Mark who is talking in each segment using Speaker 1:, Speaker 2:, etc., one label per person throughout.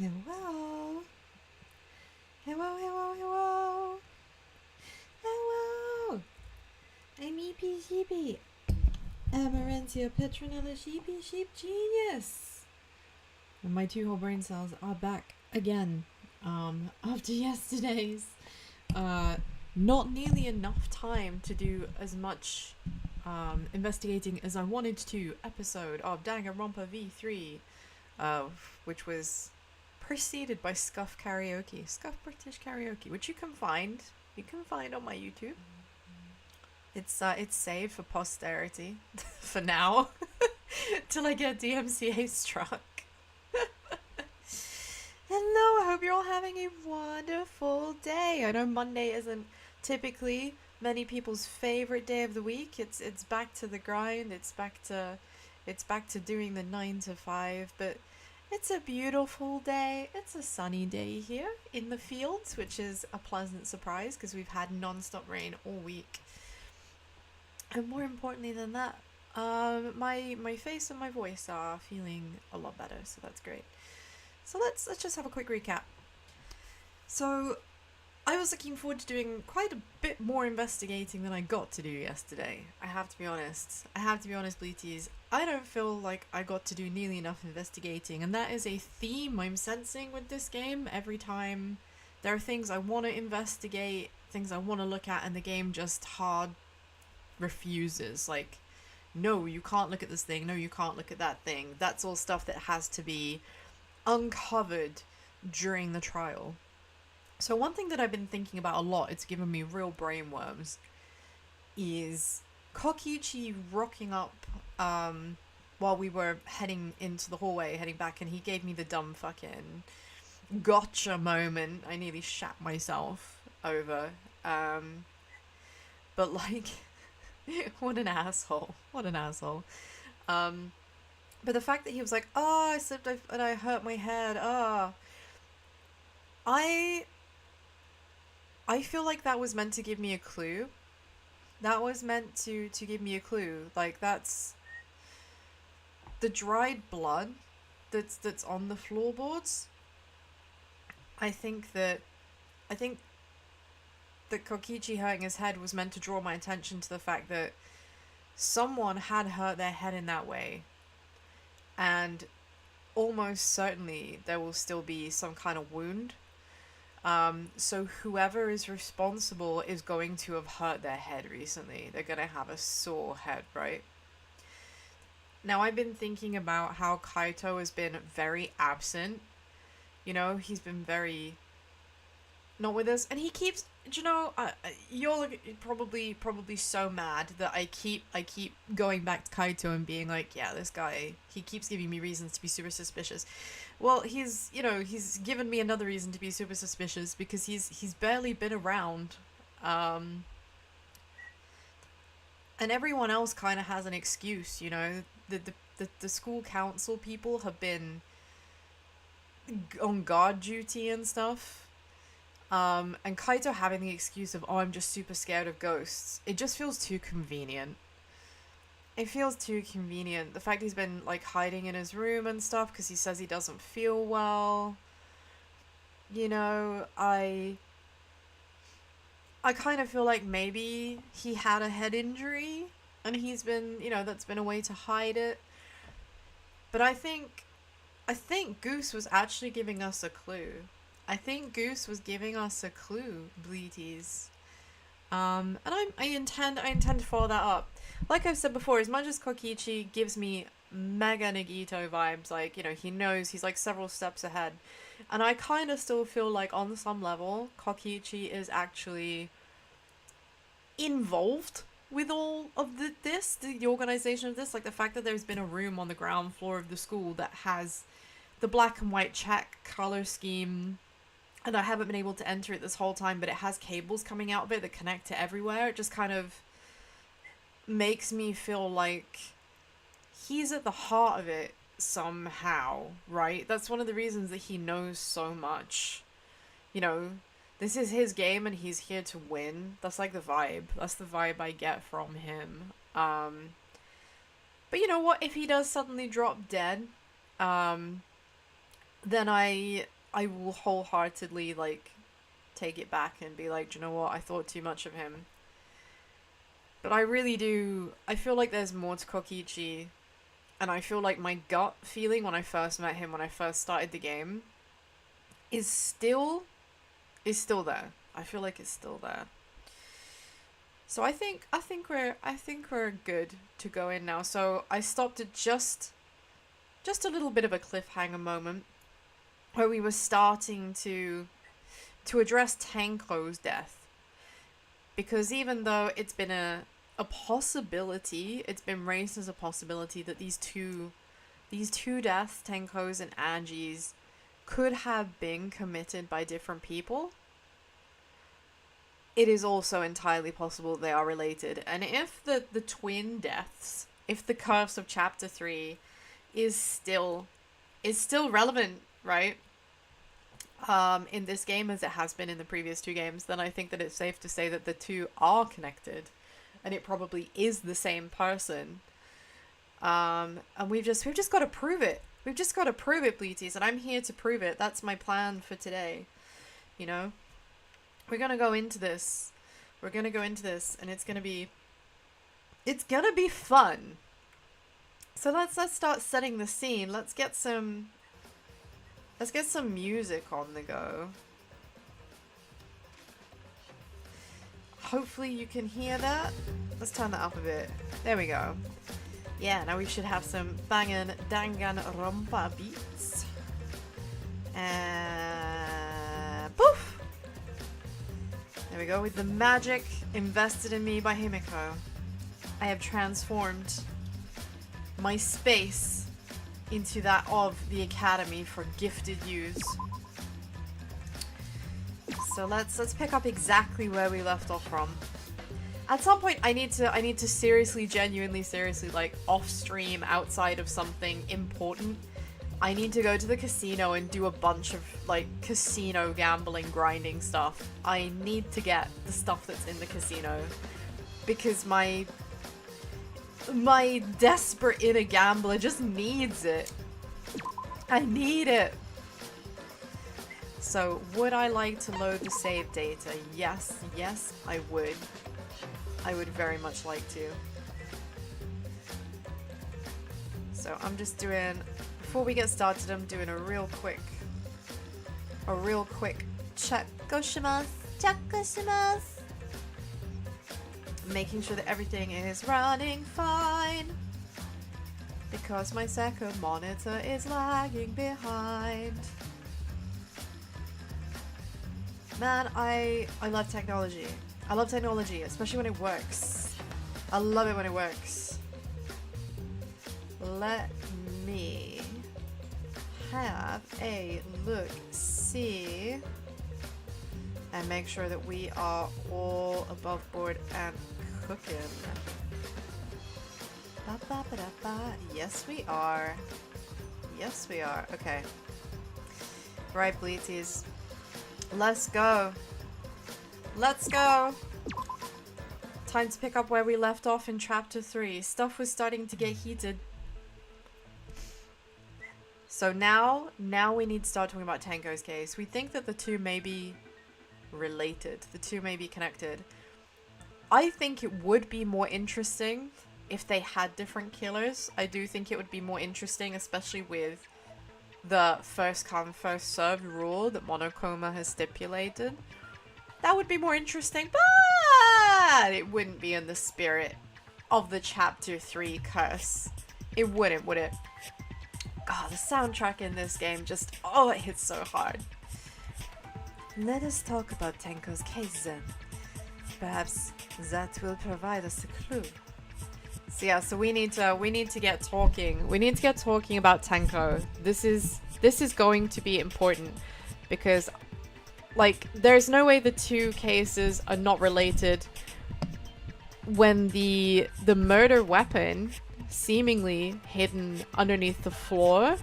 Speaker 1: Hello. Hello, hello, hello. Hello. I'm EP Sheepy. Amarantia Petronella Sheepy Sheep Genius. And my two whole brain cells are back again. After yesterday's not nearly enough time to do as much investigating as I wanted to episode of Danganronpa V3, which was preceded by Scuff Karaoke, Scuff British Karaoke, which you can find on my YouTube. It's saved for posterity for now till I get DMCA struck. Hello, I hope you're all having a wonderful day. I know Monday isn't typically many people's favorite day of the week. It's back to the grind. It's back to doing the 9 to 5, but it's a beautiful day. It's a sunny day here in the fields, which is a pleasant surprise because we've had non-stop rain all week. And more importantly than that, my face and my voice are feeling a lot better, so that's great. So let's just have a quick recap. So I was looking forward to doing quite a bit more investigating than I got to do yesterday. I have to be honest, Bleaties. I don't feel like I got to do nearly enough investigating, and that is a theme I'm sensing with this game. Every time there are things I want to investigate, things I want to look at, and the game just hard refuses. Like, no, you can't look at this thing, no, you can't look at that thing. That's all stuff that has to be uncovered during the trial. So one thing that I've been thinking about a lot, it's given me real brainworms, is Kokichi rocking up while we were heading into the hallway, heading back, and he gave me the dumb fucking gotcha moment. I nearly shat myself over. But like, what an asshole. But the fact that he was like, oh, I slipped and I hurt my head, I feel like that was meant to give me a clue. That was meant to give me a clue. Like, that's the dried blood that's on the floorboards. I think that Kokichi hurting his head was meant to draw my attention to the fact that someone had hurt their head in that way. And almost certainly there will still be some kind of wound. So whoever is responsible is going to have hurt their head recently. They're going to have a sore head, right? Now, I've been thinking about how Kaito has been very absent. You know, he's been very not with us, and he keeps, you're probably so mad that I keep going back to Kaito and being like, yeah, this guy, he keeps giving me reasons to be super suspicious. Well, he's given me another reason to be super suspicious because he's barely been around, and everyone else kind of has an excuse. The school council people have been on guard duty and stuff. And Kaito having the excuse of, oh, I'm just super scared of ghosts. It just feels too convenient. It feels too convenient. The fact he's been, like, hiding in his room and stuff because he says he doesn't feel well. I kind of feel like maybe he had a head injury and he's been, that's been a way to hide it. But I think Goose was actually giving us a clue. I think Goose was giving us a clue, Bleaties. And I intend to follow that up. Like I've said before, as much as Kokichi gives me mega Nagito vibes, like, he knows he's like several steps ahead. And I kind of still feel like on some level, Kokichi is actually involved with all of the organization of this. Like the fact that there's been a room on the ground floor of the school that has the black and white check color scheme, and I haven't been able to enter it this whole time, but it has cables coming out of it that connect to everywhere. It just kind of makes me feel like he's at the heart of it somehow, right? That's one of the reasons that he knows so much. This is his game and he's here to win. That's like the vibe. That's the vibe I get from him. But you know what? If he does suddenly drop dead, then I will wholeheartedly like take it back and be like, do you know what? I thought too much of him. But I really do. I feel like there's more to Kokichi, and I feel like my gut feeling when I first met him, when I first started the game, is still there. I feel like it's still there. So I think we're good to go in now. So I stopped at just a little bit of a cliffhanger moment where we were starting to address Tanko's death, because even though it's been a possibility, it's been raised as a possibility that these two deaths, Tenko's and Anji's, could have been committed by different people. It is also entirely possible they are related. And if the twin deaths, if the curse of chapter 3 is still relevant, right? In this game as it has been in the previous 2 games, then I think that it's safe to say that the two are connected, and it probably is the same person. And we've just got to prove it. We've just got to prove it, Bleaties, and I'm here to prove it. That's my plan for today. You know, we're gonna go into this. And it's gonna be fun. So let's start setting the scene. Let's get some music on the go. Hopefully you can hear that. Let's turn that up a bit. There we go. Yeah, now we should have some bangin' dangan rumpa beats. And poof! There we go, with the magic invested in me by Himiko. I have transformed my space into that of the Academy for gifted use. So let's pick up exactly where we left off from. At some point, I need to seriously, genuinely, like, off stream, outside of something important, I need to go to the casino and do a bunch of, like, casino gambling grinding stuff. I need to get the stuff that's in the casino, because my desperate inner gambler just needs it. I need it. So, would I like to load the save data? Yes, I would. I would very much like to. So I'm just doing, before we get started, I'm doing a real quick check. Making sure that everything is running fine, because my second monitor is lagging behind. Man, I love technology. I love technology, especially when it works. I love it when it works. Let me have a look-see and make sure that we are all above board and cooking. Yes, we are. Yes, we are. Okay. Right, Bleaties. Let's go. Let's go! Time to pick up where we left off in chapter 3. Stuff was starting to get heated. So now we need to start talking about Tenko's case. We think that the two may be related. The two may be connected. I think it would be more interesting if they had different killers. I do think it would be more interesting, especially with the first come, first served rule that Monokuma has stipulated. That would be more interesting, but it wouldn't be in the spirit of the chapter 3 curse. It wouldn't, would it? God, the soundtrack in this game just, oh, it hits so hard. Let us talk about Tenko's case then. Perhaps that will provide us a clue. So yeah, so we need to get talking. We need to get talking about Tenko. This is going to be important, because like, there's no way the two cases are not related when the murder weapon, seemingly hidden underneath the floor,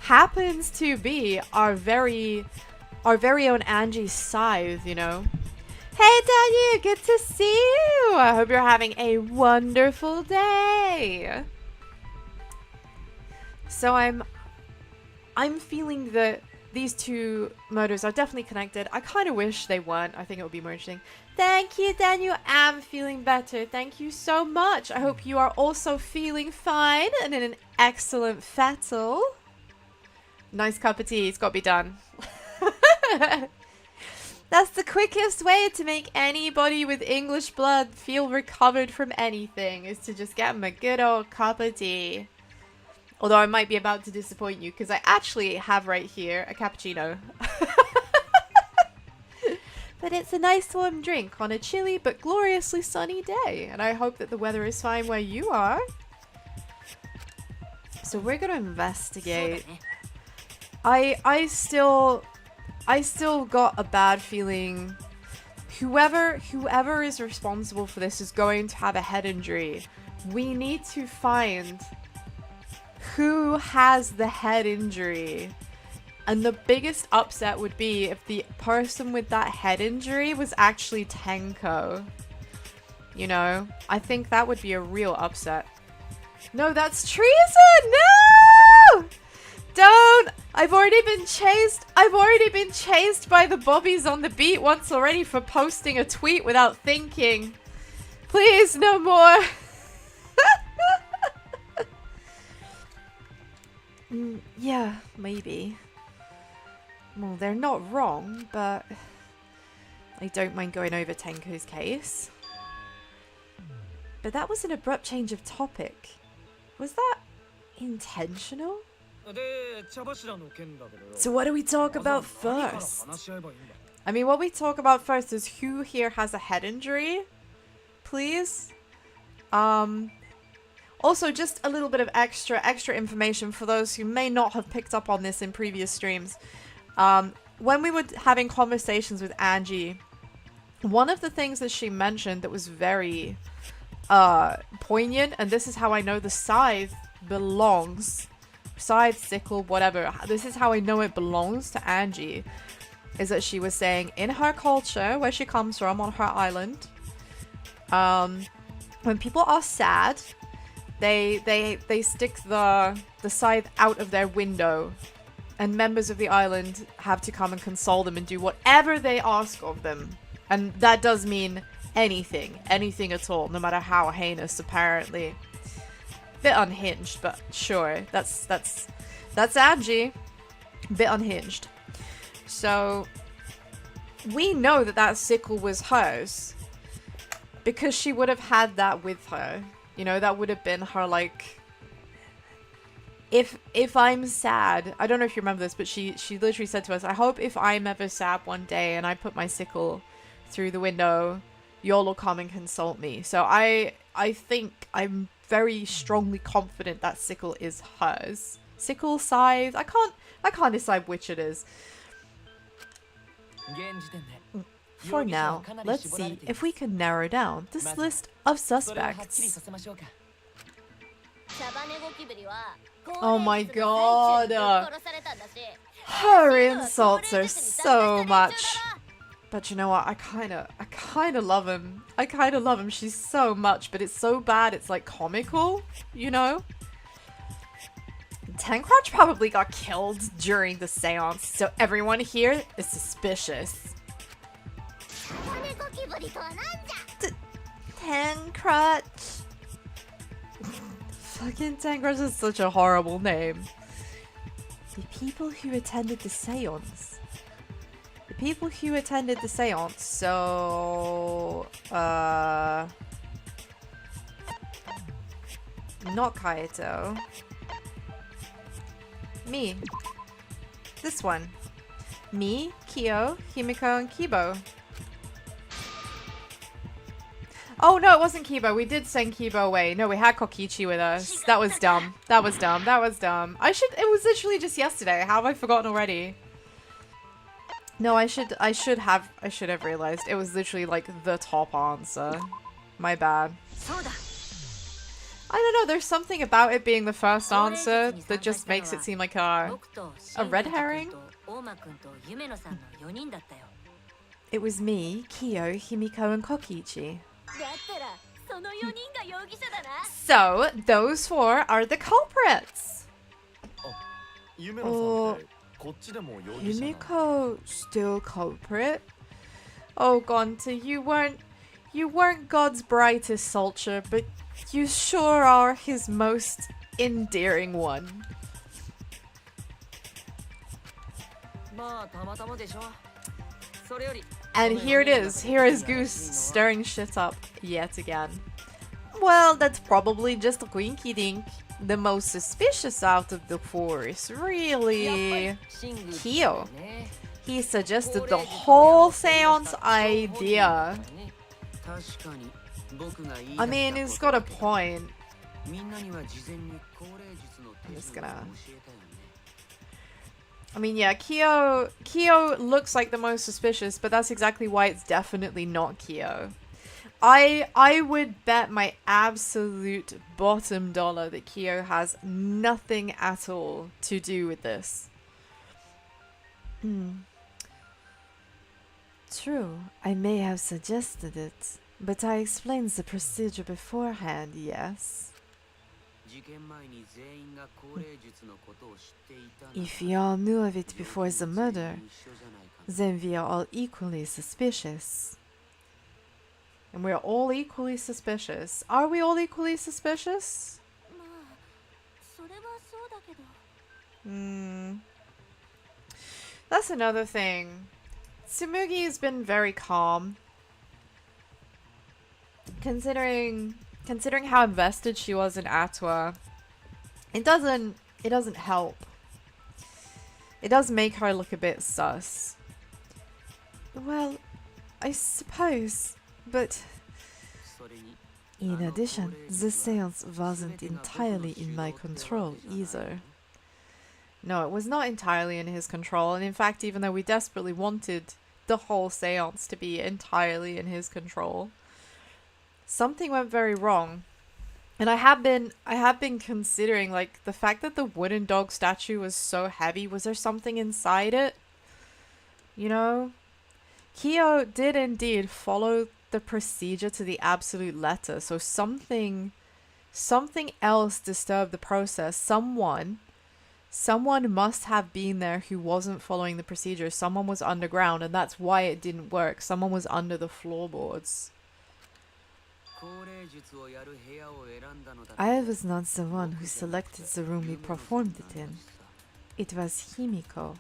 Speaker 1: happens to be our very own Angie's scythe, you know? Hey Daniel, good to see you! I hope you're having a wonderful day! So I'm feeling that these two murders are definitely connected. I kind of wish they weren't. I think it would be more interesting. Thank you, Daniel. I'm feeling better. Thank you so much. I hope you are also feeling fine and in an excellent fettle. Nice cup of tea. It's got to be done. That's the quickest way to make anybody with English blood feel recovered from anything, is to just get them a good old cup of tea. Although I might be about to disappoint you, because I actually have right here a cappuccino. But it's a nice warm drink on a chilly but gloriously sunny day. And I hope that the weather is fine where you are. So we're going to investigate. I still got a bad feeling. Whoever is responsible for this is going to have a head injury. We need to find who has the head injury. And the biggest upset would be if the person with that head injury was actually Tenko. You know, I think that would be a real upset. No, that's treason! No! Don't! I've already been chased. I've already been chased by the bobbies on the beat once already for posting a tweet without thinking. Please, no more. Yeah, maybe. Well, they're not wrong, but I don't mind going over Tenko's case. But that was an abrupt change of topic. Was that intentional? So what do we talk about first? I mean, what we talk about first is who here has a head injury, please. Also, just a little bit of extra information for those who may not have picked up on this in previous streams. When we were having conversations with Angie, one of the things that she mentioned that was very poignant, and this is how I know the scythe belongs, scythe, sickle, whatever, this is how I know it belongs to Angie, is that she was saying in her culture, where she comes from on her island, when people are sad, they stick the scythe out of their window, and members of the island have to come and console them and do whatever they ask of them. And that does mean anything at all, no matter how heinous, apparently. Bit unhinged, but sure, that's Angie. Bit unhinged. So we know that sickle was hers because she would have had that with her. You know, that would have been her, like, if I'm sad, I don't know if you remember this, but she literally said to us, I hope if I'm ever sad one day and I put my sickle through the window, y'all will come and consult me. So I think I'm very strongly confident that sickle is hers. Sickle, scythe, I can't decide which it is. For now, let's see if we can narrow down this list of suspects. Oh my god. Her insults are so much. But you know what? I kind of love him. I kind of love him. She's so much, but it's so bad. It's like comical, you know? Tencrotch probably got killed during the seance, so everyone here is suspicious. Tencrotch. Fucking Tencrotch is such a horrible name. The people who attended the seance. The people who attended the seance, so... not Kaito. Me. This one. Me, Kyo, Himiko, and Kibo. Oh, no, it wasn't Kibo. We did send Kibo away. No, we had Kokichi with us. That was dumb. That was dumb. That was dumb. It was literally just yesterday. How have I forgotten already? No, I should have realized. It was literally like the top answer. My bad. I don't know, there's something about it being the first answer that just makes it seem like a red herring. It was me, Kyo, Himiko, and Kokichi. So, those four are the culprits. Oh, Himiko still culprit? Oh, Gonta, you weren't God's brightest soldier, but you sure are his most endearing one. And here it is. Here is Goose stirring shit up yet again. Well, that's probably just a Winky Dink. The most suspicious out of the four is really Kyo. He suggested the whole seance idea. I mean, he's got a point. I'm just gonna... I mean, yeah, Kyo looks like the most suspicious, but that's exactly why it's definitely not Kyo. I would bet my absolute bottom dollar that Kyo has nothing at all to do with this. True, I may have suggested it, but I explained the procedure beforehand, yes? If we all knew of it before the murder, then we are all equally suspicious. And we're all equally suspicious. Are we all equally suspicious? That's another thing. Tsumugi has been very calm. Considering how invested she was in Atwa, it doesn't help. It does make her look a bit sus. Well, I suppose, but in addition, the seance wasn't entirely in my control either. No, it was not entirely in his control, and in fact, even though we desperately wanted the whole seance to be entirely in his control, something went very wrong. And I have been considering, like, the fact that the wooden dog statue was so heavy, was there something inside it? You know? Kyo did indeed follow the procedure to the absolute letter, so something else disturbed the process. Someone must have been there who wasn't following the procedure. Someone was underground, and that's why it didn't work. Someone was under the floorboards. I was not the one who selected the room we performed it in. It was Himiko.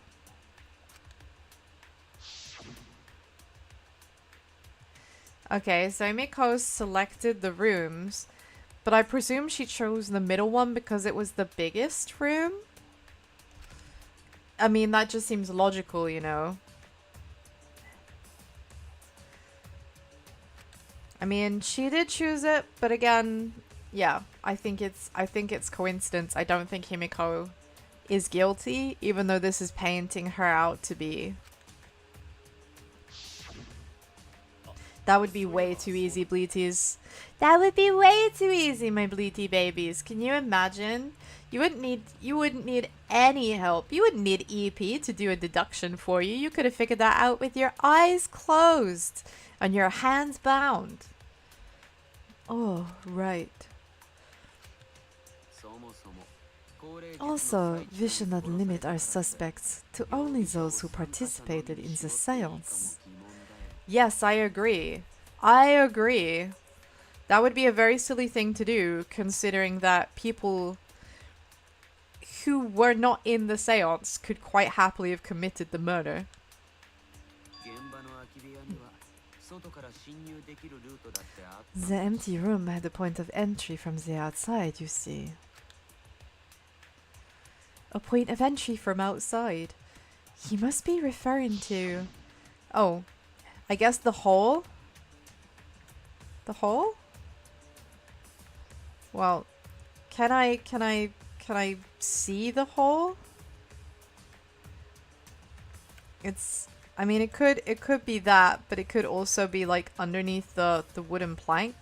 Speaker 1: Okay, so Himiko selected the rooms, but I presume she chose the middle one because it was the biggest room? I mean, that just seems logical, you know? I mean, she did choose it, but again, yeah, I think it's coincidence. I don't think Himiko is guilty, even though this is painting her out to be. That would be way too easy, Bleaties. That would be way too easy, my Bleaty babies. Can you imagine? You wouldn't need any help. You wouldn't need EP to do a deduction for you. You could have figured that out with your eyes closed and your hands bound. Oh, right. Also, we should not limit our suspects to only those who participated in the seance. Yes, I agree. I agree. That would be a very silly thing to do, considering that people who were not in the seance could quite happily have committed the murder. The empty room had a point of entry from the outside, you see. A point of entry from outside? He must be referring to... Oh, I guess the hole? The hole? Well, can I see the hole? I mean, it could be that, but it could also be like underneath the wooden plank.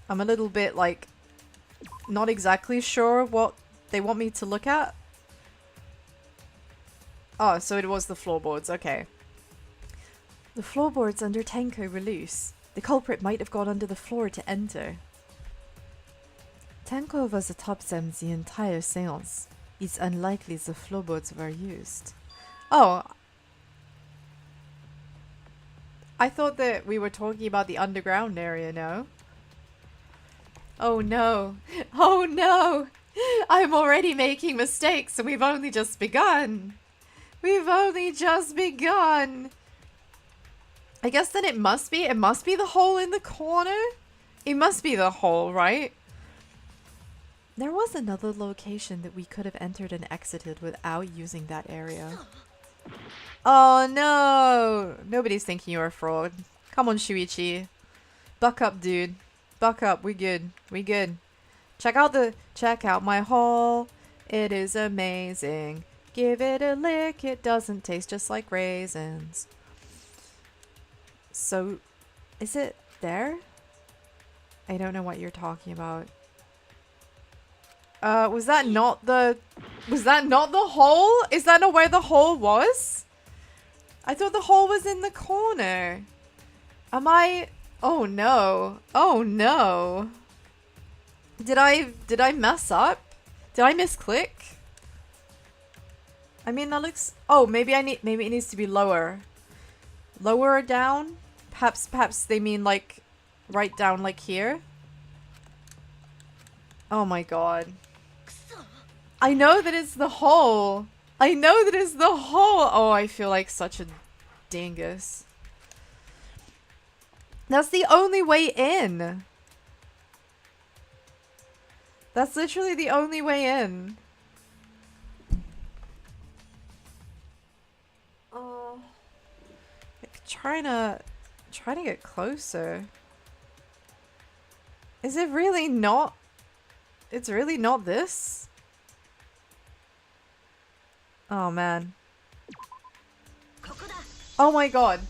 Speaker 1: I'm a little bit like not exactly sure what they want me to look at. Oh, so it was the floorboards, okay. The floorboards under Tenko were loose. The culprit might have gone under the floor to enter. Tenko was atop them the entire seance. It's unlikely the floorboards were used. Oh, I thought that we were talking about the underground area, no? Oh no. Oh no! I'm already making mistakes and we've only just begun. We've only just begun. I guess then it must be the hole in the corner? It must be the hole, right? There was another location that we could have entered and exited without using that area. Oh no! Nobody's thinking you're a fraud. Come on, Shuichi. Buck up, dude. Buck up. We good. We good. Check out my haul. It is amazing. Give it a lick. It doesn't taste just like raisins. So, is it there? I don't know what you're talking about. Was that not the hole? Is that not where the hole was? I thought the hole was in the corner. Am I? Oh no. Oh no. Did I mess up? Did I misclick? I mean, that looks... Oh, maybe it needs to be lower. Lower or down? Perhaps they mean like right down like here. Oh my god. I know that it's the hole. I know that it's the hole. Oh, I feel like such a dingus. That's the only way in. That's literally the only way in. Oh. Like trying to get closer. Is it really not? It's really not this? Oh man. Oh my god.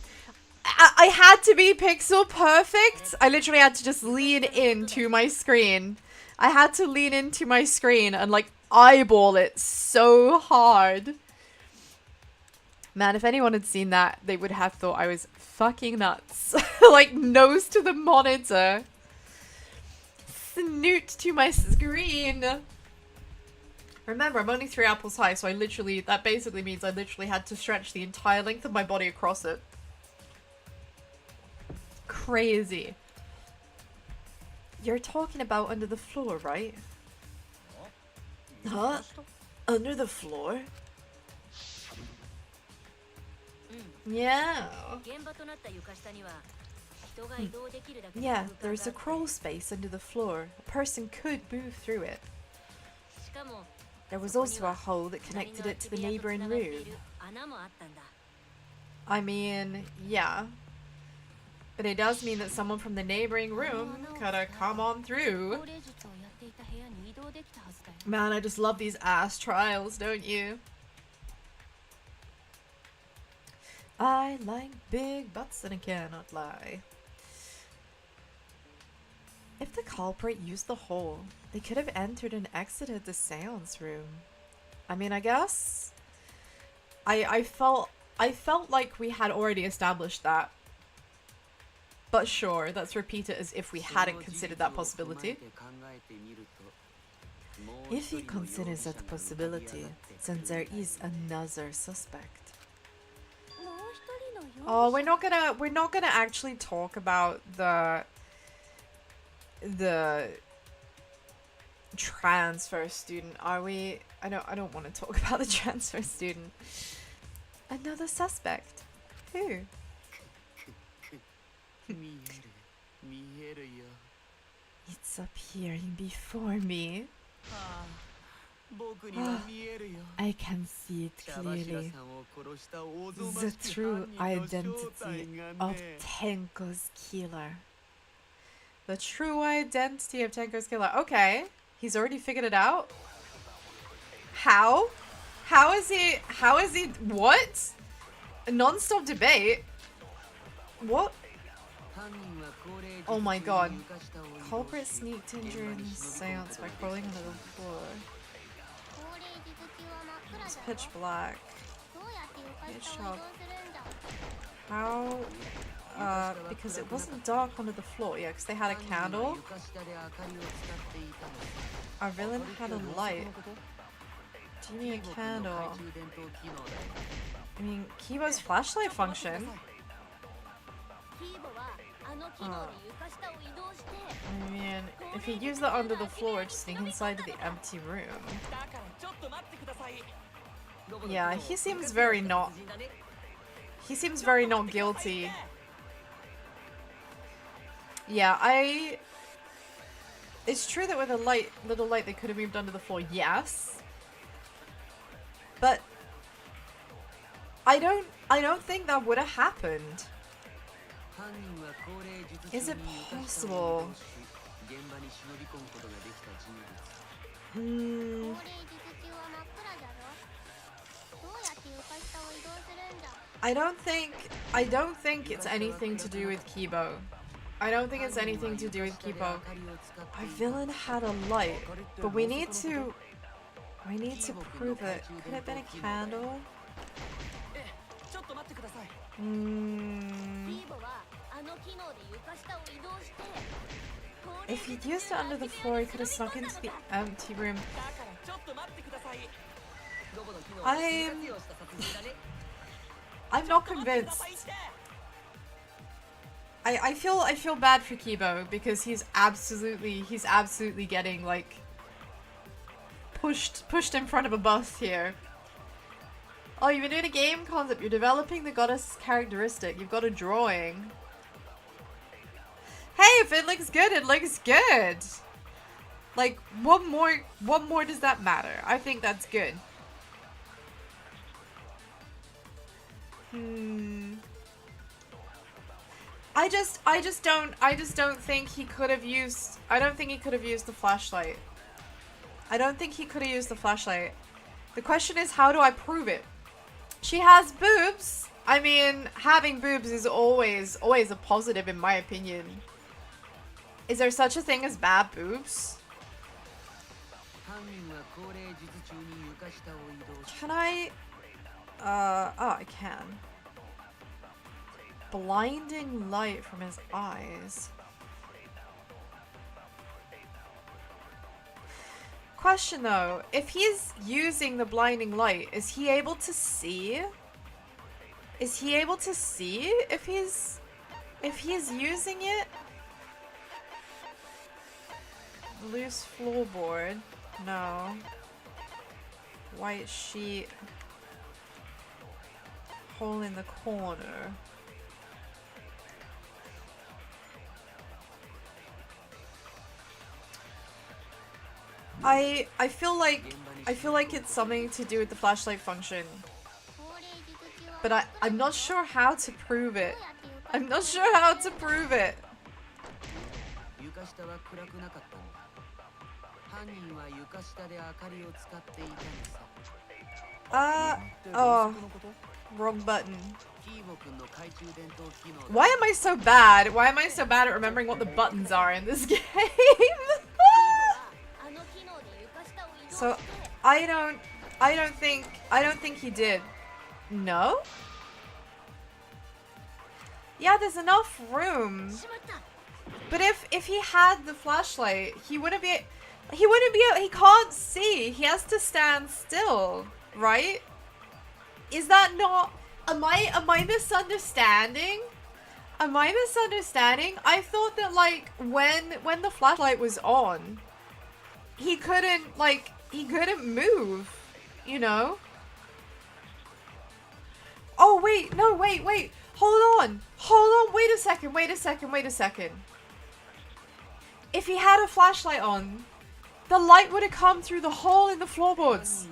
Speaker 1: I had to be pixel perfect. I literally had to just lean into my screen. I had to lean into my screen and like eyeball it so hard. Man, if anyone had seen that, they would have thought I was fucking nuts. Like nose to the monitor. Snoot to my screen. Remember, I'm only 3 apples high, so that basically means I literally had to stretch the entire length of my body across it. Crazy. You're talking about under the floor, right? Huh? Under the floor? Yeah. Yeah, there's a crawl space under the floor. A person could move through it. There was also a hole that connected it to the neighboring room. I mean, yeah. But it does mean that someone from the neighboring room could have come on through. Man, I just love these ass trials, don't you? I like big butts and I cannot lie. If the culprit used the hole, they could have entered and exited the seance room. I mean, I guess I felt like we had already established that. But sure, let's repeat it as if we hadn't considered that possibility. If he considers that possibility, then there is another suspect. Oh, we're not gonna actually talk about the transfer student, are we? I don't want to talk about the transfer student. Another suspect. Who? It's appearing before me. I can see it clearly. The true identity of Tenko's killer. The true identity of Tenko's killer. Okay. He's already figured it out? How? How is he what? A non-stop debate? What? Oh my god. Culprit sneaked in during the seance by crawling under the floor. It's pitch black. How? Because it wasn't dark under the floor. Yeah, because they had a candle. Our villain had a light Do you mean a candle? I mean, Kibo's flashlight function. I mean, if he used that under the floor to sneak inside the empty room. Yeah, he seems very not... He seems very not guilty. Yeah, It's true that with a little light they could have moved under the floor, yes. But... I don't think that would have happened. Is it possible? I don't think it's anything to do with Kibo. I don't think it's anything to do with Kibo. Our villain had a light, but we need to prove it. Could it have been a candle? If he'd used it under the floor, he could have snuck into the empty room. I'm not convinced. I feel bad for Kibo because he's absolutely getting like pushed in front of a bus here. Oh, you've been doing a game concept. You're developing the goddess characteristic. You've got a drawing. Hey, if it looks good, it looks good. Like, what more does that matter? I think that's good. I just don't think he could have used... I don't think he could have used the flashlight. I don't think he could have used the flashlight. The question is, how do I prove it? She has boobs. I mean, having boobs is always a positive in my opinion. Is there such a thing as bad boobs? Can I... oh, I can. Blinding light from his eyes. Question though, if he's using the blinding light, is he able to see? Is he able to see if he's using it? Loose floorboard. No. White sheet. Hole in the corner. I feel like it's something to do with the flashlight function. But I'm not sure how to prove it. I'm not sure how to prove it. Oh. Wrong button. Why am I so bad? Why am I so bad at remembering what the buttons are in this game? So, I don't think he did. No? Yeah, there's enough room. But if he had the flashlight, he can't see. He has to stand still, right? Is that not... Am I misunderstanding? Am I misunderstanding? I thought that, like, when the flashlight was on, he couldn't move, you know? Oh, wait, no, wait. Hold on, wait a second. If he had a flashlight on, the light would have come through the hole in the floorboards.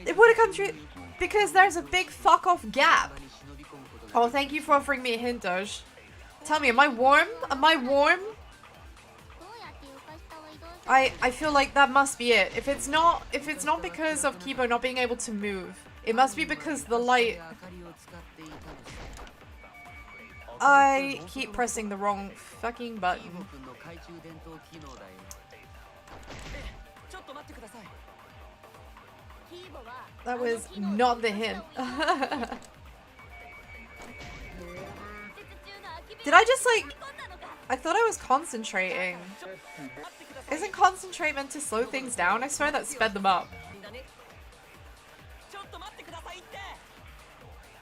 Speaker 1: It would have come through... Because there's a big fuck off gap. Oh, thank you for offering me a hint, Doge. Tell me, am I warm? Am I warm? I feel like that must be it. If it's not because of Kibo not being able to move, it must be because the light... I keep pressing the wrong fucking button. That was not the hint. Did I just like... I thought I was concentrating. Isn't concentrate meant to slow things down? I swear that sped them up.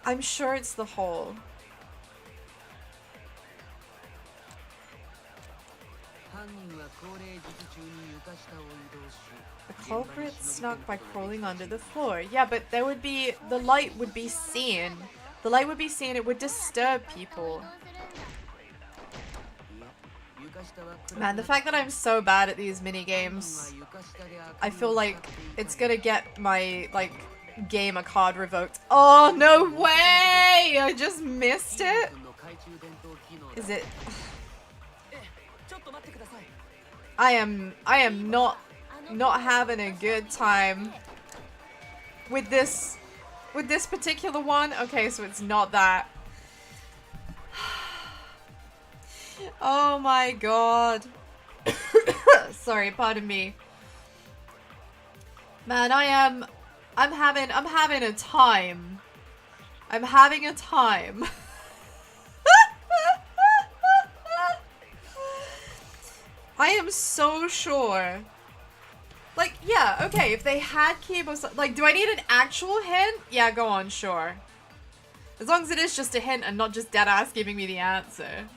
Speaker 1: I'm sure it's the hole. The culprit snuck by crawling under the floor. Yeah, but there would be... the light would be seen. The light would be seen. It would disturb people. Man, the fact that I'm so bad at these mini games, I feel like it's gonna get my, like, gamer card revoked. Oh, no way! I just missed it. Is it... I am not having a good time with this particular one. Okay, so it's not that. Oh my god. Sorry, pardon me. Man, I'm having a time. I'm having a time. I am so sure. Like, yeah, okay, if they had keyboards, like, do I need an actual hint? Yeah, go on, sure. As long as it is just a hint and not just deadass giving me the answer.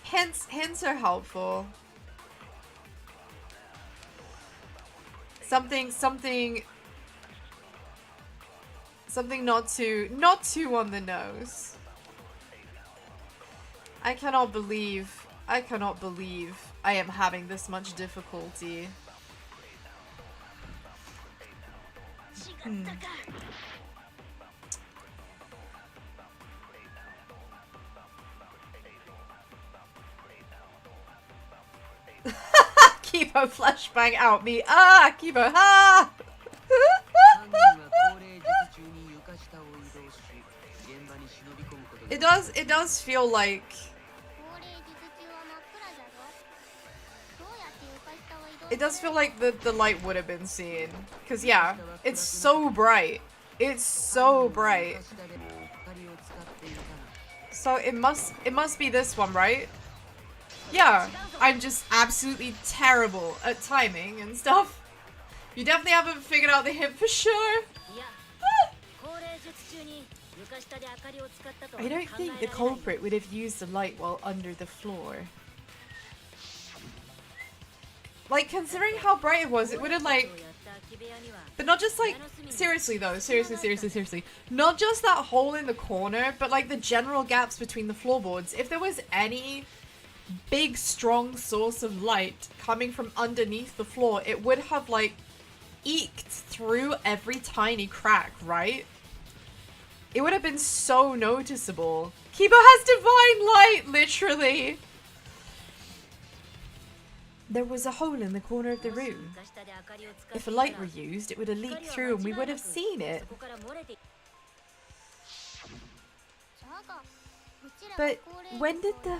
Speaker 1: Hints are helpful. Something not too on the nose. I cannot believe I am having this much difficulty. Kibo flashbang out me. Ah, Kibo, ah! It does feel like the light would have been seen. Cause yeah, it's so bright. It's so bright. So it must be this one, right? Yeah, I'm just absolutely terrible at timing and stuff. You definitely haven't figured out the hint for sure. I don't think the culprit would have used the light while under the floor. Like, considering how bright it was, it would have, like... But not just, like... Seriously, though. Seriously. Not just that hole in the corner, but, like, the general gaps between the floorboards. If there was any big, strong source of light coming from underneath the floor, it would have, like, eked through every tiny crack, right? It would have been so noticeable. Kibo has divine light, literally! There was a hole in the corner of the room. If a light were used, it would have leaked through and we would have seen it. But when did the...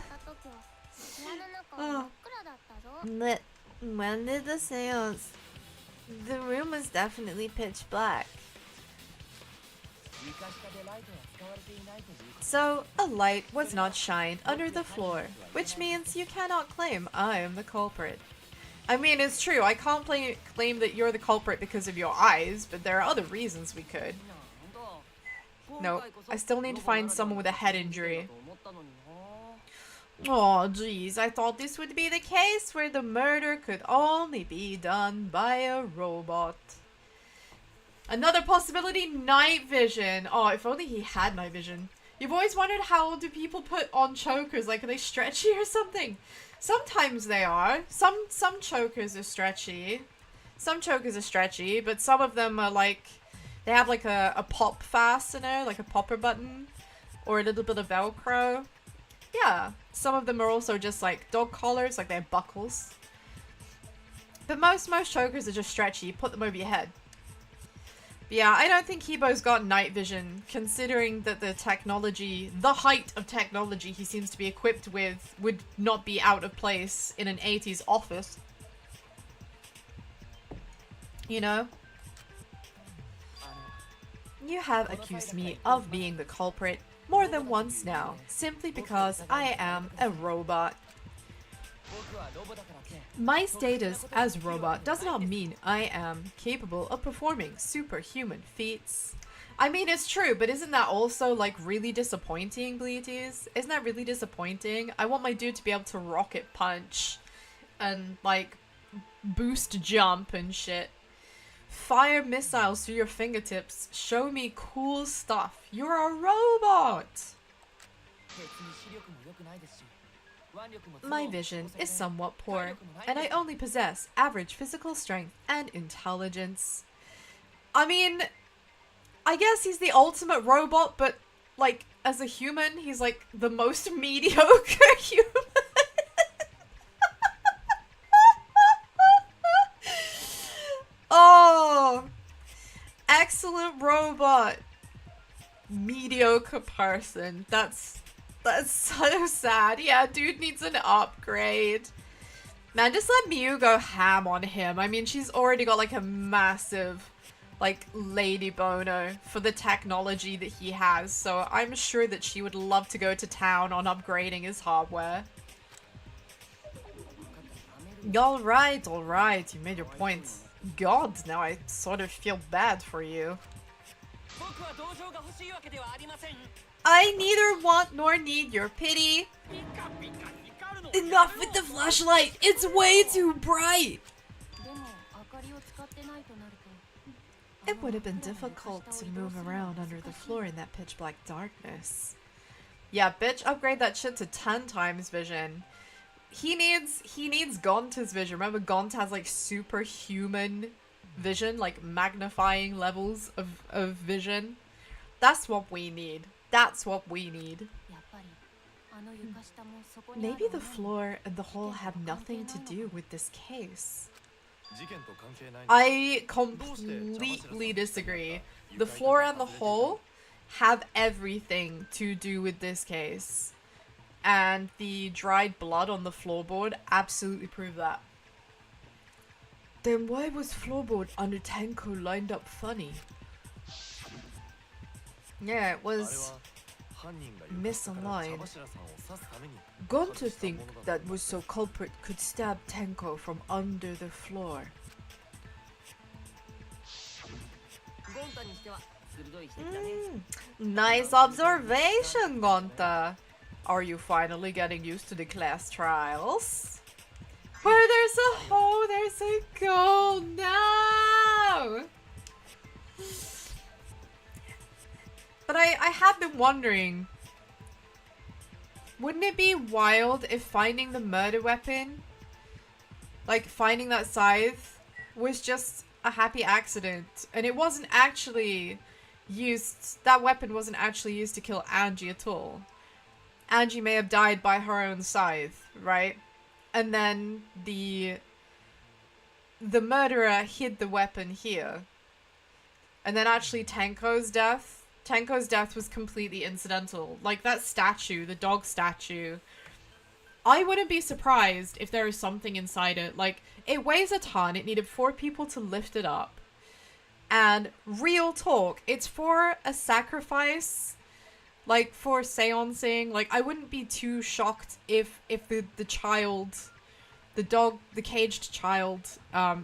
Speaker 1: Oh. When did the seance... The room was definitely pitch black. So, a light was not shined under the floor, which means you cannot claim I am the culprit. I mean, it's true, I can't claim that you're the culprit because of your eyes, but there are other reasons we could. No, I still need to find someone with a head injury. Oh, jeez, I thought this would be the case where the murder could only be done by a robot. Another possibility, night vision. Oh, if only he had night vision. You've always wondered how do people put on chokers? Like, are they stretchy or something? Sometimes they are. Some chokers are stretchy. Some chokers are stretchy, but some of them are like... They have like a pop fastener, like a popper button. Or a little bit of Velcro. Yeah. Some of them are also just like dog collars, like they're buckles. But most chokers are just stretchy. You put them over your head. Yeah, I don't think Kibo's got night vision, considering that the technology, the height of technology he seems to be equipped with would not be out of place in an 80s office. You know? You have accused me of being the culprit more than once now, simply because I am a robot. My status as robot does not mean I am capable of performing superhuman feats. I mean, it's true, but isn't that also, like, really disappointing, Bleaties? Isn't that really disappointing? I want my dude to be able to rocket punch and, like, boost jump and shit. Fire missiles through your fingertips. Show me cool stuff. You're a robot! My vision is somewhat poor, and I only possess average physical strength and intelligence. I mean, I guess he's the ultimate robot, but, like, as a human, he's, like, the most mediocre human. Oh! Excellent robot. Mediocre person. That's so sad. Yeah, dude needs an upgrade. Man, just let Miu go ham on him. I mean, she's already got, like, a massive, like, lady boner for the technology that he has, so I'm sure that she would love to go to town on upgrading his hardware. Alright, you made your point. God, now I sort of feel bad for you. I neither want nor need your pity. Enough with the flashlight! It's way too bright! It would have been difficult to move around under the floor in that pitch black darkness. Yeah, bitch, upgrade that shit to 10 times vision. He needs Gonta's vision. Remember, Gonta has, like, superhuman vision, like, magnifying levels of vision. That's what we need. That's what we need. Maybe the floor and the hole have nothing to do with this case. I completely disagree. The floor and the hole have everything to do with this case. And the dried blood on the floorboard absolutely prove that. Then why was floorboard under Tenko lined up funny? Yeah, it was misaligned. Gone to think that was so culprit could stab Tenko from under the floor. Nice observation, Gonta. Are you finally getting used to the class trials? Where there's a hole, there's a goal. No! But I have been wondering, wouldn't it be wild if finding the murder weapon, like finding that scythe, was just a happy accident and it wasn't actually used, that weapon wasn't actually used to kill Angie at all? Angie may have died by her own scythe, right? And then the murderer hid the weapon here. And then actually Tenko's death was completely incidental. Like that statue, the dog statue, I wouldn't be surprised if there is something inside it. Like, it weighs a ton, it needed 4 people to lift it up. And real talk, it's for a sacrifice, like for seancing. Like, I wouldn't be too shocked if the child, the caged child,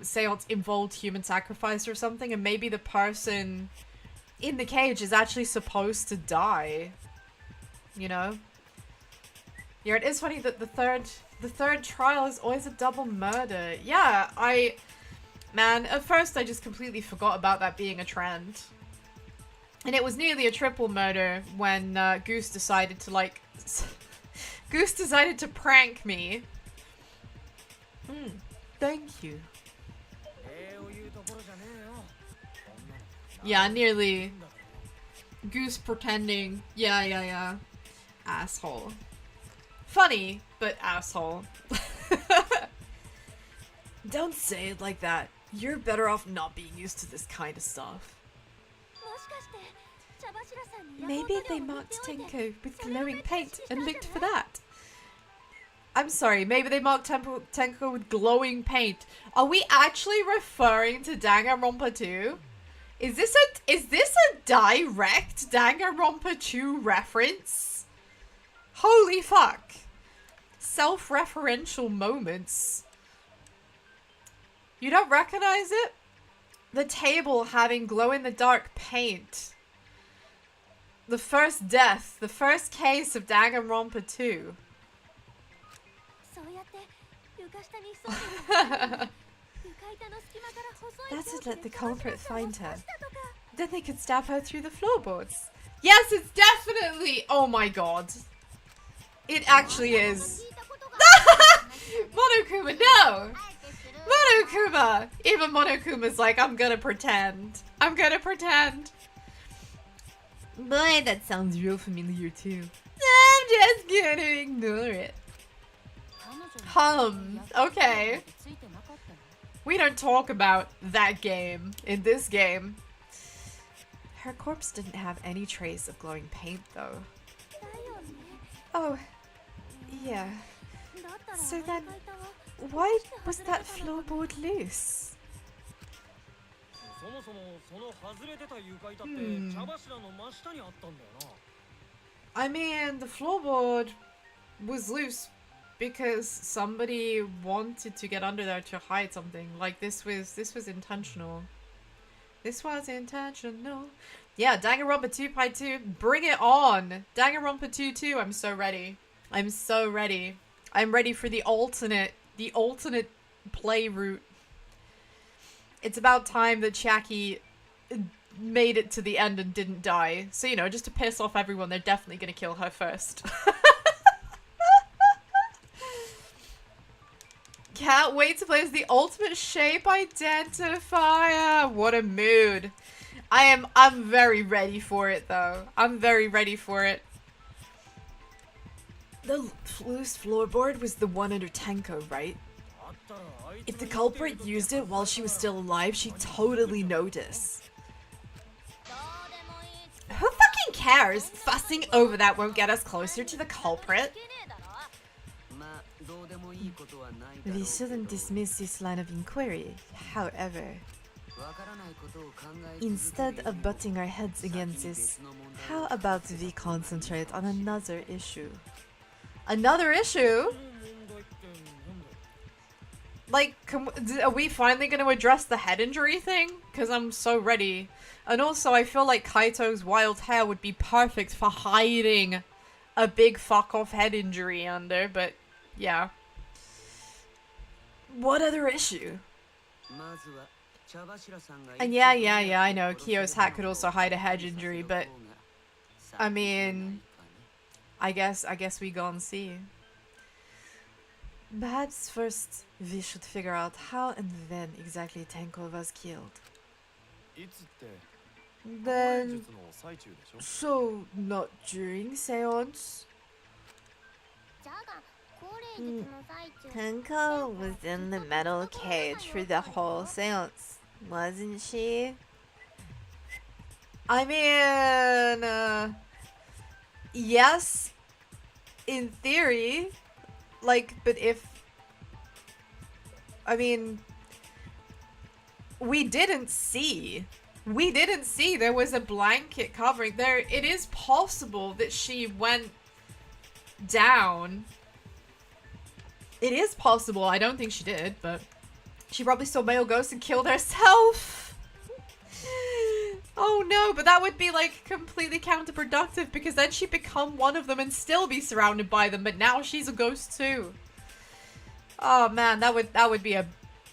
Speaker 1: seance involved human sacrifice or something, and maybe the person in the cage is actually supposed to die. You know? Yeah, it is funny that the third trial is always a double murder. Yeah, man, at first I just completely forgot about that being a trend. And it was nearly a triple murder when Goose decided to, like, Goose decided to prank me. Thank you. Yeah, nearly. Goose pretending. Yeah. Asshole. Funny, but asshole. Don't say it like that. You're better off not being used to this kind of stuff. Maybe they marked Tenko with glowing paint and looked for that. I'm sorry, maybe they marked Tenko with glowing paint. Are we actually referring to Danganronpa 2? Is this a direct Danganronpa 2 reference? Holy fuck. Self-referential moments. You don't recognize it? The table having glow-in-the-dark paint. The first death, the first case of Danganronpa 2. That's what let the culprit find her. Then they could stab her through the floorboards. Yes, it's definitely... Oh my god. It actually is. Monokuma, no! Monokuma! Even Monokuma's like, I'm gonna pretend. I'm gonna pretend. Boy, that sounds real familiar too. I'm just gonna ignore it. Okay. We don't talk about that game in this game. Her corpse didn't have any trace of glowing paint though. Oh, yeah. So then, why was that floorboard loose? I mean, the floorboard was loose because somebody wanted to get under there to hide something. Like this was intentional. This was intentional. Yeah, Danganronpa 2 Part 2, bring it on! Danganronpa 2, I'm so ready. I'm so ready. I'm ready for the alternate play route. It's about time that Chiaki made it to the end and didn't die. So, you know, just to piss off everyone, they're definitely gonna kill her first. Can't wait to play as the ultimate shape identifier. What a mood. I'm very ready for it though. I'm very ready for it. The loose floorboard was the one under Tenko, right? If the culprit used it while she was still alive, she'd totally notice. Who fucking cares? Fussing over that won't get us closer to the culprit. We shouldn't dismiss this line of inquiry, however. Instead of butting our heads against this, how about we concentrate on another issue? Another issue? Like, are we finally going to address the head injury thing? Because I'm so ready. And also, I feel like Kaito's wild hair would be perfect for hiding a big fuck-off head injury under, but yeah. What other issue? And yeah, I know, Kyo's hat could also hide a head injury, but... I mean... I guess we go and see. Perhaps first we should figure out how and when exactly Tenko was killed. Then... So, not during seance? Tenko was in the metal cage for the whole seance, wasn't she? I mean... yes, in theory, like, but if, I mean, we didn't see there was a blanket covering there. It is possible that she went down. It is possible. I don't think she did, but she probably saw male ghosts and killed herself. Oh no, but that would be like completely counterproductive because then she'd become one of them and still be surrounded by them, but now she's a ghost too. Oh man, that would be a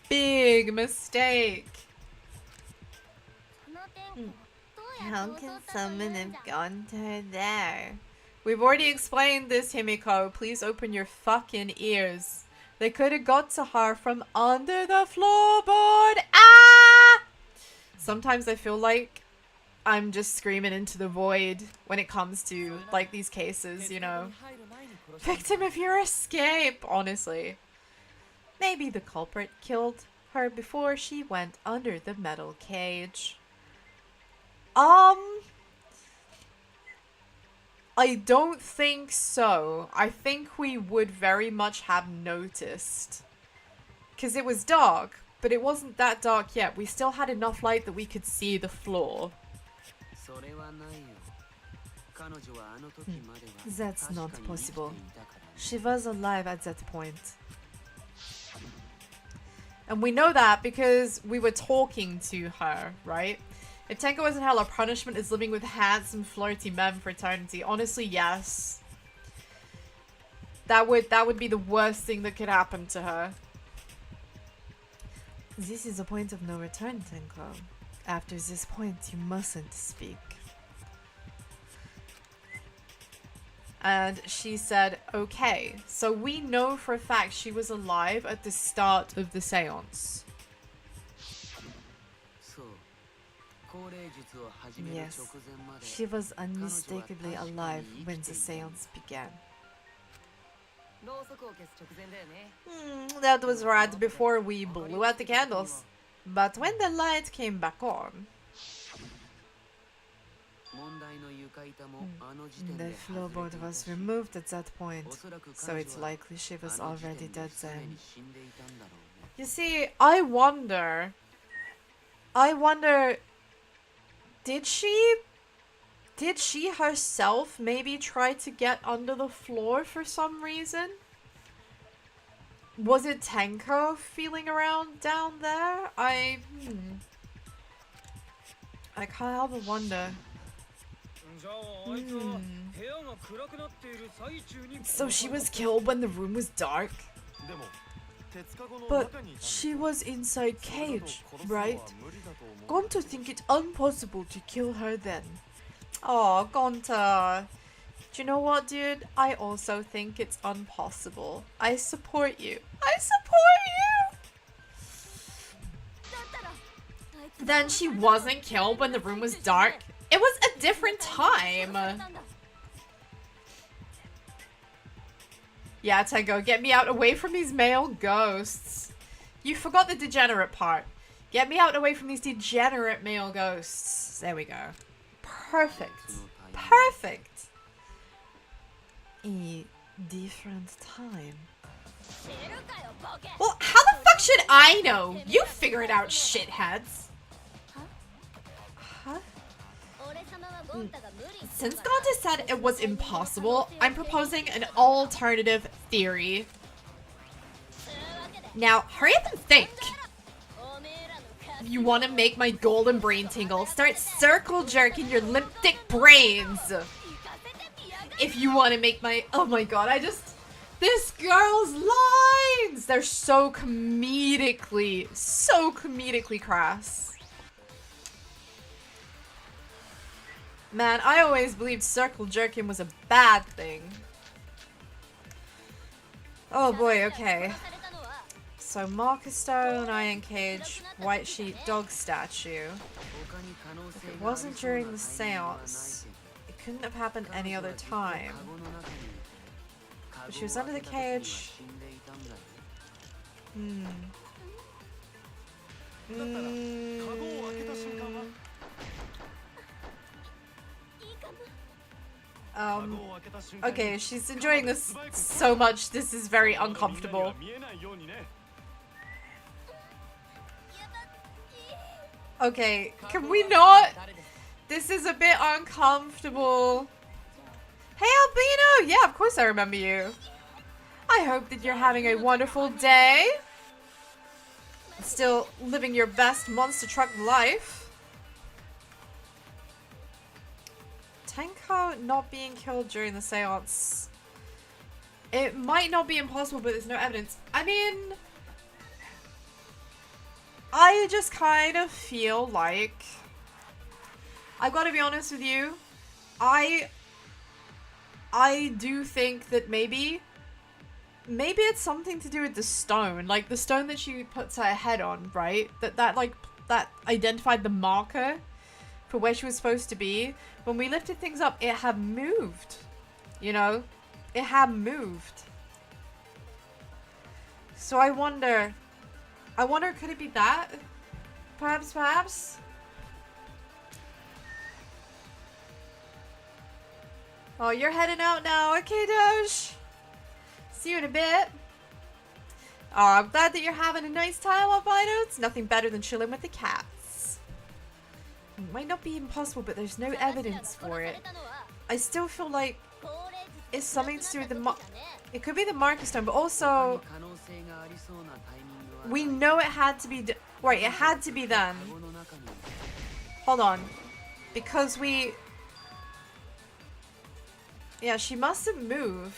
Speaker 1: big mistake. How can someone have gone to her there? We've already explained this, Himiko. Please open your fucking ears. They could have got to her from under the floorboard. Ah! Sometimes I feel like I'm just screaming into the void when it comes to, like, these cases, you know. Victim of your escape, honestly. Maybe the culprit killed her before she went under the metal cage. I don't think so. I think we would very much have noticed. Because it was dark, but it wasn't that dark yet. We still had enough light that we could see the floor. That's not possible. She was alive at that point. And we know that because we were talking to her, right? If Tenko was in hell, her punishment is living with handsome, flirty men for eternity. Honestly, yes. That would be the worst thing that could happen to her. This is a point of no return, Tenko. After this point, you mustn't speak. And she said, okay. So we know for a fact she was alive at the start of the seance. Yes, she was unmistakably alive when the seance began. That was right before we blew out the candles. But when the light came back on, the floorboard was removed at that point, so it's likely she was already dead then. You see, I wonder, did she herself maybe try to get under the floor for some reason? Was it Tenko feeling around down there? I can't help but wonder. So she was killed when the room was dark? But she was inside cage, right? Gone to think it impossible to kill her then. Oh, Gonta. Do you know what, dude? I also think it's impossible. I support you. I support you! Then she wasn't killed when the room was dark. It was a different time. Yeah, Tenko, get me out away from these male ghosts. You forgot the degenerate part. Get me out away from these degenerate male ghosts. There we go. Perfect. Perfect. A different time. Well, how the fuck should I know? You figure it out, shitheads. Huh? Since Gonta said it was impossible, I'm proposing an alternative theory. Now, hurry up and think. You want to make my golden brain tingle? Start circle jerking your limp dick brains. If you want to make my... Oh my god, this girl's lines! They're so comedically crass. Man, I always believed circle jerking was a bad thing. Oh boy, okay. So Marcus Stone, Iron Cage, White Sheet, Dog Statue. If it wasn't during the seance, it couldn't have happened any other time. But she was under the cage. Okay, she's enjoying this so much, this is very uncomfortable. Okay, can we not? This is a bit uncomfortable. Hey Albino! Yeah, of course I remember you. I hope that you're having a wonderful day. Still living your best monster truck life. Tenko not being killed during the seance. It might not be impossible, but there's no evidence. I mean, I just kind of feel like, I've got to be honest with you, I do think that maybe it's something to do with the stone, like the stone that she puts her head on, right? That identified the marker for where she was supposed to be. When we lifted things up, it had moved, you know? It had moved. So I wonder, could it be that? Perhaps? Oh, you're heading out now. Okay, Doge. See you in a bit. Oh, I'm glad that you're having a nice time, Albino. It's nothing better than chilling with the cats. It might not be impossible, but there's no evidence for it. I still feel like it's something to do with the it could be the marker stone, but also we know it had to be right. It had to be then. Hold on. Because yeah, she mustn't move.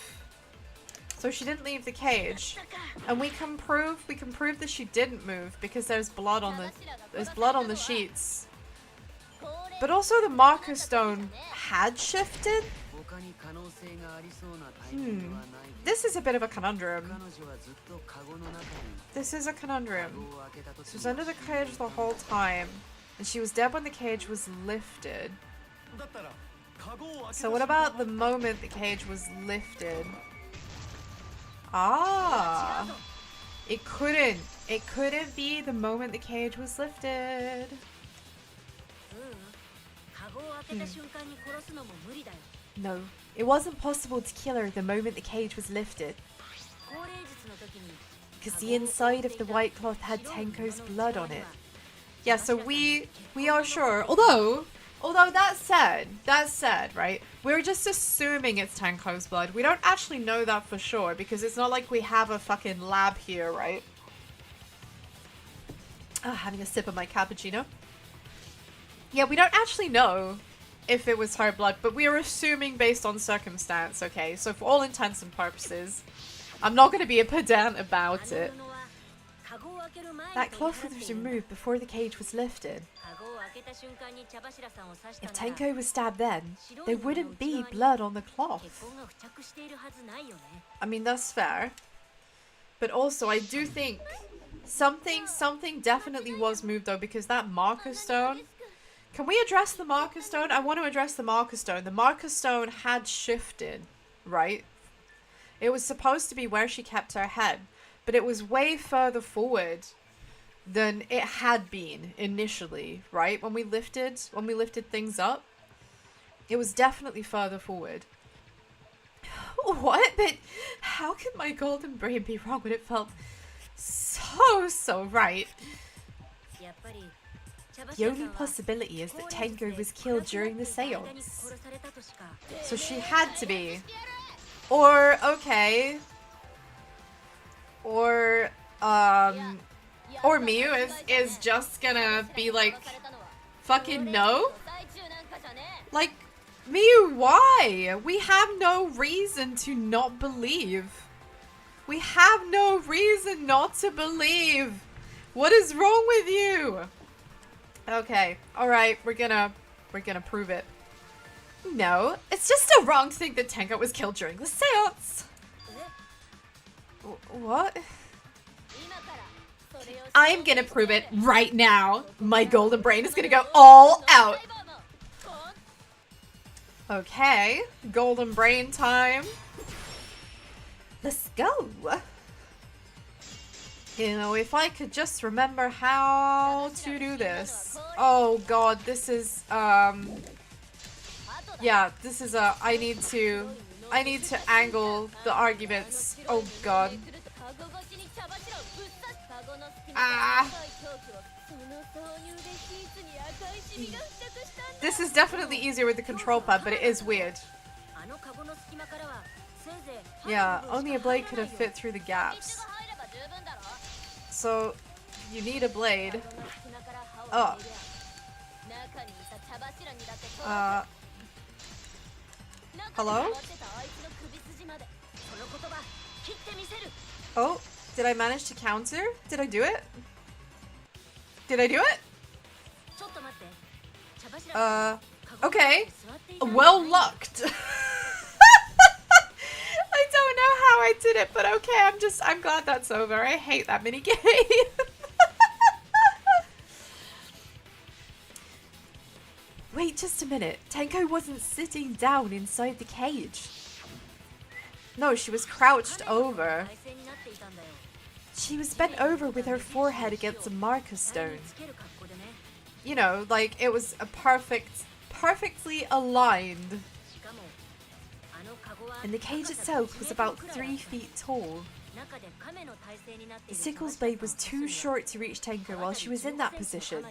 Speaker 1: So she didn't leave the cage. And we can prove that she didn't move because there's blood on the sheets. But also the marker stone had shifted. This is a bit of a conundrum. This is a conundrum. She was under the cage the whole time, and she was dead when the cage was lifted. So what about the moment the cage was lifted? Ah! It couldn't be the moment the cage was lifted. No, it wasn't possible to kill her the moment the cage was lifted. Because the inside of the white cloth had Tenko's blood on it. Yeah, so we are sure. Although that said, right? We're just assuming it's Tenko's blood. We don't actually know that for sure because it's not like we have a fucking lab here, right? Having a sip of my cappuccino. Yeah, we don't actually know if it was her blood, but we are assuming based on circumstance, okay? So for all intents and purposes, I'm not going to be a pedant about it. That cloth was removed before the cage was lifted. If Tenko was stabbed then, there wouldn't be blood on the cloth. I mean, that's fair. But also, I do think something definitely was moved though, because that marker stone... Can we address the marker stone? I want to address the marker stone. The marker stone had shifted, right? It was supposed to be where she kept her head, but it was way further forward than it had been initially, right? When we lifted things up, it was definitely further forward. What? But how could my golden brain be wrong when it felt so right? The only possibility is that Tenko was killed during the seance. So she had to be. Or, okay. Or Miyu is just gonna be like, fucking no? Like, Miyu, why? We have no reason to not believe. We have no reason not to believe. What is wrong with you? Okay, alright, we're gonna prove it. No, it's just so wrong to think that Tenko was killed during the seance. What? I'm gonna prove it right now. My golden brain is gonna go all out. Okay, golden brain time. Let's go. You know, if I could just remember how to do this. Oh god, this is, yeah, this is I need to angle the arguments. Oh god. Ah. This is definitely easier with the control pad, but it is weird. Yeah, only a blade could have fit through the gaps. So, you need a blade. Oh. Hello? Oh, did I manage to counter? Did I do it? Did I do it? Okay. Well lucked. I don't know how I did it, but okay, I'm glad that's over. I hate that minigame. Wait, just a minute. Tenko wasn't sitting down inside the cage. No, she was crouched over. She was bent over with her forehead against a marker stone. You know, like it was a perfectly aligned. And the cage itself was about 3 feet tall. The sickle's blade was too short to reach Tenko while she was in that position.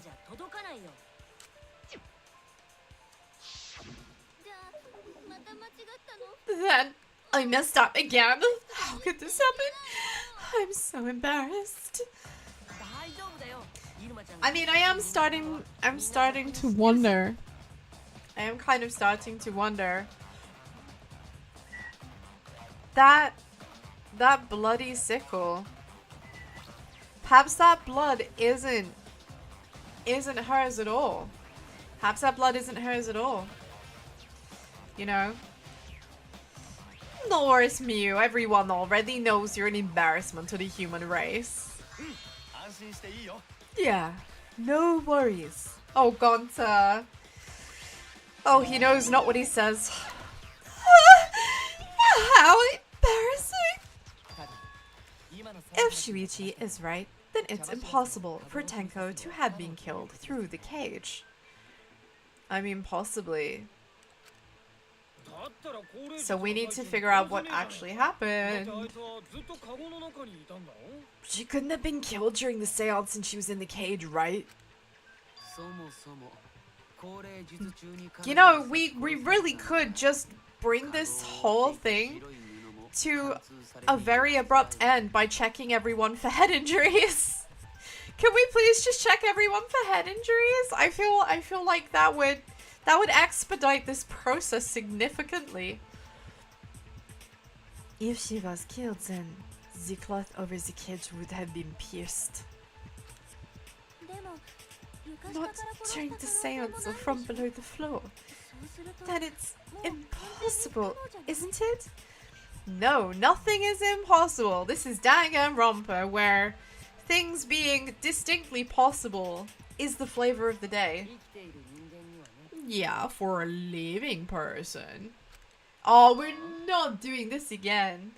Speaker 1: Then I messed up again. How could this happen? I'm so embarrassed. I mean, I'm starting to wonder. I am kind of starting to wonder. That bloody sickle. Perhaps that blood isn't hers at all. Perhaps that blood isn't hers at all. You know? No worries, Mew. Everyone already knows you're an embarrassment to the human race. Yeah, no worries. Oh, Gonta. Oh, he knows not what he says. How embarrassing! If Shuichi is right, then it's impossible for Tenko to have been killed through the cage. I mean, possibly. So we need to figure out what actually happened. She couldn't have been killed during the seance since she was in the cage, right? You know, we really could just bring this whole thing to a very abrupt end by checking everyone for head injuries. Can we please just check everyone for head injuries? I feel like that would expedite this process significantly. If she was killed, then the cloth over the cage would have been pierced. Not during the seance or from below the floor. Then it's impossible, isn't it? No, nothing is impossible. This is Danganronpa, where things being distinctly possible is the flavor of the day. Yeah, for a living person. Oh, we're not doing this again.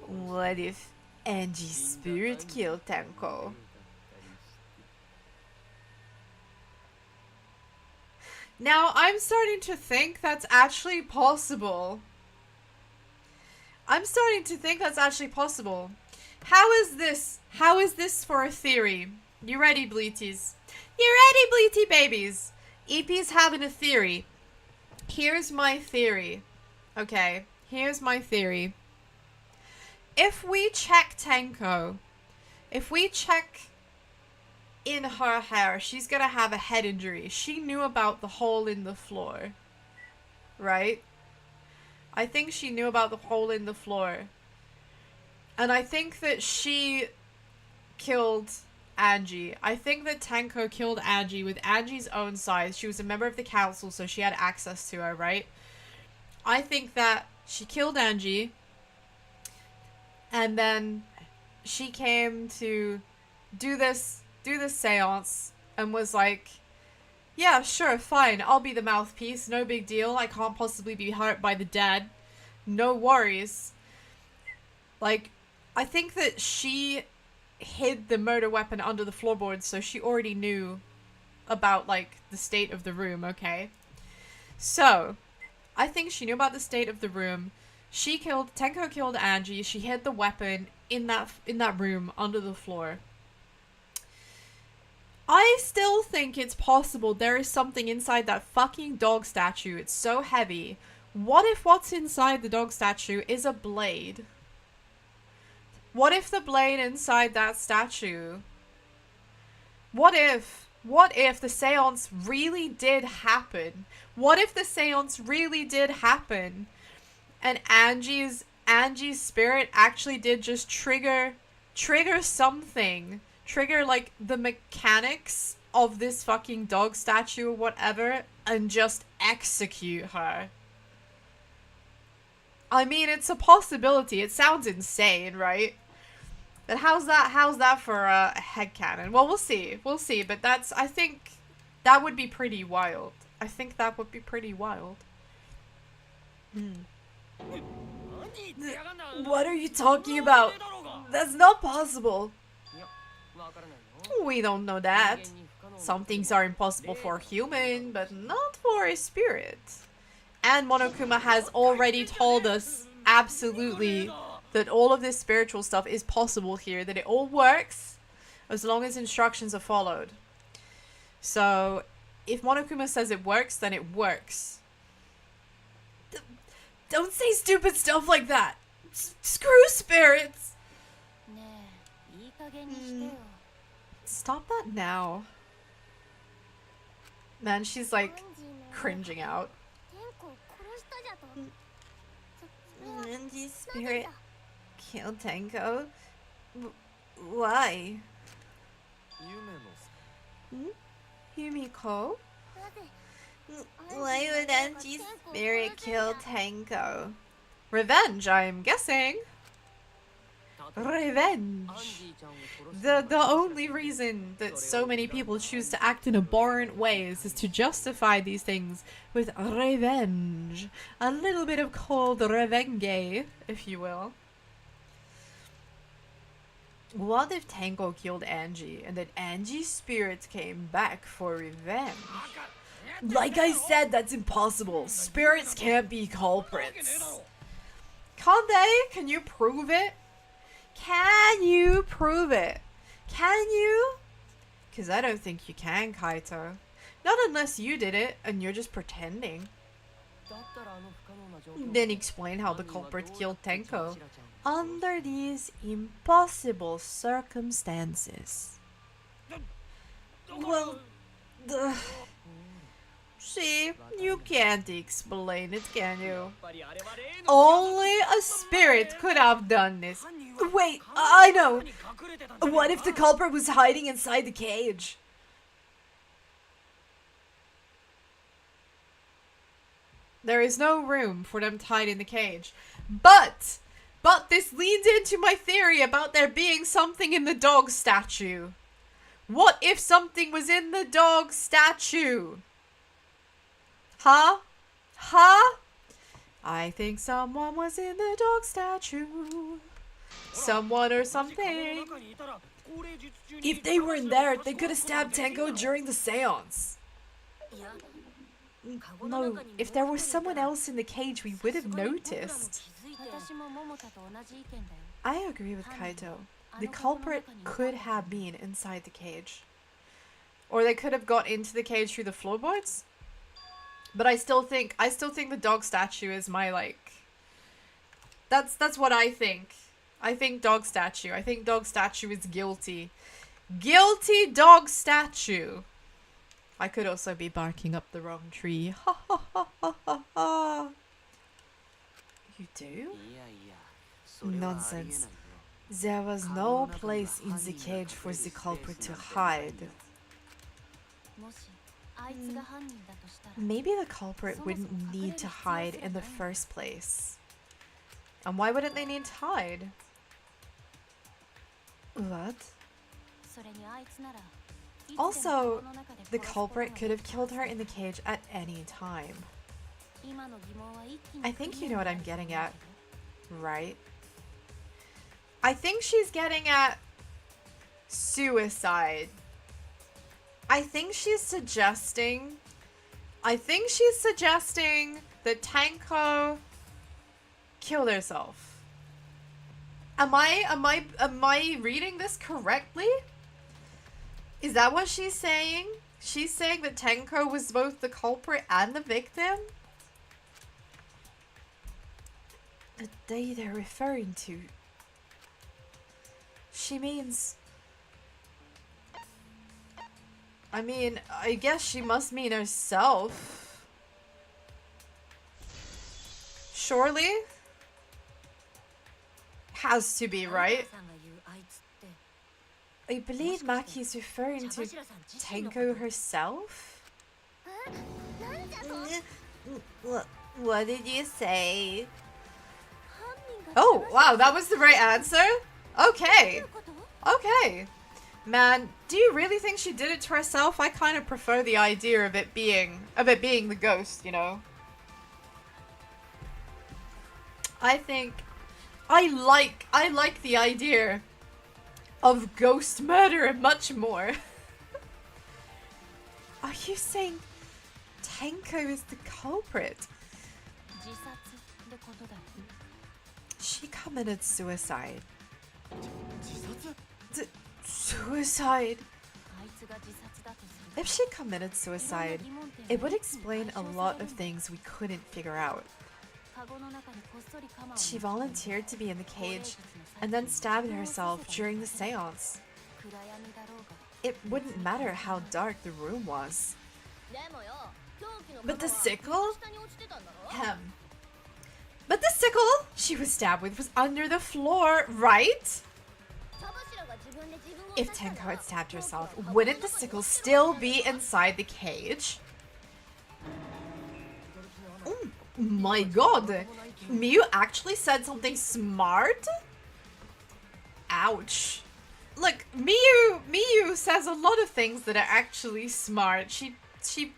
Speaker 1: What if Angie's spirit killed Tenko? Now, I'm starting to think that's actually possible. How is this for a theory? You ready, Bleeties? You ready, Bleety babies? EP's having a theory. Here's my theory. Okay, here's my theory. If we check Tenko, if we check in her hair, she's gonna have a head injury. She knew about the hole in the floor, right? I think she knew about the hole in the floor. And I think that she killed Angie. I think that Tenko killed Angie with Angie's own size. She was a member of the council, so she had access to her, right? I think that she killed Angie, and then she came to do this seance and was like, yeah, sure, fine, I'll be the mouthpiece, no big deal, I can't possibly be hurt by the dead, no worries. Like, I think that she hid the murder weapon under the floorboards, so she already knew about, like, the state of the room, okay? So, I think she knew about the state of the room. Tenko killed Angie, she hid the weapon in that room under the floor. I still think it's possible there is something inside that fucking dog statue. It's so heavy. What if what's inside the dog statue is a blade? What if the blade inside that statue? What if the seance really did happen? What if the seance really did happen? And Angie's spirit actually did just trigger something. Trigger, like, the mechanics of this fucking dog statue or whatever, and just execute her. I mean, it's a possibility. It sounds insane, right? But how's that for a headcanon? Well, we'll see. We'll see, but I think that would be pretty wild. I think that would be pretty wild. What are you talking about? That's not possible. We don't know that. Some things are impossible for a human, but not for a spirit. And Monokuma has already told us absolutely that all of this spiritual stuff is possible here, that it all works as long as instructions are followed. So, if Monokuma says it works, then it works. Don't say stupid stuff like that! Screw spirits! Stop that now. Man, she's like cringing out. Angie spirit killed Tenko? Why? Yumiko? Why would Angie's spirit kill Tenko? Revenge, I'm guessing. Revenge. The only reason that so many people choose to act in abhorrent ways is to justify these things with revenge. A little bit of cold revenge, if you will. What if Tenko killed Angie and then Angie's spirits came back for revenge? Like I said, that's impossible. Spirits can't be culprits. Can't they? Can you prove it? Can you prove it? Can you? Because I don't think you can, Kaito. Not unless you did it and you're just pretending. Then explain how the culprit killed Tenko under these impossible circumstances. Well, see, you can't explain it, can you? Only a spirit could have done this. Wait, I know! What if the culprit was hiding inside the cage? There is no room for them tied in the cage. But this leads into my theory about there being something in the dog statue. What if something was in the dog statue? Huh? Huh? I think someone was in the dog statue. Someone or something. If they weren't there, they could have stabbed Tenko during the seance. No, if there was someone else in the cage, we would have noticed. I agree with Kaito. The culprit could have been inside the cage. Or they could have got into the cage through the floorboards. But I still think the dog statue is my, like... That's what I think. I think dog statue. I think dog statue is guilty. Guilty dog statue. I could also be barking up the wrong tree. Ha ha ha ha ha ha. You do? Nonsense. There was no place in the cage for the culprit to hide. Maybe the culprit wouldn't need to hide in the first place. And why wouldn't they need to hide? What? Also, the culprit could have killed her in the cage at any time. I think you know what I'm getting at, right? I think she's getting at suicide. I think she's suggesting that Tenko killed herself. Am I reading this correctly? Is that what she's saying? She's saying that Tenko was both the culprit and the victim? The day they're referring to. She means... I mean, I guess she must mean herself. Surely? Has to be, right? I believe Maki's referring to Tenko herself? What did you say? Oh, wow, that was the right answer? Okay. Okay. Man, do you really think she did it to herself? I kind of prefer the idea of it being the ghost, you know? I think I like the idea of ghost murder much more. Are you saying Tenko is the culprit? She committed suicide. Suicide? If she committed suicide, it would explain a lot of things we couldn't figure out. She volunteered to be in the cage and then stabbed herself during the seance. It wouldn't matter how dark the room was. But the sickle? But the sickle she was stabbed with was under the floor, right? If Tenko had stabbed herself, wouldn't the sickle still be inside the cage? Oh my god. Miyu actually said something smart? Ouch. Look, Miyu says a lot of things that are actually smart. She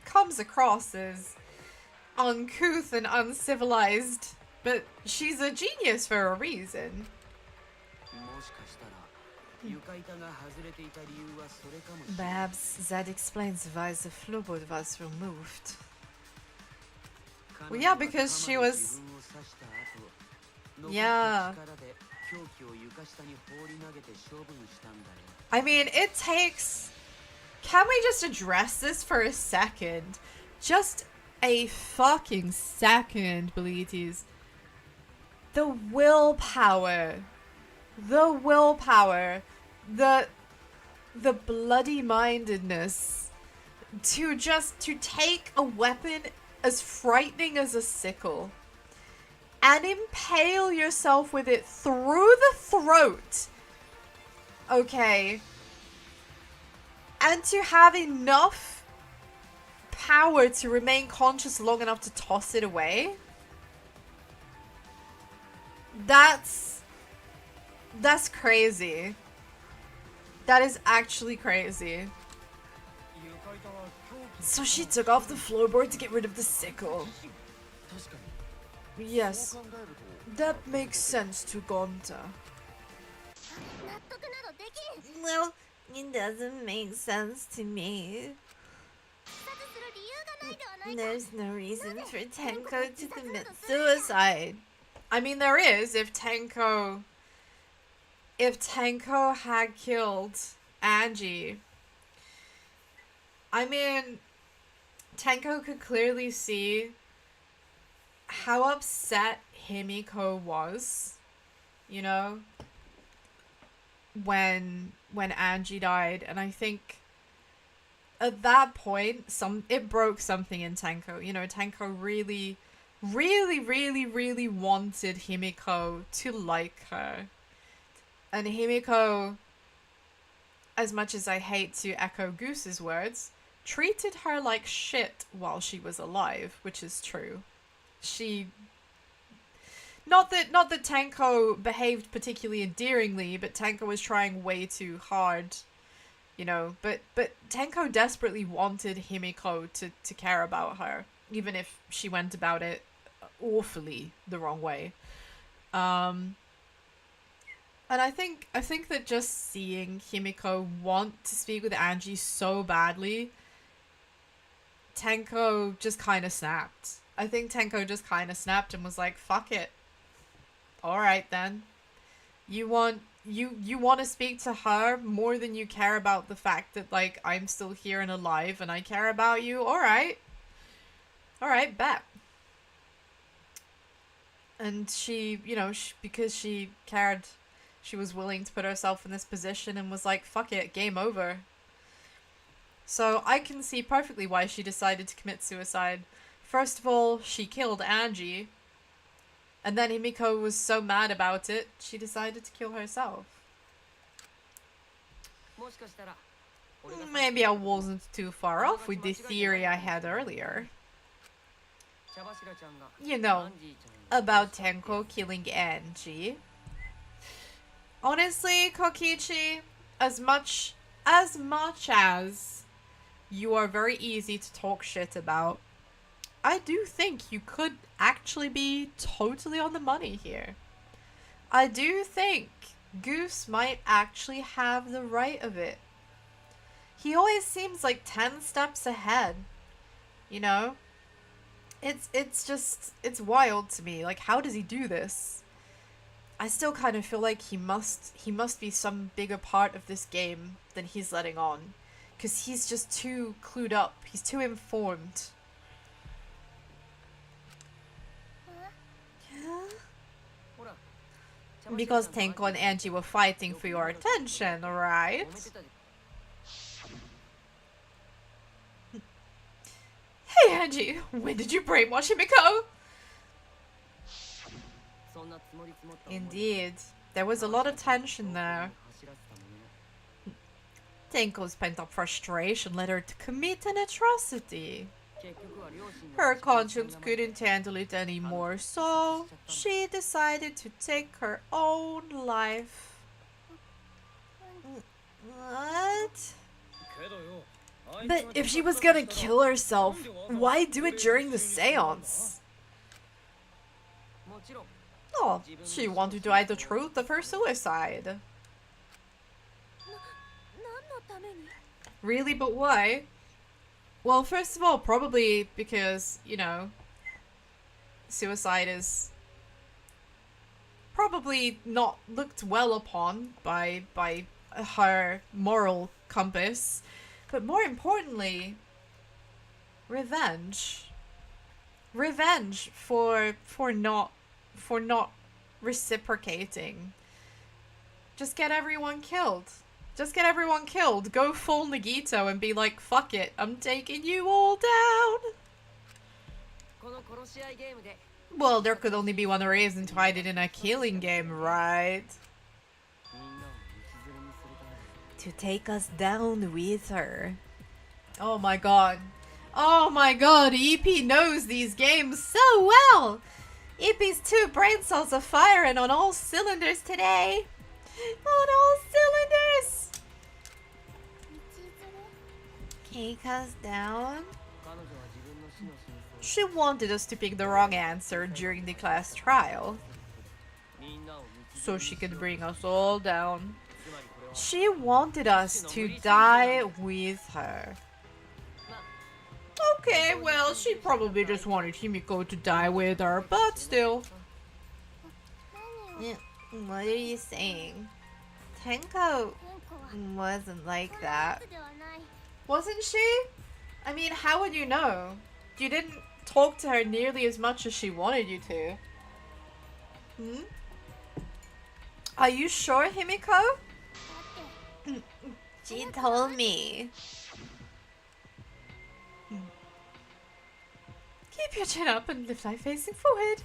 Speaker 1: comes across as uncouth and uncivilized, but she's a genius for a reason. Perhaps that explains why the floorboard was removed. Well, yeah, because she was... Yeah. I mean, it takes... Can we just address this for a second? Just a fucking second, Belites. The willpower. The willpower. The bloody-mindedness to take a weapon as frightening as a sickle and impale yourself with it through the throat. Okay. And to have enough power to remain conscious long enough to toss it away. That's crazy. That is actually crazy. So she took off the floorboard to get rid of the sickle. Yes, that makes sense to Gonta. Well, it doesn't make sense to me. There's no reason for Tenko to commit suicide. I mean, there is if Tenko had killed Angie. I mean, Tenko could clearly see how upset Himiko was, you know, when Angie died, and I think at that point it broke something in Tenko. You know, Tenko really wanted Himiko to like her. And Himiko, as much as I hate to echo Goose's words, treated her like shit while she was alive, which is true. Not that Tenko behaved particularly endearingly, but Tenko was trying way too hard, you know. But Tenko desperately wanted Himiko to care about her, even if she went about it awfully the wrong way. And I think that just seeing Himiko want to speak with Angie so badly, Tenko just kind of snapped. I think Tenko just kind of snapped and was like, fuck it. Alright then. You want to speak to her more than you care about the fact that, like, I'm still here and alive and I care about you? Alright. Alright, bet. And she, you know, because she cared, she was willing to put herself in this position and was like, fuck it, game over. So I can see perfectly why she decided to commit suicide. First of all, she killed Angie. And then Himiko was so mad about it, she decided to kill herself. Maybe I wasn't too far off with the theory I had earlier. You know, about Tenko killing Angie. Honestly, Kokichi, as much as you are very easy to talk shit about, I do think you could actually be totally on the money here. I do think Goose might actually have the right of it. He always seems like 10 steps ahead, you know? It's just, it's wild to me. Like, how does he do this? I still kind of feel like he must be some bigger part of this game than he's letting on. Because he's just too clued up. He's too informed. Because Tenko and Angie were fighting for your attention, right? Hey Angie, when did you brainwash Himiko? Indeed, there was a lot of tension there. Tenko's pent-up frustration led her to commit an atrocity. Her conscience couldn't handle it anymore, so she decided to take her own life. What? But if she was gonna kill herself, why do it during the seance? Oh, she wanted to hide the truth of her suicide. Really, but why? Well, first of all, probably because, you know, suicide is probably not looked well upon by her moral compass. But more importantly, revenge. Revenge for not reciprocating. Just get everyone killed. Just get everyone killed. Go full Nagito and be like, fuck it, I'm taking you all down. Well, there could only be one reason to hide it in a killing game, right? To take us down with her. Oh my god. Oh my god, EP knows these games so well! EP's 2 brain cells are firing on all cylinders today. On all cylinders! Take us down? She wanted us to pick the wrong answer during the class trial, so she could bring us all down. She wanted us to die with her. Okay, well, she probably just wanted Himiko to die with her, but still. What are you saying? Tenko wasn't like that. Wasn't she? I mean, how would you know? You didn't talk to her nearly as much as she wanted you to. Hmm? Are you sure, Himiko? She told me. Keep your chin up and live life facing forward.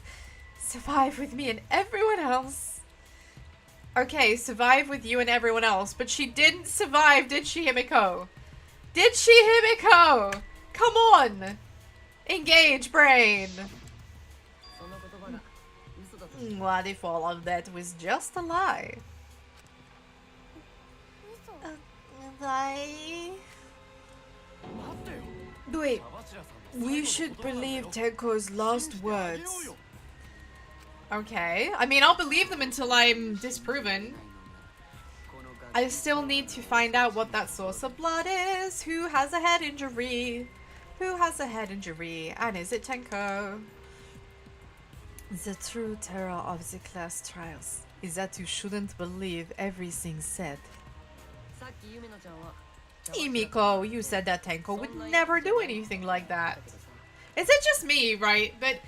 Speaker 1: Survive with me and everyone else. Okay, survive with you and everyone else. But she didn't survive, did she, Himiko? Did she, Himiko? Come on! Engage, brain! What if all of that was just a lie? Wait, we should believe Tenko's last words. Okay, I mean, I'll believe them until I'm disproven. I still need to find out what that source of blood is. Who has a head injury? Who has a head injury? And is it Tenko? The true terror of the class trials is that you shouldn't believe everything said. Himiko, you said that Tenko would never do anything like that. Is it just me, right? But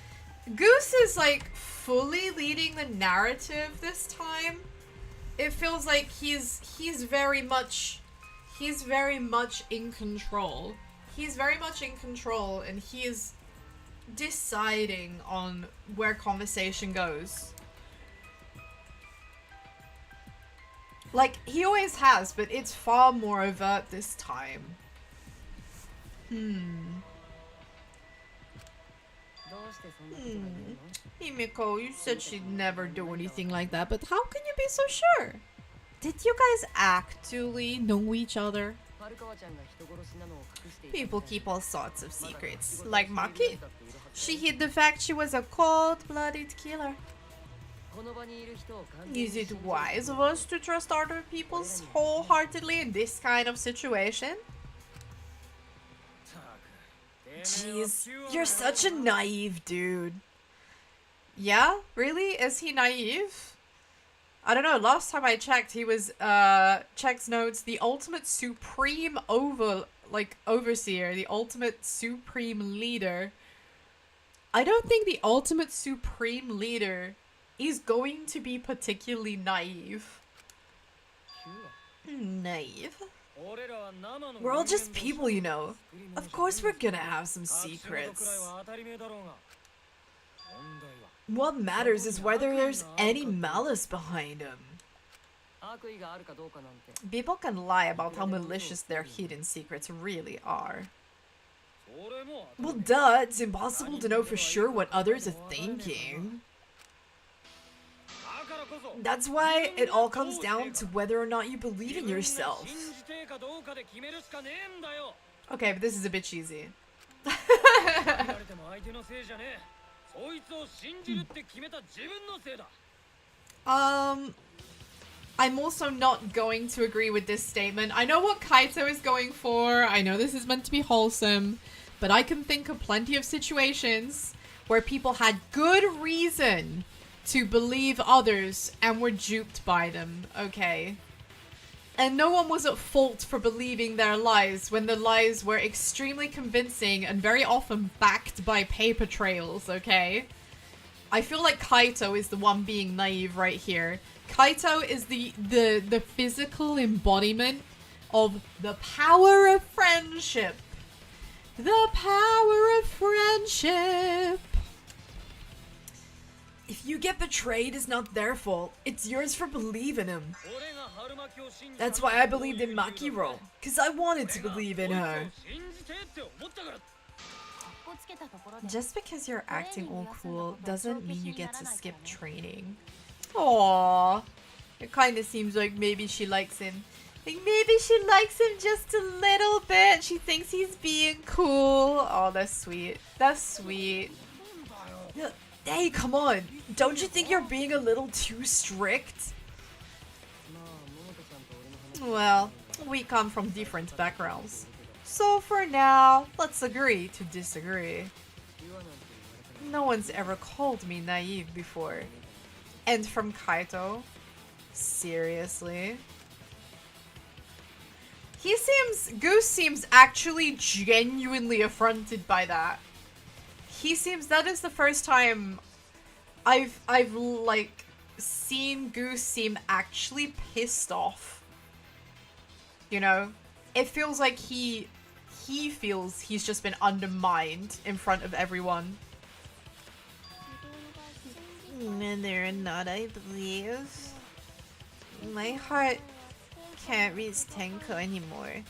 Speaker 1: Goose is like fully leading the narrative this time. It feels like he's very much in control. He's very much in control, and he is deciding on where conversation goes. Like, he always has, but it's far more overt this time. Himiko, you said she'd never do anything like that, but how can you be so sure? Did you guys actually know each other? People keep all sorts of secrets, like Maki. She hid the fact she was a cold-blooded killer. Is it wise of us to trust other people wholeheartedly in this kind of situation? Jeez, you're such a naive dude. Yeah? Really? Is he naive? I don't know, last time I checked, he was, checks notes, the ultimate supreme overseer, the ultimate supreme leader. I don't think the ultimate supreme leader is going to be particularly naive. Naive? We're all just people, you know. Of course we're gonna have some secrets. What matters is whether there's any malice behind them. People can lie about how malicious their hidden secrets really are. Well, duh, it's impossible to know for sure what others are thinking. That's why it all comes down to whether or not you believe in yourself. Okay, but this is a bit cheesy. I'm also not going to agree with this statement. I know what Kaito is going for. I know this is meant to be wholesome, but I can think of plenty of situations where people had good reason to believe others and were duped by them, okay? And no one was at fault for believing their lies when the lies were extremely convincing and very often backed by paper trails, okay? I feel like Kaito is the one being naive right here. Kaito is the physical embodiment of the power of friendship. The power of friendship. If you get betrayed, it's not their fault. It's yours for believing him. That's why I believed in Makiro. Because I wanted to believe in her. Just because you're acting all cool doesn't mean you get to skip training. Aww. It kind of seems like maybe she likes him. Like maybe she likes him just a little bit. She thinks he's being cool. Oh, that's sweet. That's sweet. Hey, come on. Don't you think you're being a little too strict? Well, we come from different backgrounds. So for now, let's agree to disagree. No one's ever called me naive before. And from Kaito? Seriously? Goose seems actually genuinely affronted by that. That is the first time I've like seen Goose seem actually pissed off. You know? It feels like he feels he's just been undermined in front of everyone. Whether or not I believe. My heart can't reach Tenko anymore.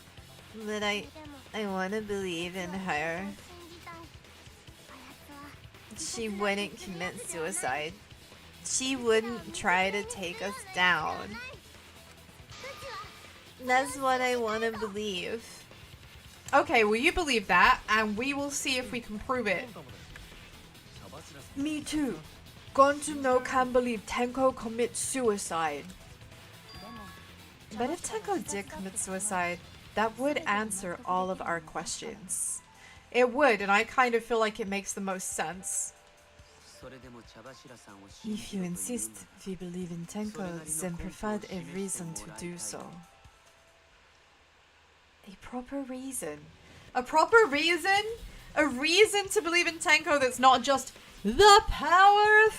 Speaker 1: But I want to believe in her. She wouldn't commit suicide. She wouldn't try to take us down. That's what I want to believe. Okay, well you believe that, and we will see if we can prove it. Me too. Gonzu no can't believe Tenko commits suicide. But if Tenko did commit suicide, that would answer all of our questions. It would, and I kind of feel like it makes the most sense. If you insist we believe in Tenko, then provide a reason to do so. A proper reason. A proper reason? A reason to believe in Tenko that's not just the power of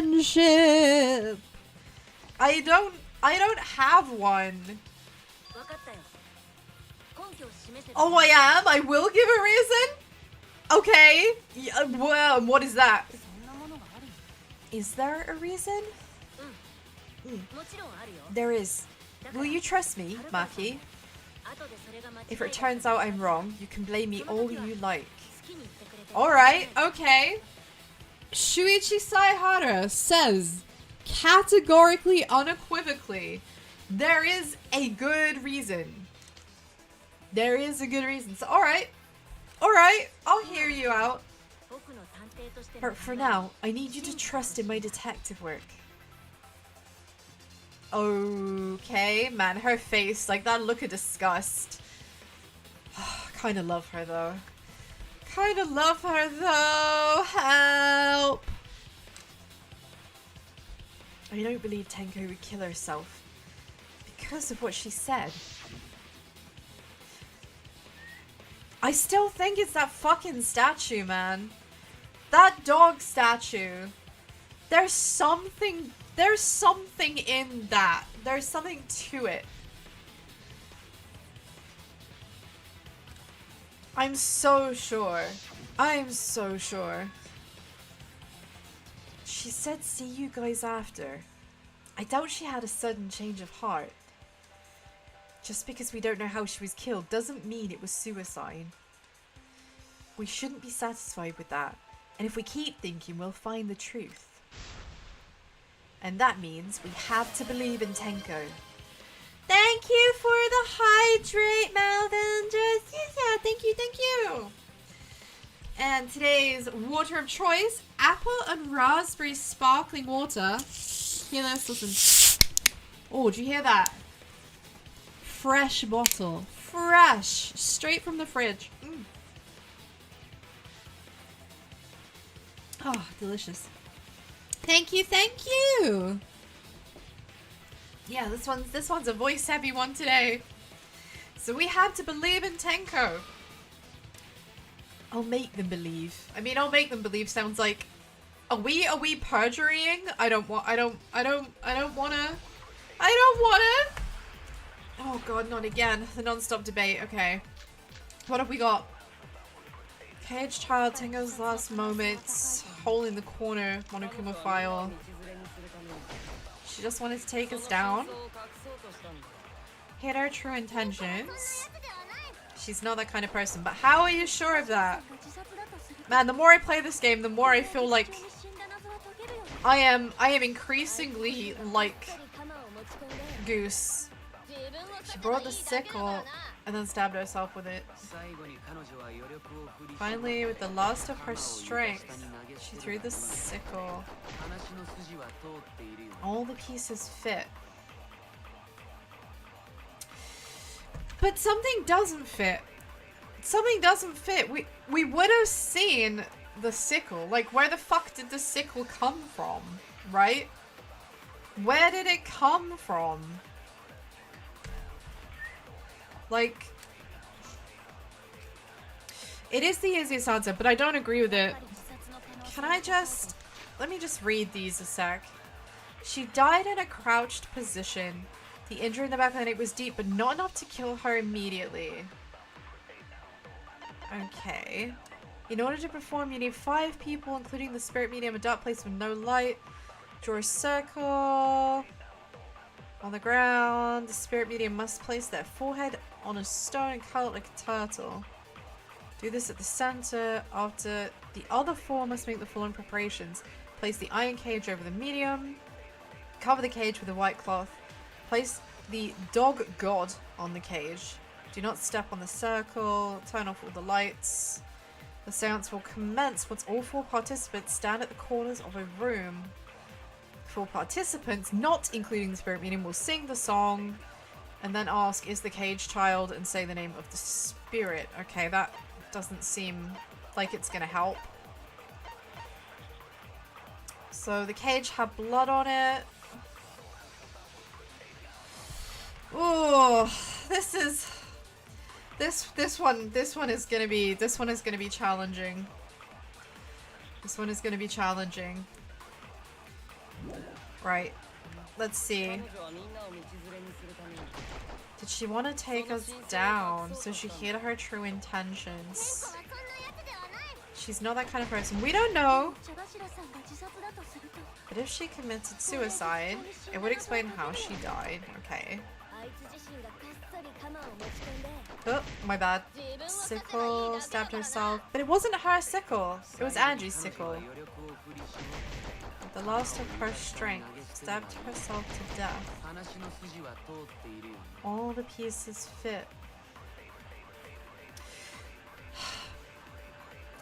Speaker 1: friendship. I don't have one. Oh, I am? I will give a reason? Okay. Yeah, well, what is that? Is there a reason? There is. Will you trust me, Maki? If it turns out I'm wrong, you can blame me all you like. Alright, okay. Shuichi Saihara says, categorically, unequivocally, there is a good reason. There is a good reason. So, alright. Alright, I'll hear you out. But for now, I need you to trust in my detective work. Okay, man, her face, like that look of disgust. Kinda love her though. Kinda love her though. Help! I don't believe Tenko would kill herself because of what she said. I still think it's that fucking statue, man. That dog statue. There's something in that. There's something to it. I'm so sure. I'm so sure. She said see you guys after. I doubt she had a sudden change of heart. Just because we don't know how she was killed doesn't mean it was suicide. We shouldn't be satisfied with that. And if we keep thinking, we'll find the truth. And that means we have to believe in Tenko. Thank you for the hydrate, Malvin. Yeah, thank you, thank you. And today's water of choice, apple and raspberry sparkling water. Hear this? Listen. Oh, do you hear that? Fresh bottle. Fresh. Straight from the fridge. Oh, delicious. Thank you, thank you. Yeah, this one's a voice heavy one today. So we have to believe in Tenko. I'll make them believe. I mean, I'll make them believe sounds like are we perjurying? I don't wanna. Oh god, not again. The non-stop debate. Okay. What have we got? Caged child, Tenko's last moments, hole in the corner, Monokuma file. She just wanted to take us down. Hid our true intentions. She's not that kind of person, but how are you sure of that? Man, the more I play this game, the more I feel like I am increasingly like Goose. She brought the sickle and then stabbed herself with it. Finally, with the last of her strength, she threw the sickle. All the pieces fit. But something doesn't fit. Something doesn't fit. We would have seen the sickle. Like, where the fuck did the sickle come from? Right? Where did it come from? Like, it is the easiest answer, but I don't agree with it. Can I just... Let me just read these a sec. She died in a crouched position. The injury in the back of the neck was deep, but not enough to kill her immediately. Okay. In order to perform, you need 5 people, including the spirit medium, a dark place with no light. Draw a circle on the ground. The spirit medium must place their forehead on a stone and curl it like a turtle. Do this at the center. After the other 4 must make the following preparations. Place the iron cage over the medium. Cover the cage with a white cloth. Place the dog god on the cage. Do not step on the circle. Turn off all the lights. The seance will commence once all 4 participants stand at the corners of a room. 4 participants, not including the spirit medium, will sing the song and then ask, is the cage child, and say the name of the spirit. Okay, that doesn't seem like it's gonna help. So the cage had blood on it. Oh, this one is gonna be challenging. This one is gonna be challenging. Right. Let's see. Did she want to take us down so she hid her true intentions? She's not that kind of person. We don't know. But if she committed suicide, it would explain how she died. Okay. Oh, my bad. Sickle stabbed herself. But it wasn't her sickle. It was Angie's sickle. The last of her strength stabbed herself to death. All the pieces fit.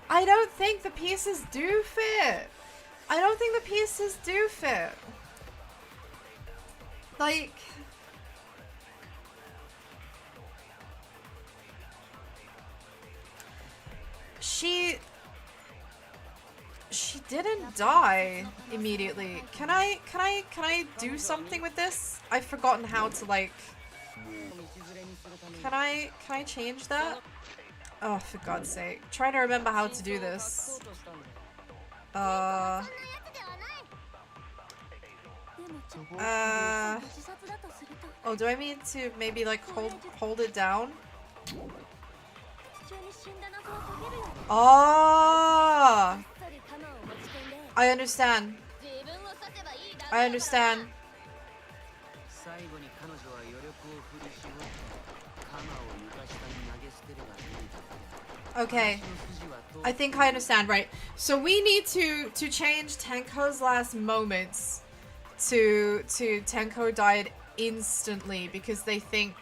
Speaker 1: I don't think the pieces do fit. I don't think the pieces do fit. Like... She didn't die immediately. Can I do something with this? I've forgotten how to, like... Can I change that? Oh, for God's sake. Trying to remember how to do this. Oh, do I mean to maybe like hold it down? Oh, I understand. I understand. Okay. I think I understand, right? So we need to change Tenko's last moments to Tenko died instantly because they think.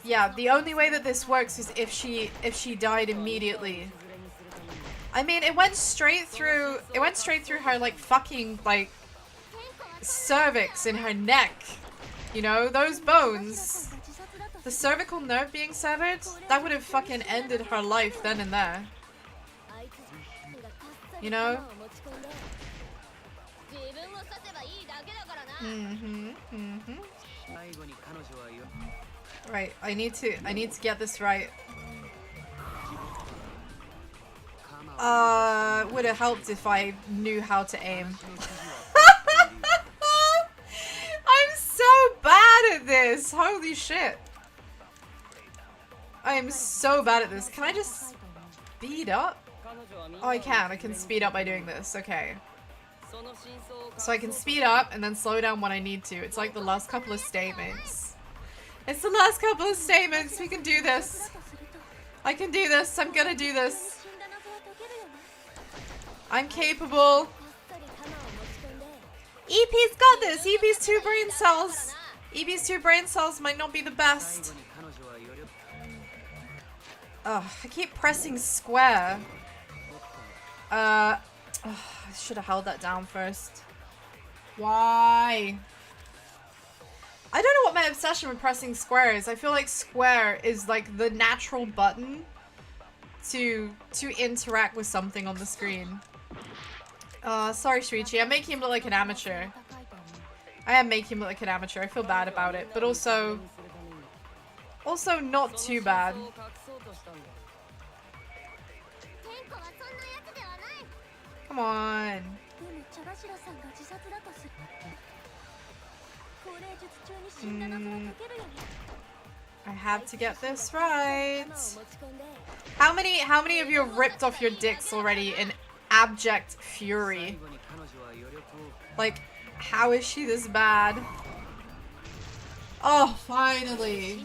Speaker 1: Yeah, the only way that this works is if she died immediately. I mean, it went straight through her like fucking like cervix in her neck. You know, those bones. The cervical nerve being severed, that would have fucking ended her life then and there. You know? Right, I need to get this right. Would have helped if I knew how to aim. I'm so bad at this! Holy shit. I am so bad at this. Can I just speed up? Oh, I can speed up by doing this. Okay. So I can speed up and then slow down when I need to. It's like the last couple of statements. It's the last couple of statements. We can do this. I can do this. I'm gonna do this. I'm capable. EP's got this. EP's 2 brain cells. EP's 2 brain cells might not be the best. Ugh, I keep pressing square. I should have held that down first. Why? I don't know what my obsession with pressing square is. I feel like square is like the natural button to interact with something on the screen. Sorry Shuichi, I'm making him look like an amateur. I am making him look like an amateur. I feel bad about it, but also not too bad. Come on. I have to get this right. How many of you have ripped off your dicks already in abject fury? Like, how is she this bad? Oh, finally.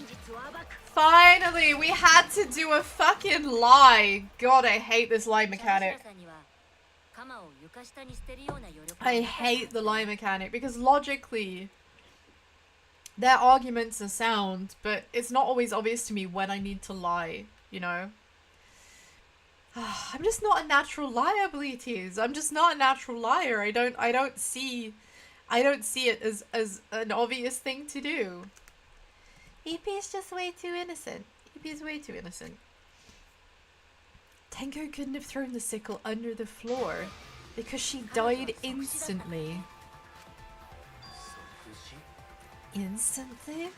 Speaker 1: Finally, we had to do a fucking lie. God, I hate this lie mechanic. I hate the lie mechanic because logically their arguments are sound, but it's not always obvious to me when I need to lie, you know? I'm just not a natural liar, Bleaties. I'm just not a natural liar. I don't see it as an obvious thing to do. EP is just way too innocent. EP is way too innocent. Tenko couldn't have thrown the sickle under the floor because she died instantly. Instantly?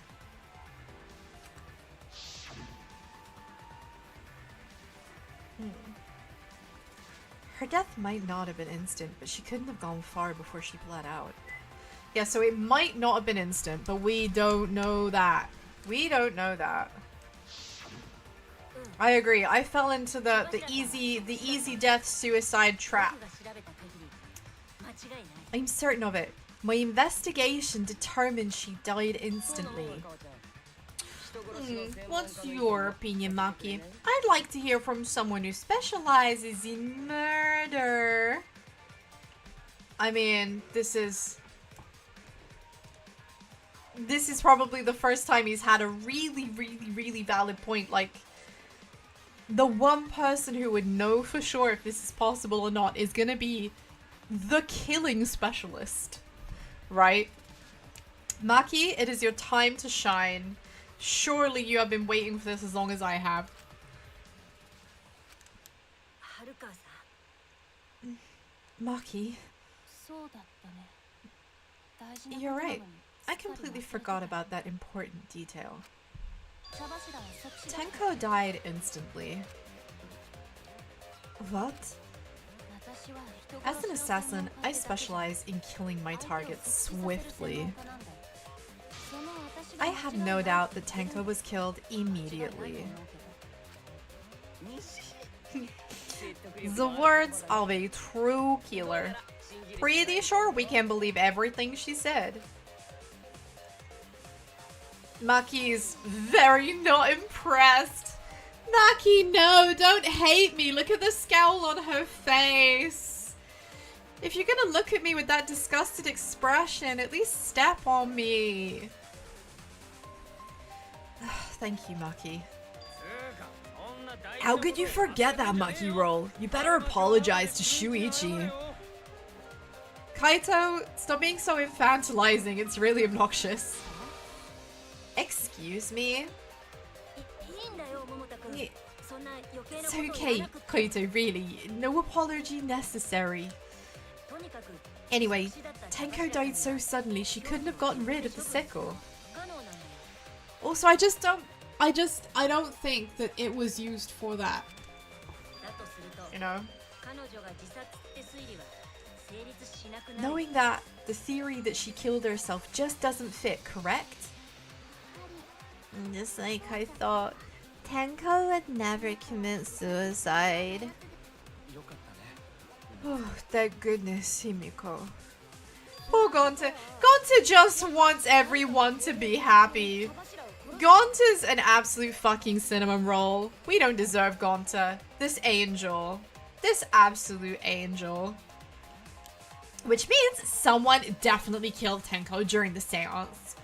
Speaker 1: Her death might not have been instant, but she couldn't have gone far before she bled out. Yeah, so it might not have been instant, but we don't know that. We don't know that. I agree. I fell into the easy death suicide trap. I'm certain of it. My investigation determined she died instantly. What's your opinion, Maki? I'd like to hear from someone who specializes in murder. I mean, this is probably the first time he's had a really valid point. Like, the one person who would know for sure if this is possible or not is gonna be the killing specialist, right? Maki, it is your time to shine. Surely you have been waiting for this as long as I have. Maki. You're right. I completely forgot about that important detail. Tenko died instantly. What? As an assassin, I specialize in killing my targets swiftly. I have no doubt that Tenko was killed immediately. The words of a true killer. Pretty sure we can believe everything she said. Maki's very not impressed. Maki, no, don't hate me. Look at the scowl on her face. If you're gonna look at me with that disgusted expression, at least step on me. Thank you, Maki. How could you forget that Maki role? You better apologize to Shuichi. Kaito, stop being so infantilizing. It's really obnoxious. Excuse me? It's okay, Kaito, really. No apology necessary. Anyway, Tenko died so suddenly she couldn't have gotten rid of the sickle. Also, I don't think that it was used for that. You know? Knowing that the theory that she killed herself just doesn't fit, correct? Just like I thought, Tenko would never commit suicide. Oh, thank goodness, Himiko. Poor Gonta. Gonta just wants everyone to be happy. Gonta's an absolute fucking cinnamon roll. We don't deserve Gonta. This angel. This absolute angel. Which means someone definitely killed Tenko during the seance.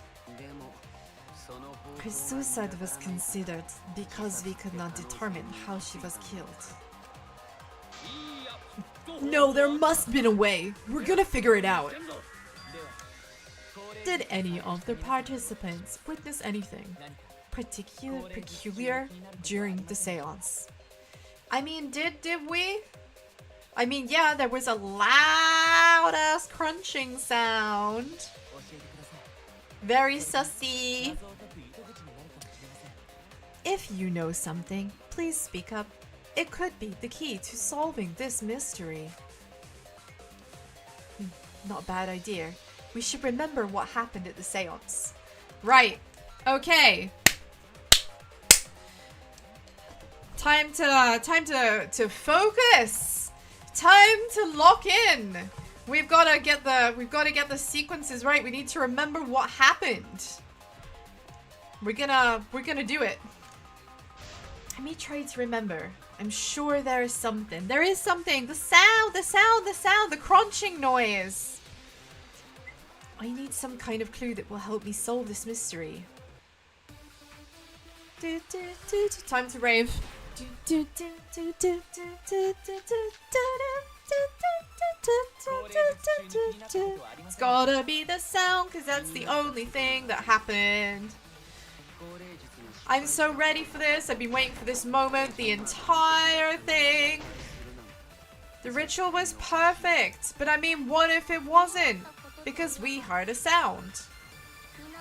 Speaker 1: Her suicide was considered because we could not determine how she was killed. No, there must have been a way. We're gonna figure it out. Did any of the participants witness anything peculiar during the seance? I mean, did we? I mean, yeah, there was a loud-ass crunching sound. Very sussy. If you know something, please speak up. It could be the key to solving this mystery. Not a bad idea. We should remember what happened at the seance. Right. Okay. Time to focus. Time to lock in. We've got to get the sequences right. We need to remember what happened. We're gonna do it. Let me try to remember. I'm sure there is something. There is something. The sound, the crunching noise. I need some kind of clue that will help me solve this mystery. Time to rave. It's gotta be the sound, because that's the only thing that happened. I'm so ready for this. I've been waiting for this moment the entire thing. The ritual was perfect, but I mean, what if it wasn't? Because we heard a sound.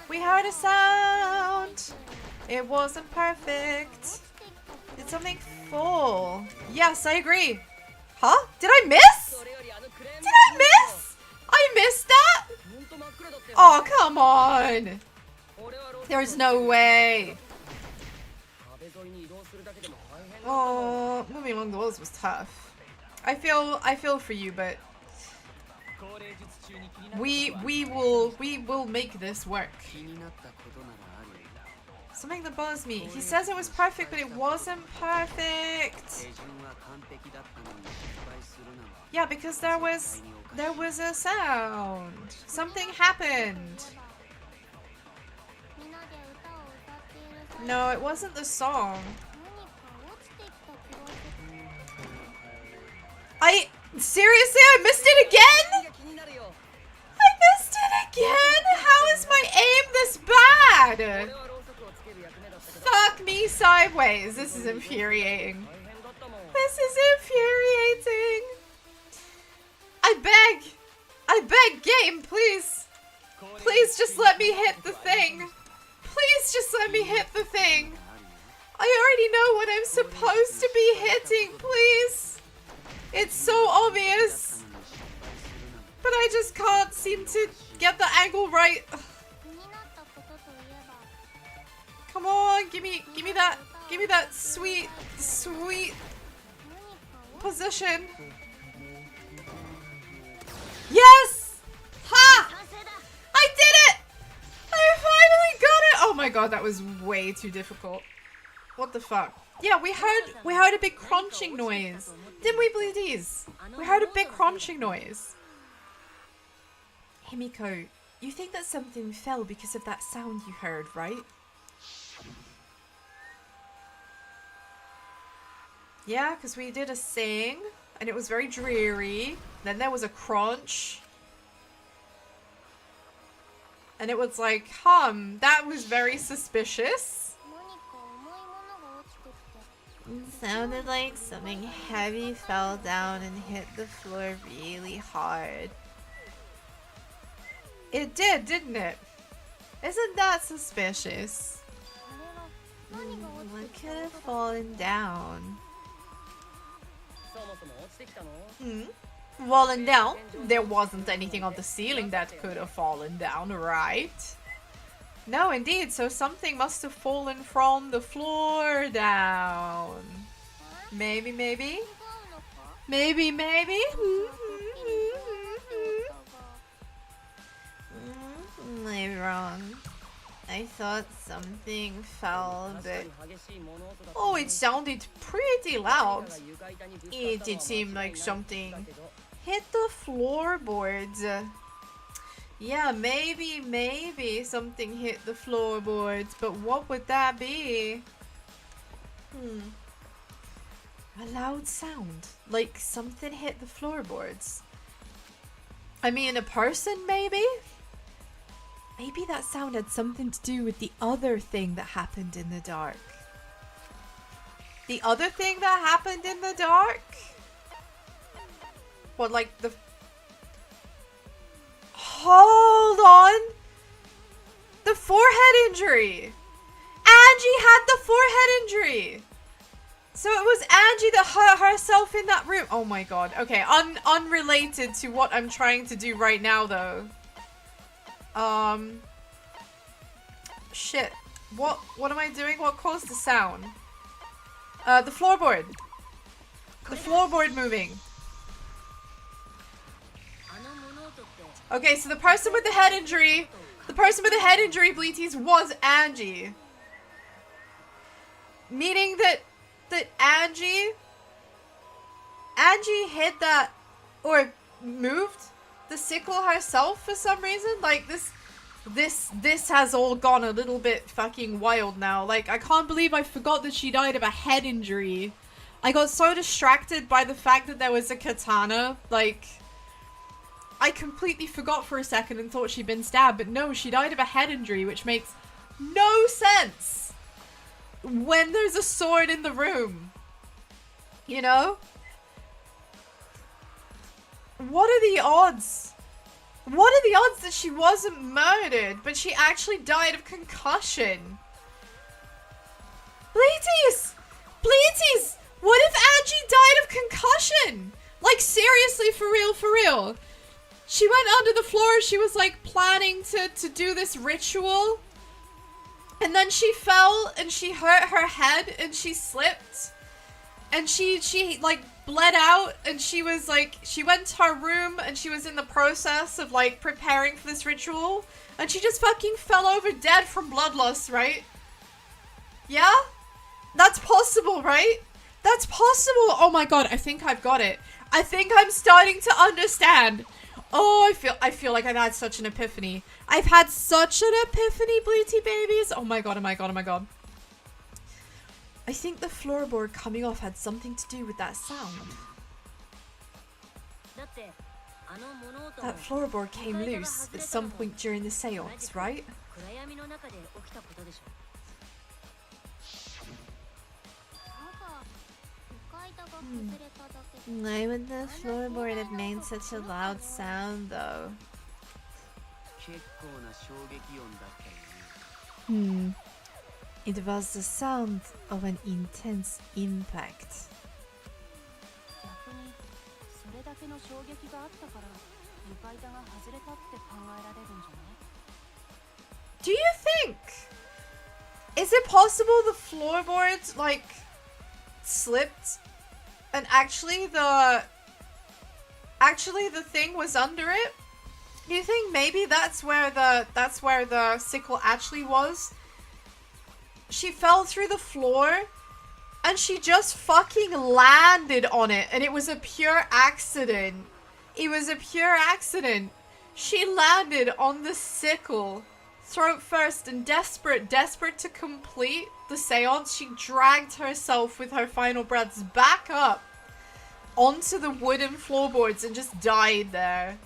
Speaker 1: We heard a sound. It wasn't perfect. Did something fall? Yes, I agree. Huh? Did I miss? Did I miss? I missed that? Oh, come on. There's no way. Oh, moving along the walls was tough. I feel for you, but we will make this work. Something that bothers me. He says it was perfect, but it wasn't perfect. Yeah, because there was a sound. Something happened. No, it wasn't the song. Seriously, I missed it again? I missed it again? How is my aim this bad? Fuck me sideways. This is infuriating. This is infuriating. I beg, game, please. Please just let me hit the thing. Please just let me hit the thing. I already know what I'm supposed to be hitting, please. It's so obvious. But I just can't seem to get the angle right. Come on, give me that sweet position. Yes! Ha! I did it! I finally got it! Oh my god, that was way too difficult. What the fuck? Yeah, we heard a big crunching noise. Didn't we, Bleedies? We heard a big crunching noise. Himiko, you think that something fell because of that sound you heard, right? Yeah, because we did a sing, and it was very dreary. Then there was a crunch. And it was like, that was very suspicious. It sounded like something heavy fell down and hit the floor really hard. It did, didn't it? Isn't that suspicious? What could have fallen down? Fallen down? There wasn't anything on the ceiling that could have fallen down, right? No, indeed. So something must have fallen from the floor down. Maybe. Maybe. I'm wrong. I thought something fell, but... Oh, it sounded pretty loud. It did seem like something hit the floorboards. Yeah, maybe something hit the floorboards, but what would that be? A loud sound, like something hit the floorboards. I mean, a person, maybe? Maybe that sound had something to do with the other thing that happened in the dark. The other thing that happened in the dark? What, like the... Hold on! The forehead injury! Angie had the forehead injury! So it was Angie that hurt herself in that room. Oh my god. Okay, unrelated to what I'm trying to do right now, though. Shit. What am I doing? What caused the sound? The floorboard. The floorboard moving. Okay, so the person with the head injury, Bleaties, was Angie. Meaning that Angie hit that, or moved the sickle herself for some reason. Like, this has all gone a little bit fucking wild now. Like, I can't believe I forgot that she died of a head injury. I got so distracted by the fact that there was a katana. Like, I completely forgot for a second and thought she'd been stabbed. But no, she died of a head injury, which makes no sense when there's a sword in the room. You know? What are the odds? What are the odds that she wasn't murdered, but she actually died of concussion? Bleaties! Bleaties! What if Angie died of concussion? Like, seriously, for real. She went under the floor, she was like planning to do this ritual. And then she fell and she hurt her head and she slipped. And she like bled out, and she was like, she went to her room and she was in the process of like preparing for this ritual, and she just fucking fell over dead from blood loss, right? Yeah? That's possible, right? That's possible. Oh my god, I think I've got it. I think I'm starting to understand. Oh, I feel like I've had such an epiphany. I've had such an epiphany, Bleaty babies. Oh my god. I think the floorboard coming off had something to do with that sound. That floorboard came loose at some point during the seance, right? Why would the floorboard have made such a loud sound, though? It was the sound of an intense impact. Do you think? Is it possible the floorboards like slipped and actually the thing was under it? Do you think maybe that's where the sickle actually was? She fell through the floor and she just fucking landed on it, and it was a pure accident. It was a pure accident. She landed on the sickle, throat first, and desperate to complete the seance, she dragged herself with her final breaths back up onto the wooden floorboards and just died there.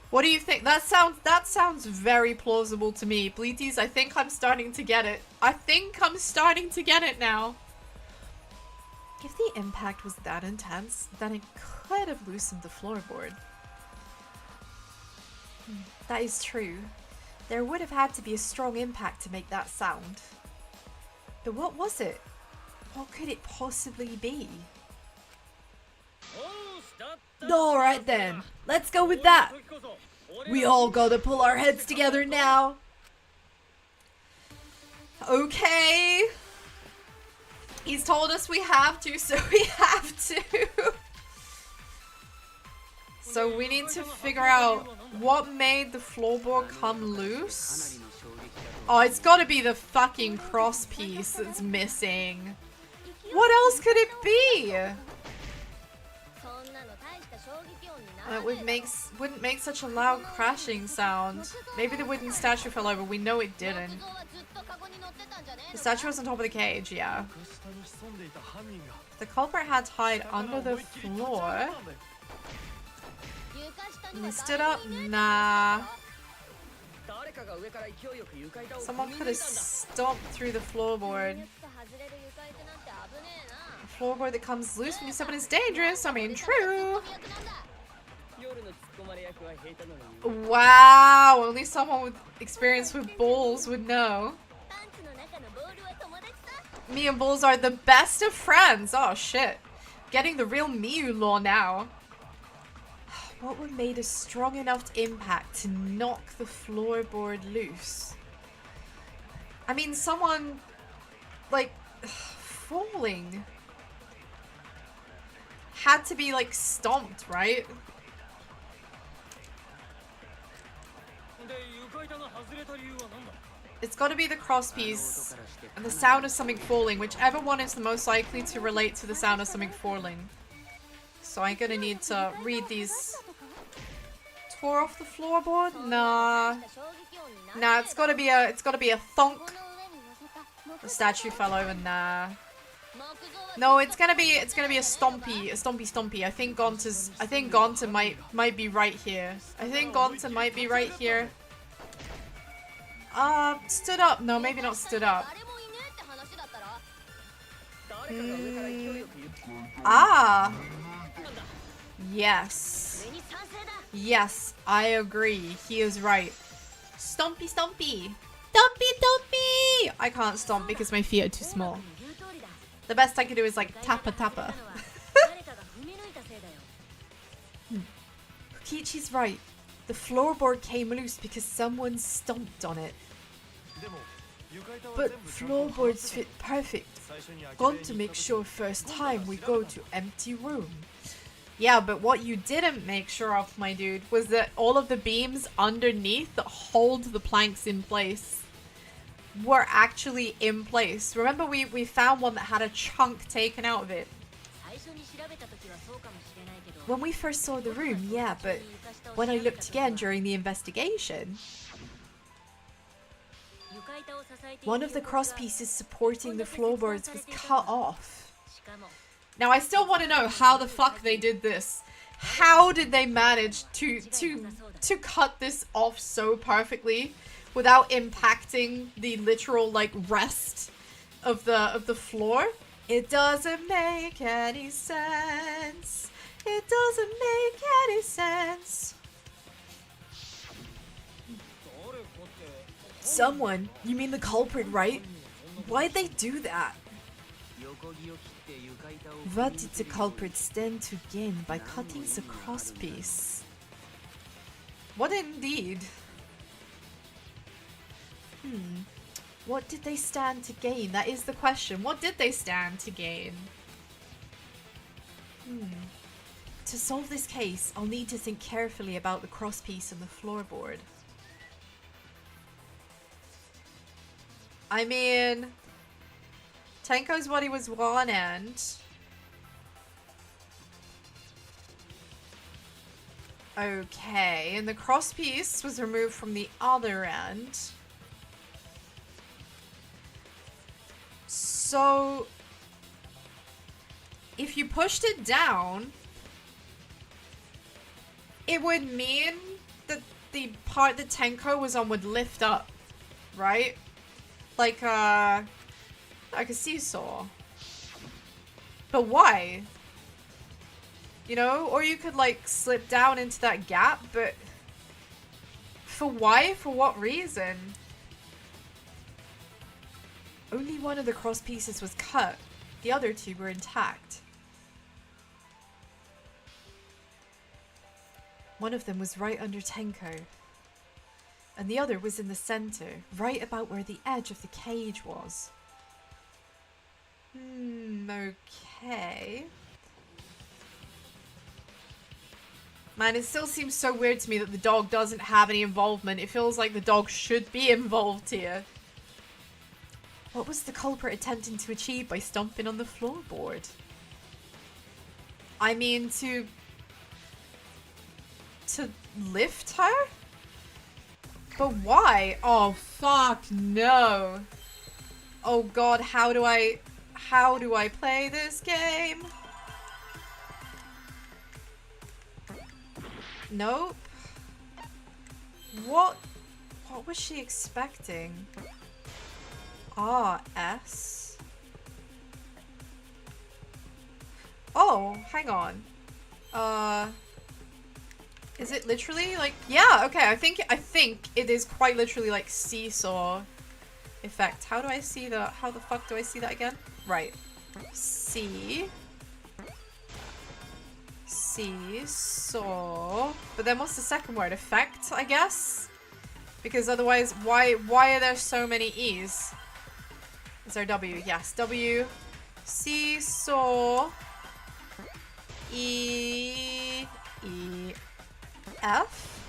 Speaker 1: What do you think? That sounds very plausible to me. Bleaties, I think I'm starting to get it. I think I'm starting to get it now. If the impact was that intense, then it could have loosened the floorboard. That is true. There would have had to be a strong impact to make that sound. But what was it? What could it possibly be? Alright then, let's go with that. We all gotta pull our heads together now. Okay. He's told us we have to, so we have to. So we need to figure out what made the floorboard come loose. Oh, it's gotta be the fucking cross piece that's missing. What else could it be? It wouldn't make such a loud crashing sound. Maybe the wooden statue fell over. We know it didn't. The statue was on top of the cage, yeah. The culprit had to hide under the floor. And he stood up? Nah. Someone could have stomped through the floorboard. A floorboard that comes loose when you step in is dangerous. I mean, true. Wow, only someone with experience with balls would know. Me and balls are the best of friends. Oh shit. Getting the real Miu law now. What would made a strong enough impact to knock the floorboard loose? I mean, someone like falling had to be like stomped, right? It's got to be the crosspiece and the sound of something falling. Whichever one is the most likely to relate to the sound of something falling. So I'm gonna need to read these. Tore off the floorboard? Nah. Nah, it's gotta be a thunk. The statue fell over. Nah. No, it's gonna be a stompy. I think Gonta might be right here. Stood up. No, maybe not stood up. Ah. Yes. Yes, I agree. He is right. Stompy. Stompy. I can't stomp because my feet are too small. The best I can do is like tappa. Kokichi's right. The floorboard came loose because someone stomped on it. But floorboards fit perfect. Got to make sure first time we go to empty room. Yeah, but what you didn't make sure of, my dude, was that all of the beams underneath that hold the planks in place were actually in place. Remember we found one that had a chunk taken out of it. When we first saw the room, yeah, but when I looked again during the investigation, one of the cross pieces supporting the floorboards was cut off. Now I still want to know how the fuck they did this. How did they manage to cut this off so perfectly without impacting the literal like rest of the floor? It doesn't make any sense. It doesn't make any sense. Someone, you mean the culprit, right? Why'd they do that? What did the culprit stand to gain by cutting the crosspiece? What indeed? What did they stand to gain? That is the question. What did they stand to gain? To solve this case, I'll need to think carefully about the crosspiece and the floorboard. I mean, Tenko's body was one end. Okay, and the crosspiece was removed from the other end. So, if you pushed it down, it would mean that the part that Tenko was on would lift up, right? Like a seesaw. But why? You know? Or you could like slip down into that gap, but for why? For what reason? Only one of the cross pieces was cut. The other two were intact. One of them was right under Tenko. And the other was in the center, right about where the edge of the cage was. Okay. Man, it still seems so weird to me that the dog doesn't have any involvement. It feels like the dog should be involved here. What was the culprit attempting to achieve by stomping on the floorboard? I mean, to lift her? But why? Oh, fuck no. Oh god, how do I play this game? Nope. What was she expecting? Ah, S. Oh, hang on. Is it literally like, yeah, okay, I think it is quite literally like seesaw effect. How do I see that? How the fuck do I see that again? Right. Seesaw. But then what's the second word? Effect, I guess? Because otherwise, why are there so many E's? Is there W? Yes, W. Seesaw. E. F.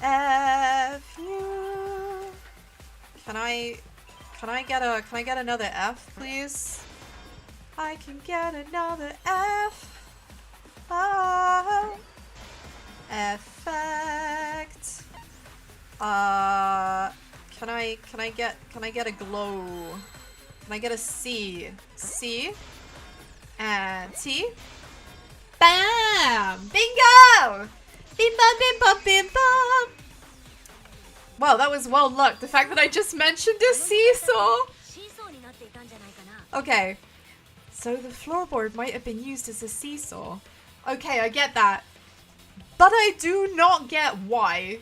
Speaker 1: F. U. Can I get another F, please? I can get another F. Oh. Effect. Can I get a glow? Can I get a C? C. And T. Bam! Bingo! Bim bum bim bum bim bum! Wow, that was well luck. The fact that I just mentioned a seesaw. Okay. So the floorboard might have been used as a seesaw. Okay, I get that. But I do not get why.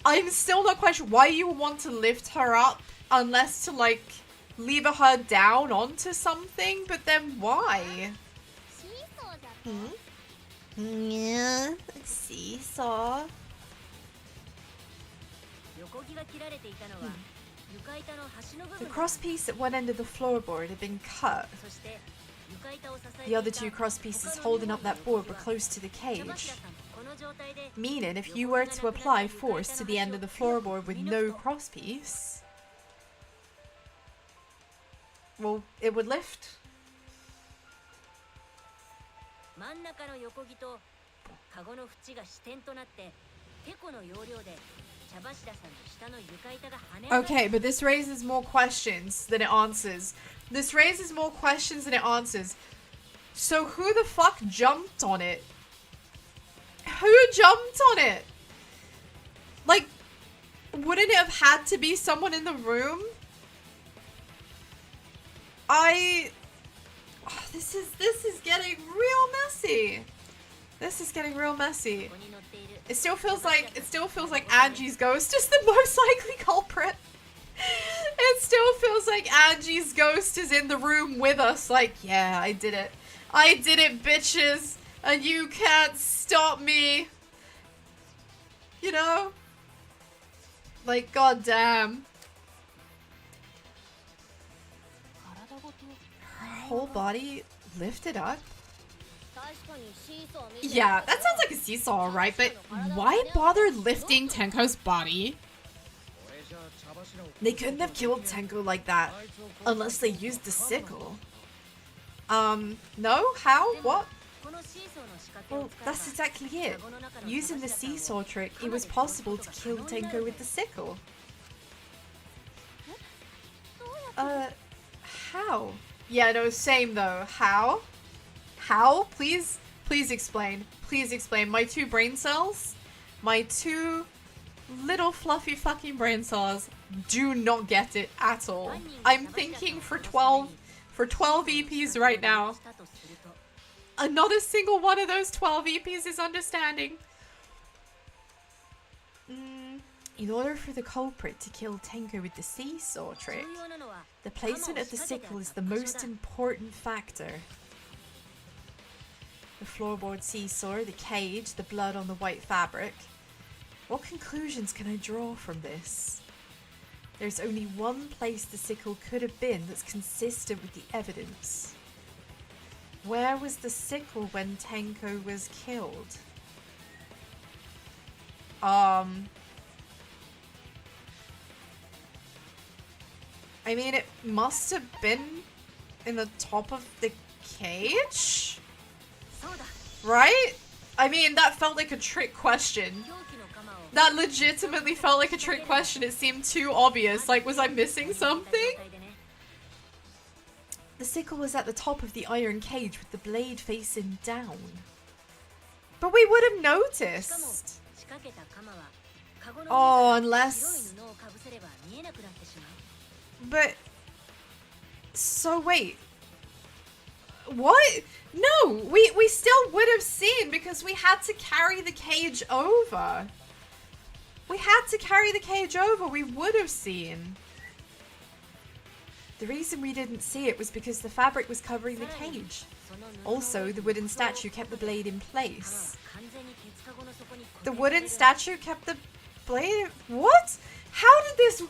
Speaker 1: I'm still not quite sure why you would want to lift her up unless to like leave her down onto something, but then why? Yeah, seesaw. The crosspiece at one end of the floorboard had been cut. The other two crosspieces holding up that board were close to the cage. Meaning, if you were to apply force to the end of the floorboard with no crosspiece, well, it would lift. Okay, but this raises more questions than it answers. This raises more questions than it answers. So who the fuck jumped on it? Who jumped on it? Like, wouldn't it have had to be someone in the room? This is getting real messy. This is getting real messy. It still feels like Angie's ghost is the most likely culprit. it still feels like Angie's ghost is in the room with us. Like, yeah, I did it. I did it, bitches. And you can't stop me. You know? Like, goddamn. Her whole body lifted up? Yeah, that sounds like a seesaw, right? But why bother lifting Tenko's body? They couldn't have killed Tenko like that unless they used the sickle. No? How? What? Well, that's exactly it. Using the seesaw trick, it was possible to kill Tenko with the sickle. How? Yeah, no, same though. How? How? Please explain. Please explain. My two brain cells, my two little fluffy fucking brain cells do not get it at all. I'm thinking for 12 EPs right now. And not a single one of those 12 EPs is understanding. In order for the culprit to kill Tenko with the seesaw trick, the placement of the sickle is the most important factor. The floorboard seesaw, the cage, the blood on the white fabric. What conclusions can I draw from this? There's only one place the sickle could have been that's consistent with the evidence. Where was the sickle when Tenko was killed? I mean, it must have been in the top of the cage? Right? I mean, that felt like a trick question. That legitimately felt like a trick question. It seemed too obvious. Like, was I missing something? The sickle was at the top of the iron cage with the blade facing down. But we would have noticed. Oh, unless... But... So wait. What? No, we still would have seen because we had to carry the cage over. We had to carry the cage over. We would have seen. The reason we didn't see it was because the fabric was covering the cage. Also, the wooden statue kept the blade in place. The wooden statue kept the blade... What? How did this...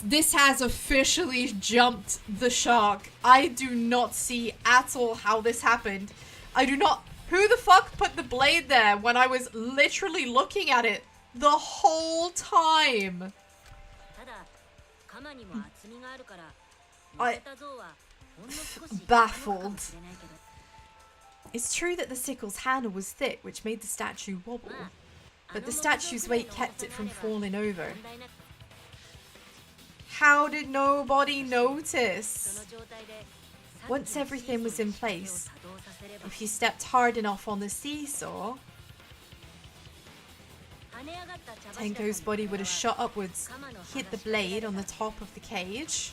Speaker 1: This has officially jumped the shark. I do not see at all how this happened. I do not... Who the fuck put the blade there when I was literally looking at it the whole time? Baffled. It's true that the sickle's handle was thick, which made the statue wobble. But the statue's weight kept it from falling over. How did nobody notice? Once everything was in place, if you stepped hard enough on the seesaw, Tenko's body would have shot upwards, hit the blade on the top of the cage.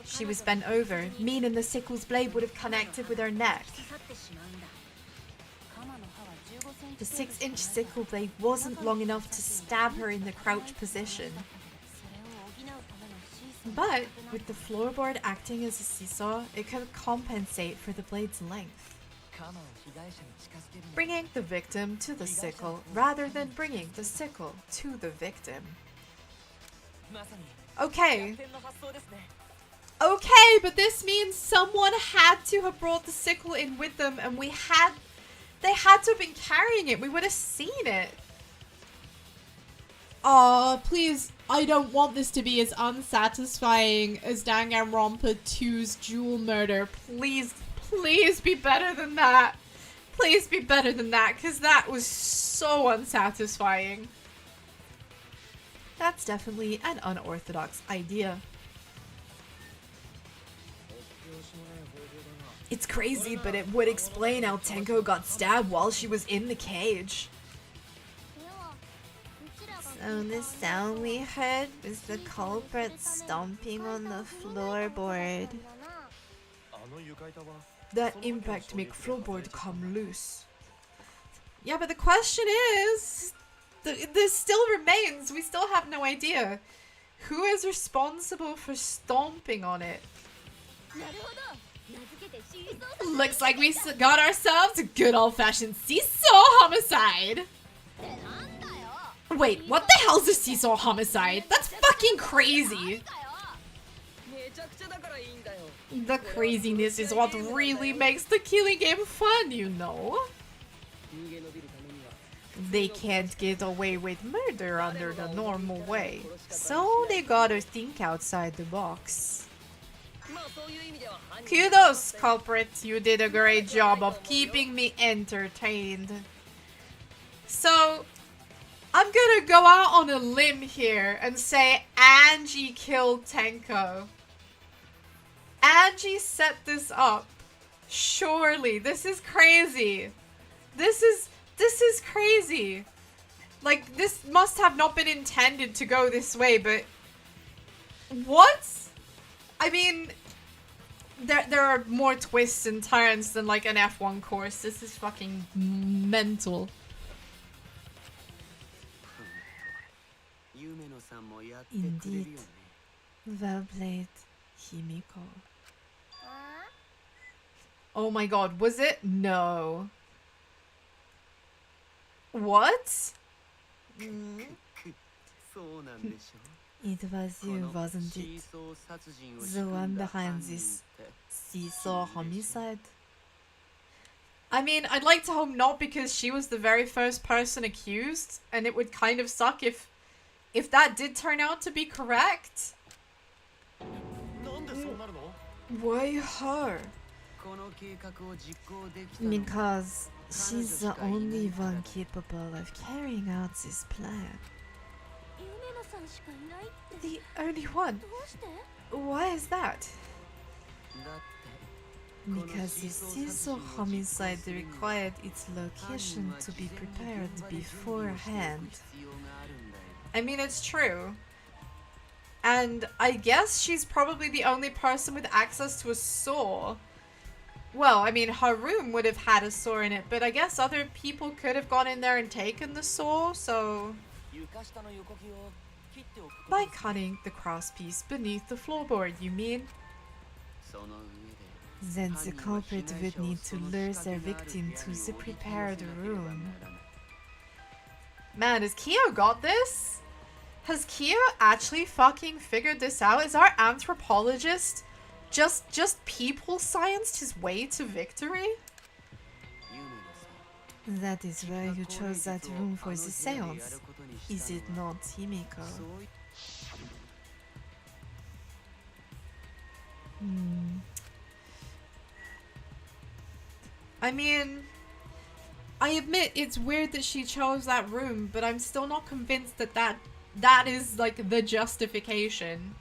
Speaker 1: She was bent over, meaning the sickle's blade would have connected with her neck. The 6-inch sickle blade wasn't long enough to stab her in the crouch position. But with the floorboard acting as a seesaw, it could compensate for the blade's length, bringing the victim to the sickle rather than bringing the sickle to the victim. Okay. Okay, but this means someone had to have brought the sickle in with them, and they had to have been carrying it. We would have seen it. Please, I don't want this to be as unsatisfying as Danganronpa 2's Jewel Murder. Please, please be better than that. Please be better than that, because that was so unsatisfying. That's definitely an unorthodox idea. It's crazy, but it would explain how Tenko got stabbed while she was in the cage. So the sound we heard was the culprit stomping on the floorboard. That impact make floorboard come loose. Yeah, but the question is, This still remains. We still have no idea. Who is responsible for stomping on it? Looks like we got ourselves a good old-fashioned seesaw homicide. Wait, what the hell's a seesaw homicide? That's fucking crazy. The craziness is what really makes the killing game fun, you know? They can't get away with murder under the normal way, so they gotta think outside the box. Kudos, culprit, you did a great job of keeping me entertained. So, I'm gonna go out on a limb here and say Angie killed Tenko. Angie set this up. Surely, this is crazy. This is crazy. Like, this must have not been intended to go this way, but... What? I mean... There are more twists and turns than, like, an F1 course. This is fucking mental. Indeed. Well played, Himiko. Oh my god, was it? No. What? It was you, wasn't it? The one behind this seesaw homicide? I mean, I'd like to hope not, because she was the very first person accused, and it would kind of suck if that did turn out to be correct. Why her? Because she's the only one capable of carrying out this plan. The only one? Why is that? Because the seesaw homicide required its location to be prepared beforehand. I mean, it's true. And I guess she's probably the only person with access to a saw. Well, I mean, her room would have had a saw in it, but I guess other people could have gone in there and taken the saw, so... By cutting the crosspiece beneath the floorboard, you mean? Then the culprit would need to lure their victim to the prepared room. Man, has Kyo got this? Has Kyo actually fucking figured this out? Is our anthropologist just people scienced his way to victory? That is why you chose that room for the seance, is it not, Himiko? I mean, I admit it's weird that she chose that room, but I'm still not convinced that that is, like, the justification.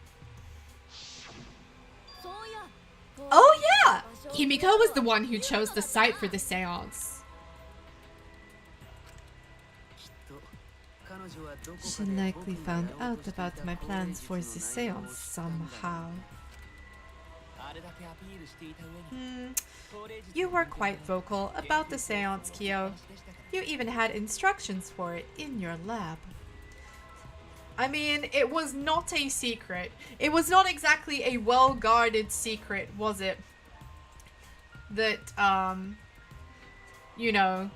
Speaker 1: Oh yeah! Himiko was the one who chose the site for the seance. She likely found out about my plans for the seance somehow. You were quite vocal about the seance, Kyo. You even had instructions for it in your lab. I mean, it was not a secret. It was not exactly a well-guarded secret, was it? That, you know...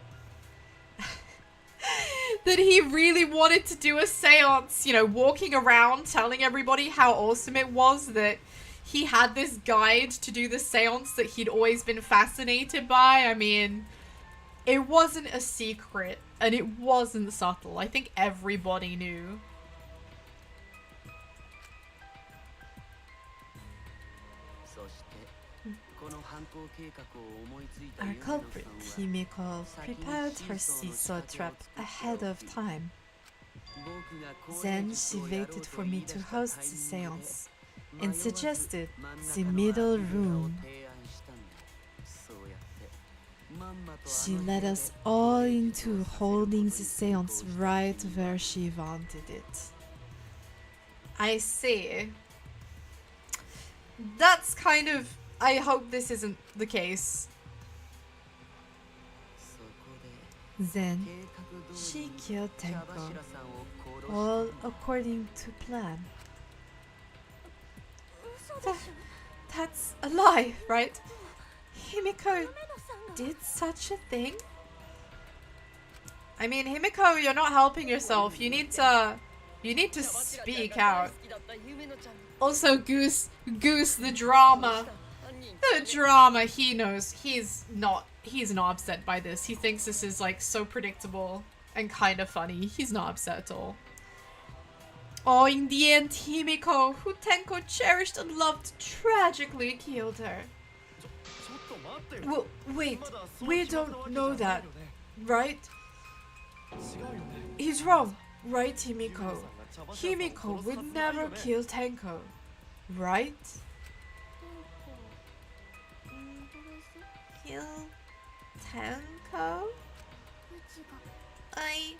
Speaker 1: that he really wanted to do a seance, you know, walking around telling everybody how awesome it was that he had this guide to do the seance that he'd always been fascinated by. I mean, it wasn't a secret, and it wasn't subtle. I think everybody knew. Our culprit, Himiko, prepared her seesaw trap ahead of time. Then she waited for me to host the seance and suggested the middle room. She led us all into holding the seance right where she wanted it. I see. That's kind of... I hope this isn't the case. Then she killed Tenko, all according to plan. That's a lie, right? Himiko did such a thing? I mean, Himiko, you're not helping yourself. You need to speak out. Also, Goose, the drama. The drama, he knows. He's not upset by this. He thinks this is like so predictable and kind of funny. He's not upset at all. Oh, in the end, Himiko, who Tenko cherished and loved, tragically killed her. Well, wait, we don't know that, right? He's wrong, right, Himiko? Himiko would never kill Tenko, right? Kill Tenko? I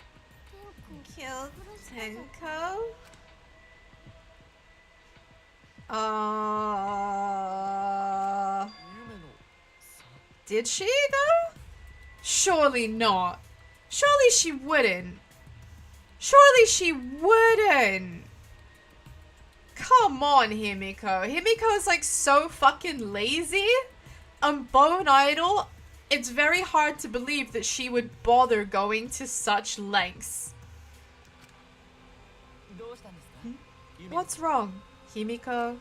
Speaker 1: killed Tenko? Did she though? Surely not. Surely she wouldn't. Surely she wouldn't. Come on, Himiko. Himiko is like so fucking lazy and bone idle. It's very hard to believe that she would bother going to such lengths. What's wrong, Himiko?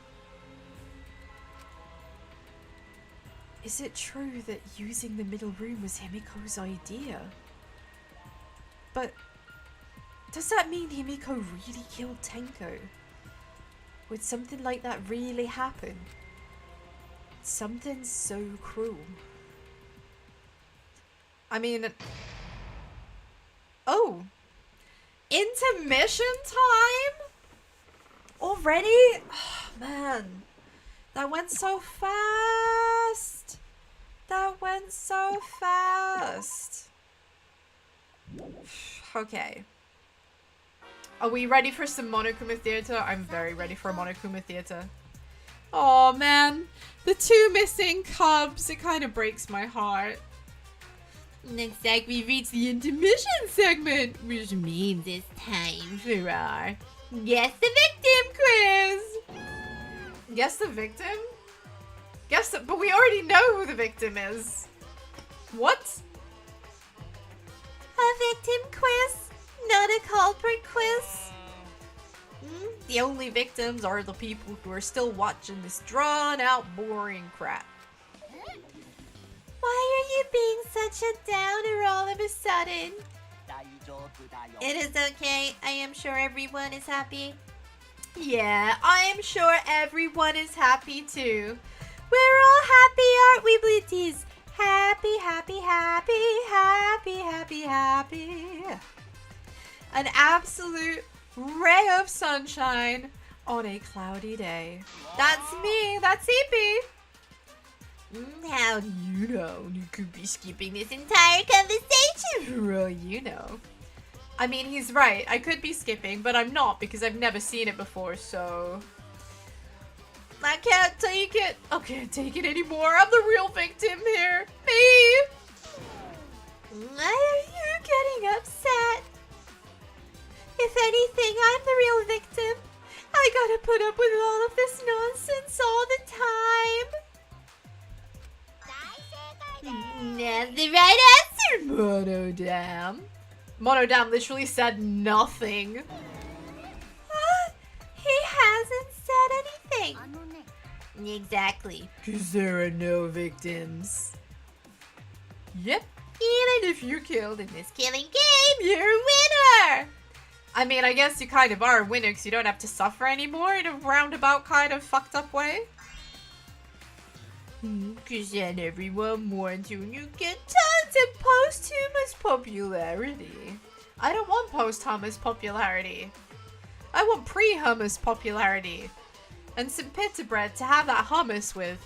Speaker 1: Is it true that using the middle room was Himiko's idea? But does that mean Himiko really killed Tenko? Would something like that really happen? Something so cruel. I mean... Oh! Intermission time? Already? Oh, man. That went so fast. That went so fast. Okay. Are we ready for some Monokuma Theater? I'm very ready for a Monokuma Theater. Oh man, the two missing cubs. It kind of breaks my heart. Looks like we've reached the intermission segment, which means it's time for our Guess the Victim quiz. Guess the victim? Guess the, but we already know who the victim is. What? A victim quiz? Not a culprit quiz? The only victims are the people who are still watching this drawn-out, boring crap. Why are you being such a downer all of a sudden? It is okay. I am sure everyone is happy. Yeah, I am sure everyone is happy too. We're all happy, aren't we, Blitties? Happy, happy, happy, happy, happy, happy. An absolute ray of sunshine on a cloudy day. That's me. That's EP. How do you know? You could be skipping this entire conversation for all you know. I mean, he's right. I could be skipping, but I'm not because I've never seen it before, so... I can't take it. I can't take it anymore. I'm the real victim here. Me. Why are you getting upset? If anything, I'm the real victim. I gotta put up with all of this nonsense all the time. That's the right answer, Monodam. Monodam literally said nothing. He hasn't said anything. Exactly. Because there are no victims. Yep. Even if you're killed in this killing game, you're a winner! I mean, I guess you kind of are a winner because you don't have to suffer anymore in a roundabout kind of fucked up way. Because then everyone warns you and you get tons of posthumous popularity. I don't want posthumous popularity. I want pre-hummus popularity. And some pita bread to have that hummus with.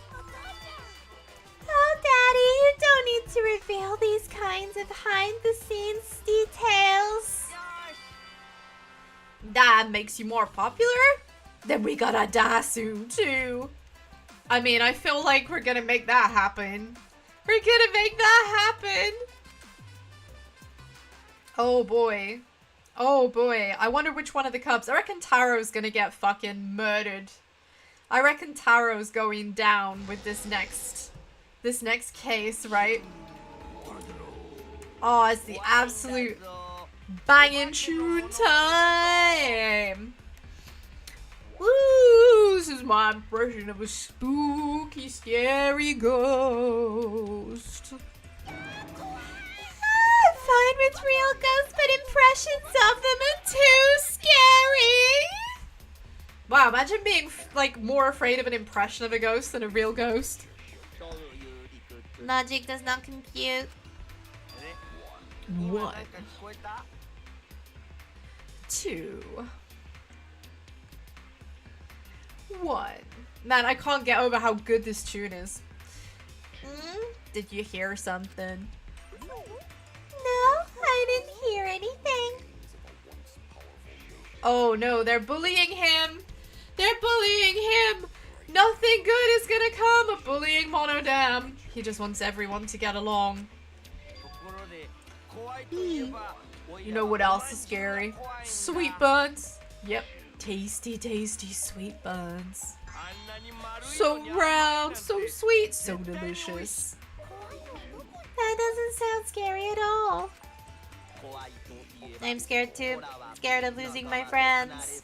Speaker 1: Oh, Daddy, you don't need to reveal these kinds of behind-the-scenes details. That makes you more popular? Then we gotta die soon, too. I mean, I feel like we're gonna make that happen. We're gonna make that happen. Oh boy. Oh boy. I wonder which one of the Cubs. I reckon Taro's gonna get fucking murdered. I reckon Taro's going down with this next case, right? Oh, it's the absolute banging tune time. Woo! This is my impression of a spooky, scary ghost. I'm fine with real ghosts, but impressions of them are too scary. Wow, imagine being like more afraid of an impression of a ghost than a real ghost. Logic does not compute. 1, 2, 1. Man, I can't get over how good this tune is. Did you hear something? No, I didn't hear anything. Oh no, they're bullying him. They're bullying him. Nothing good is gonna come of bullying Monodam. He just wants everyone to get along. You know what else is scary? Sweet buns. Yep. Tasty, tasty sweet buns. So round, so sweet, so delicious. That doesn't sound scary at all. I'm scared too. Scared of losing my friends.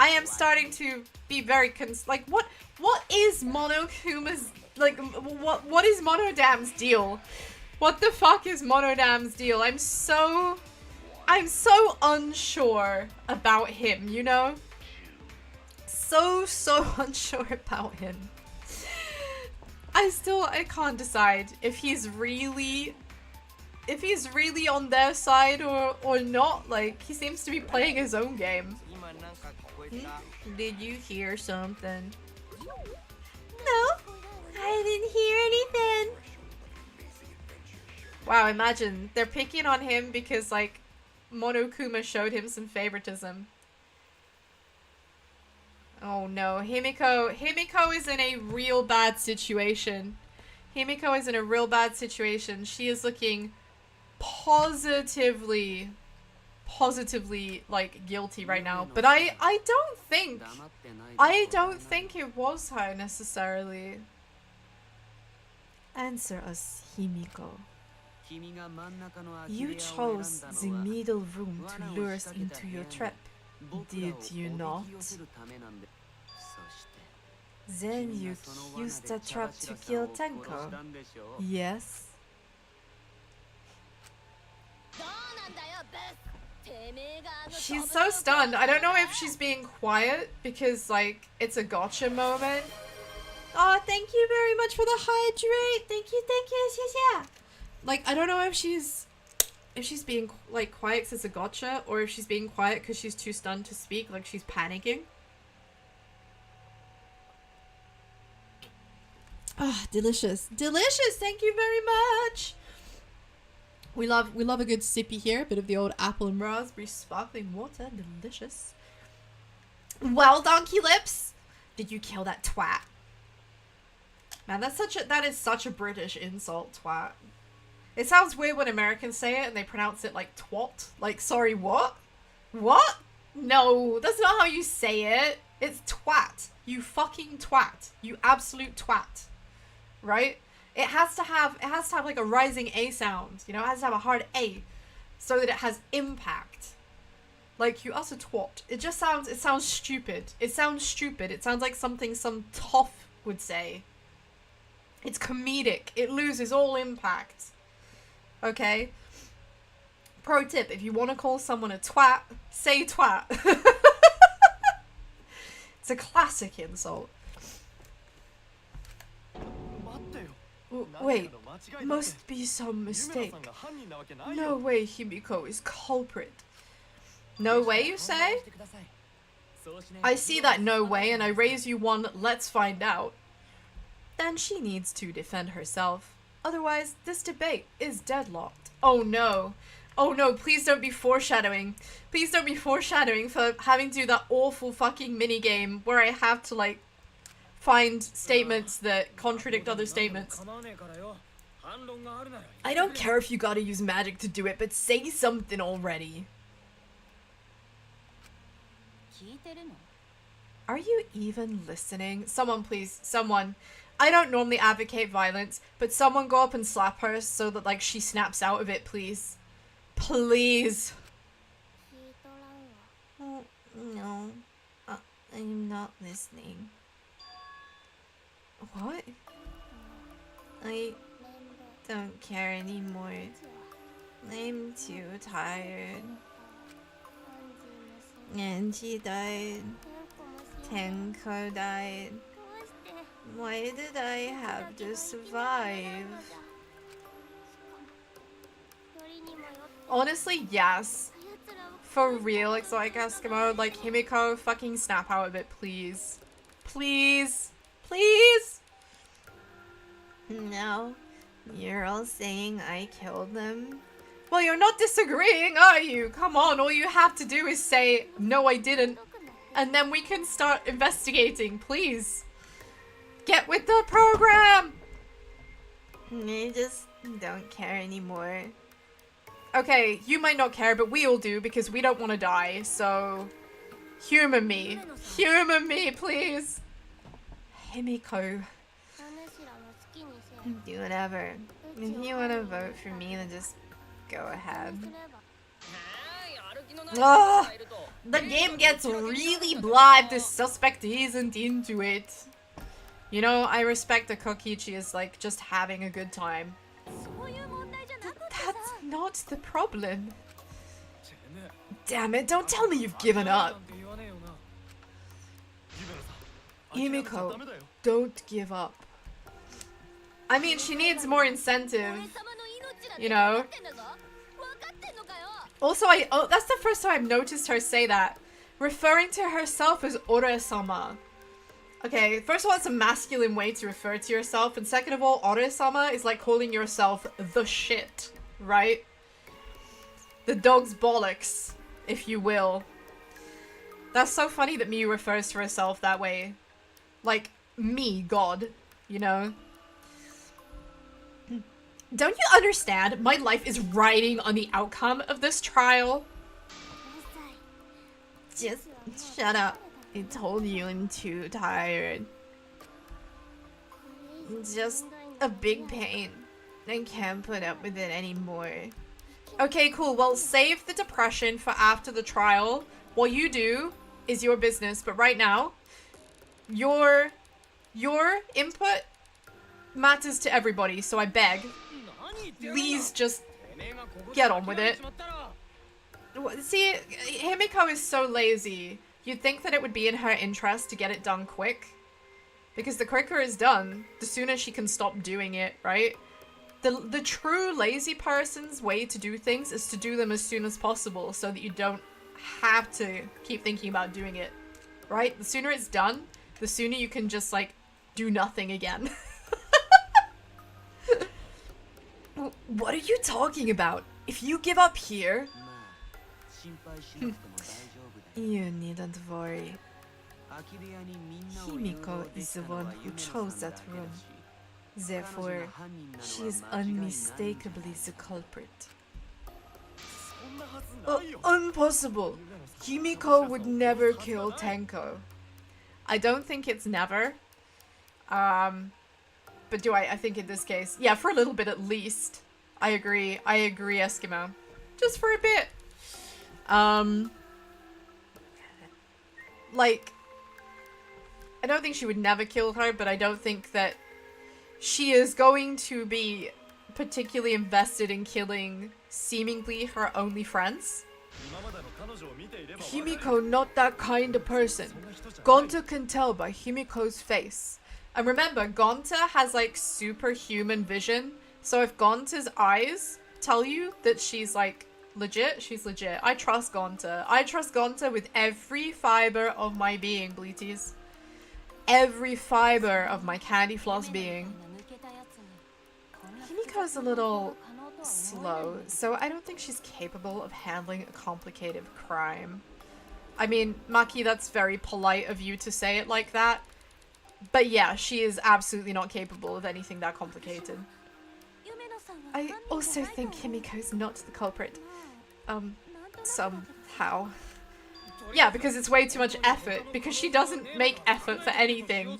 Speaker 1: I am starting to be very like what is Monokuma's like what is Monodam's deal? What the fuck is Monodam's deal? I'm so unsure about him, you know? So unsure about him. I can't decide if he's really on their side or not. Like, he seems to be playing his own game. Did you hear something? No, I didn't hear anything. Wow, imagine they're picking on him because like Monokuma showed him some favoritism. Oh no, Himiko is in a real bad situation. Himiko is in a real bad situation. She is looking positively like guilty right now. But I don't think it was her necessarily. Answer us, Himiko. You chose the middle room to lure us into your trap, did you not? Then you used the trap to kill Tenko, yes? She's so stunned. I don't know if she's being quiet because, like, it's a gotcha moment. Oh, thank you very much for the hydrate. Thank you, yeah. Like, I don't know if she's being, like, quiet because it's a gotcha, or if she's being quiet because she's too stunned to speak, like she's panicking. Ah, delicious. Delicious, thank you very much. We love a good sippy here, a bit of the old apple and raspberry sparkling water, delicious. Well, Donkey Lips, did you kill that twat? Man, that is such a British insult, twat. It sounds weird when Americans say it and they pronounce it like twat. Like, sorry, what? What? No, that's not how you say it. It's twat. You fucking twat. You absolute twat. Right? It has to have like a rising A sound. You know, it has to have a hard A so that it has impact. Like, you utter twat. It sounds stupid. It sounds stupid. It sounds like something some toff would say. It's comedic. It loses all impact. Okay? Pro tip, if you want to call someone a twat, say twat. It's a classic insult. Wait, must be some mistake. No way Himiko is culprit. No way, you say? I see that no way and I raise you one let's find out. Then she needs to defend herself. Otherwise, this debate is deadlocked. Oh no. Oh no, please don't be foreshadowing. Please don't be foreshadowing for having to do that awful fucking minigame where I have to, like, find statements that contradict other statements. I don't care if you gotta use magic to do it, but say something already. Are you even listening? Someone please, someone. I don't normally advocate violence, but someone go up and slap her so that like she snaps out of it, please. Please. Oh, no. I'm not listening. What? I don't care anymore. I'm too tired. And she died. Tenko died. Why did I have to survive? Honestly, yes. For real, Exotic Eskimo, like Himiko, fucking snap out of it, please. Please. Please! No. You're all saying I killed them? Well, you're not disagreeing, are you? Come on, all you have to do is say, no, I didn't. And then we can start investigating, please. Get with the program! I just don't care anymore. Okay, you might not care, but we all do because we don't want to die, so... Humor me. Humor me, please. Himiko. Do whatever. If you want to vote for me, then just go ahead. Ugh! The game gets really blah if the suspect isn't into it. You know, I respect that Kokichi is like just having a good time. That's not the problem. Damn it, don't tell me you've given up. Himiko, don't give up. I mean, she needs more incentive, you know? Also, that's the first time I've noticed her say that. Referring to herself as Ore-sama. Okay, first of all, it's a masculine way to refer to yourself, and second of all, Ore-sama is like calling yourself the shit, right? The dog's bollocks, if you will. That's so funny that Miyu refers to herself that way. Like, me, God, you know? Don't you understand? My life is riding on the outcome of this trial. Just shut up. I told you I'm too tired. Just a big pain. I can't put up with it anymore. Okay, cool. Well, save the depression for after the trial. What you do is your business, but right now, your input matters to everybody, so I beg. Please just get on with it. See, Himiko is so lazy. You'd think that it would be in her interest to get it done quick. Because the quicker it's done, the sooner she can stop doing it, right? The true lazy person's way to do things is to do them as soon as possible so that you don't have to keep thinking about doing it, right? The sooner it's done, the sooner you can just, like, do nothing again. What are you talking about? If you give up here... You needn't worry. Himiko is the one who chose that room. Therefore, she is unmistakably the culprit. Impossible! Himiko would never kill Tenko. I don't think it's never. But do I think in this case, yeah, for a little bit at least. I agree, Eskimo. Just for a bit. Like, I don't think she would never kill her, but I don't think that she is going to be particularly invested in killing seemingly her only friends. Himiko not that kind of person. Gonta can tell by Himiko's face. And remember, Gonta has like superhuman vision. So if Gonta's eyes tell you that she's like legit, she's legit. I trust Gonta. I trust Gonta with every fiber of my being, Bleaties. Every fiber of my candy floss being. Himiko's a little slow, so I don't think she's capable of handling a complicated crime. I mean, Maki, that's very polite of you to say it like that. But yeah, she is absolutely not capable of anything that complicated. I also think Himiko's not the culprit. Somehow. Yeah, because it's way too much effort. Because she doesn't make effort for anything.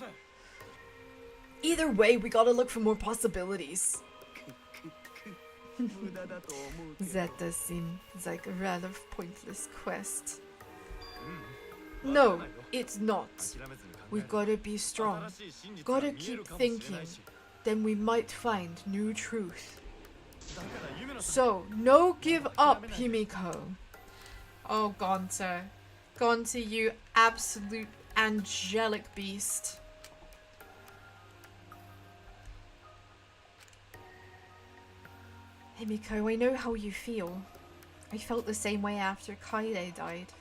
Speaker 1: Either way, we gotta look for more possibilities. That does seem like a rather pointless quest. No, it's not. We gotta be strong. Gotta keep thinking. Then we might find new truth. So, no give up, Himiko. Oh, Gonta. Gonta, you absolute angelic beast. Himiko, I know how you feel. I felt the same way after Kaide died.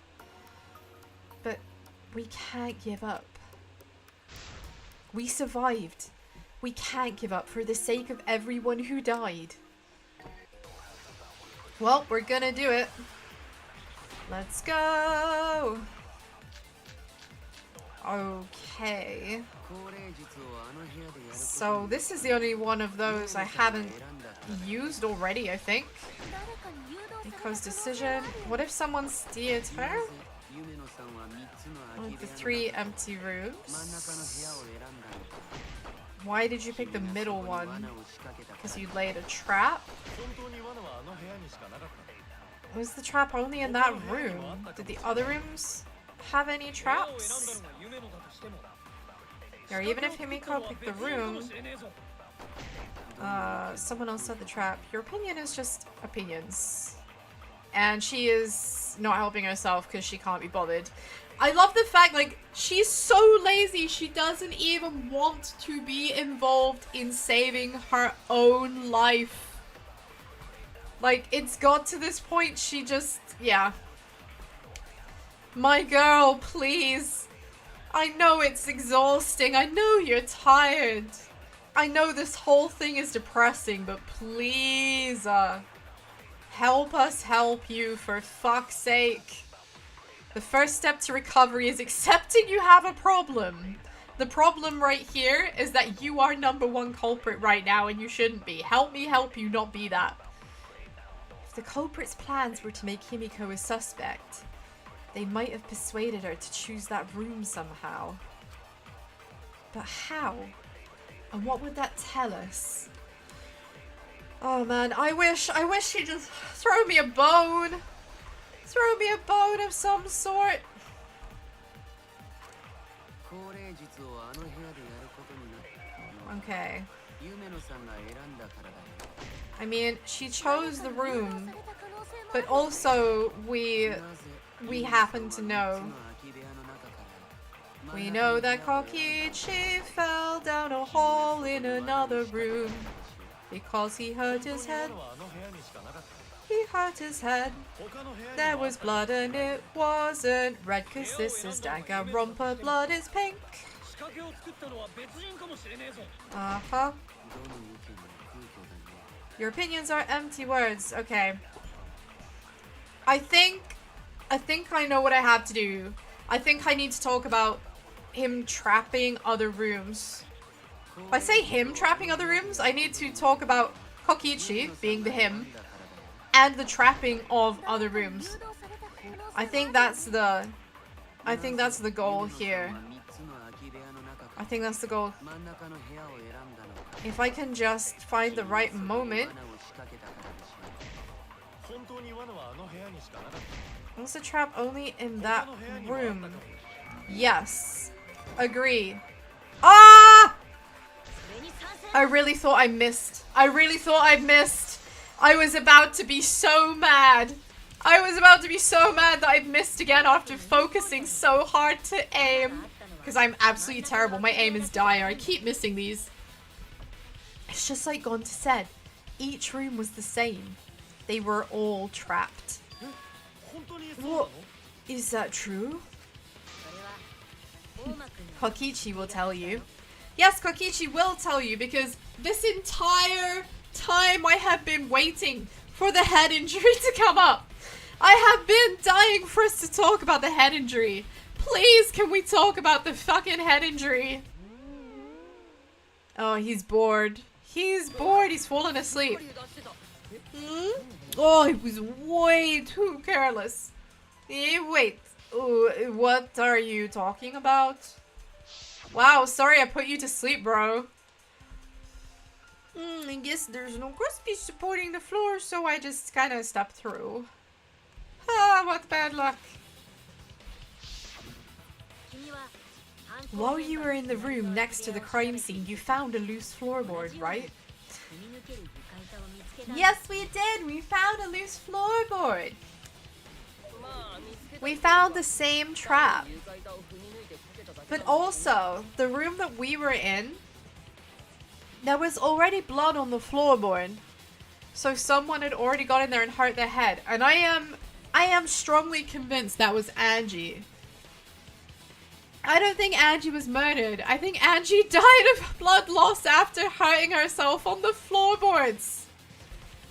Speaker 1: But we can't give up. We survived. We can't give up for the sake of everyone who died. Well, we're gonna do it. Let's go! Okay. So this is the only one of those I haven't used already, I think. Because decision. What if someone steered her? Like the 3 empty rooms. Why did you pick the middle one? Because you laid a trap? Was the trap only in that room? Did the other rooms have any traps? Or even if Himiko picked the room, someone else set the trap. Your opinion is just opinions. And she is not helping herself because she can't be bothered. I love the fact, like, she's so lazy, she doesn't even want to be involved in saving her own life. Like, it's got to this point, she just, yeah. My girl, please. I know it's exhausting, I know you're tired. I know this whole thing is depressing, but please, help us help you, for fuck's sake. The first step to recovery is accepting you have a problem. The problem right here is that you are #1 culprit right now and you shouldn't be. Help me help you not be that. If the culprit's plans were to make Himiko a suspect, they might have persuaded her to choose that room somehow. But how? And what would that tell us? Oh man, I wish she'd just throw me a bone. Throw me a bone of some sort. Okay. I mean, she chose the room, but also we happen to know. We know that Kokichi fell down a hole in another room because he hurt his head. He hurt his head. There was blood and it wasn't red, cause this is Danganronpa, blood is pink. Uh-huh. Your opinions are empty words. Okay. I think I know what I have to do. I think I need to talk about him trapping other rooms. If I say him trapping other rooms, I need to talk about Kokichi being the him and the trapping of other rooms. I think that's the goal here. I think that's the goal. If I can just find the right moment. Was the trap only in that room? Yes. Agree. Ah! I really thought I missed. I really thought I missed. I was about to be so mad. I was about to be so mad that I missed again after focusing so hard to aim. Because I'm absolutely terrible. My aim is dire. I keep missing these. It's just like Gonta said. Each room was the same. They were all trapped. What? Is that true? Kokichi will tell you. Yes, Kokichi will tell you, because this entire time I have been waiting for the head injury to come up. I have been dying for us to talk about the head injury. Please, can we talk about the fucking head injury? Oh, he's bored. He's bored. He's fallen asleep. Hmm? Oh, he was way too careless. Wait. What are you talking about? Wow, sorry I put you to sleep, bro. I guess there's no crispy supporting the floor, so I just kind of stepped through. Ah, what bad luck. While you were in the room next to the crime scene, you found a loose floorboard, right? Yes, we did! We found a loose floorboard! We found the same trap. But also, the room that we were in, there was already blood on the floorboard. So someone had already got in there and hurt their head. And I am strongly convinced that was Angie. I don't think Angie was murdered. I think Angie died of blood loss after hurting herself on the floorboards.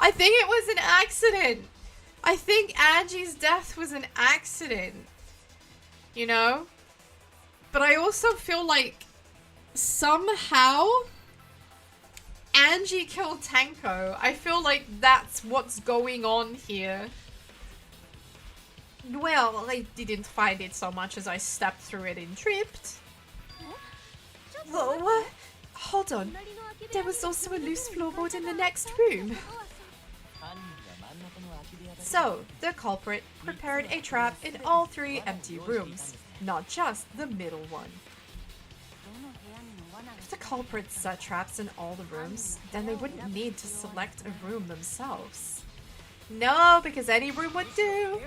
Speaker 1: I think it was an accident. I think Angie's death was an accident. You know? But I also feel like somehow Angie killed Tenko. I feel like that's what's going on here. Well, I didn't find it so much as I stepped through it and tripped. Whoa, what? Hold on. There was also a loose floorboard in the next room. So, the culprit prepared a trap in all 3 empty rooms, not just the middle one. If the culprit set traps in all the rooms, then they wouldn't need to select a room themselves. No, because any room would do.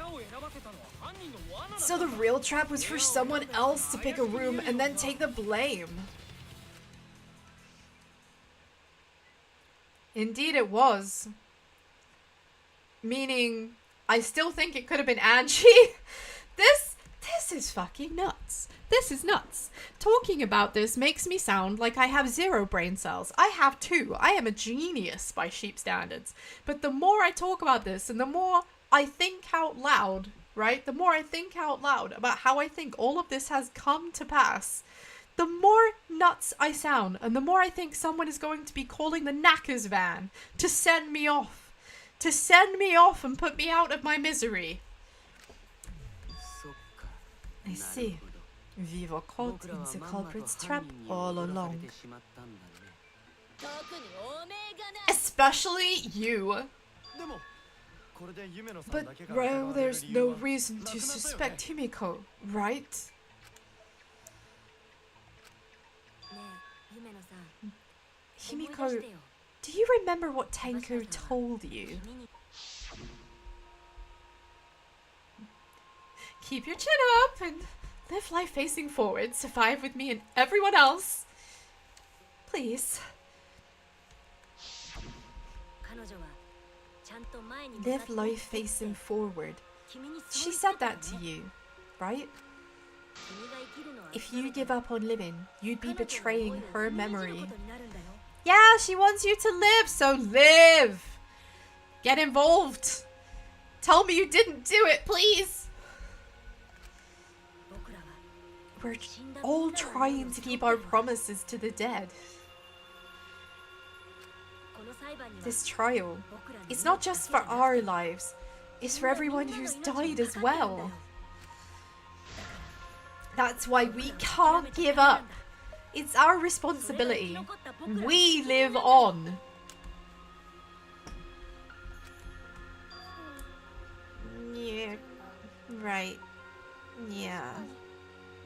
Speaker 1: So the real trap was for someone else to pick a room and then take the blame. Indeed it was. Meaning, I still think it could have been Angie. This is fucking nuts. This is nuts. Talking about this makes me sound like I have 0 brain cells. I have 2. I am a genius by sheep standards. But the more I talk about this and the more I think out loud, right? The more I think out loud about how I think all of this has come to pass, the more nuts I sound and the more I think someone is going to be calling the Knackers van to send me off. To send me off and put me out of my misery. I see. We were caught in the culprit's trap all along. Especially you. But, well, there's no reason to suspect Himiko, right? Himiko, do you remember what Tenko told you? Keep your chin up and live life facing forward. Survive with me and everyone else. Please. Live life facing forward. She said that to you, right? If you give up on living, you'd be betraying her memory. Yeah, she wants you to live, so live! Get involved! Tell me you didn't do it, please! We're all trying to keep our promises to the dead. This trial, it's not just for our lives, it's for everyone who's died as well. That's why we can't give up. It's our responsibility. We live on. Yeah, right. Yeah,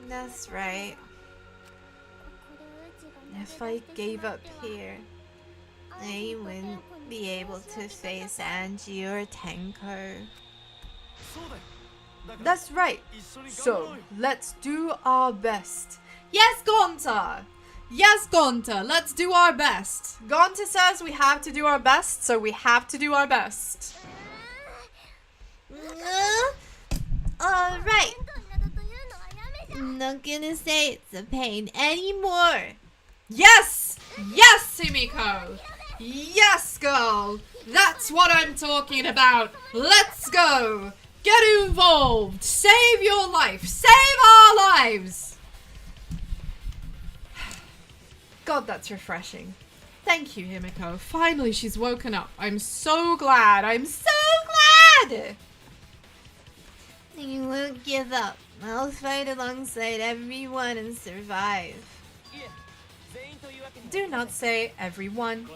Speaker 1: that's right. If I gave up here, I wouldn't be able to face Angie or Tenko. That's right. So, let's do our best. Yes, Gonta! Yes, Gonta, let's do our best. Gonta says we have to do our best, so we have to do our best. Alright. I'm not gonna say it's a pain anymore. Yes! Yes, Himiko! Yes, girl! That's what I'm talking about! Let's go! Get involved! Save your life! Save our lives! God, that's refreshing. Thank you, Himiko. Finally, she's woken up. I'm so glad. I'm so glad! You won't give up. I'll fight alongside everyone and survive. Do not say everyone.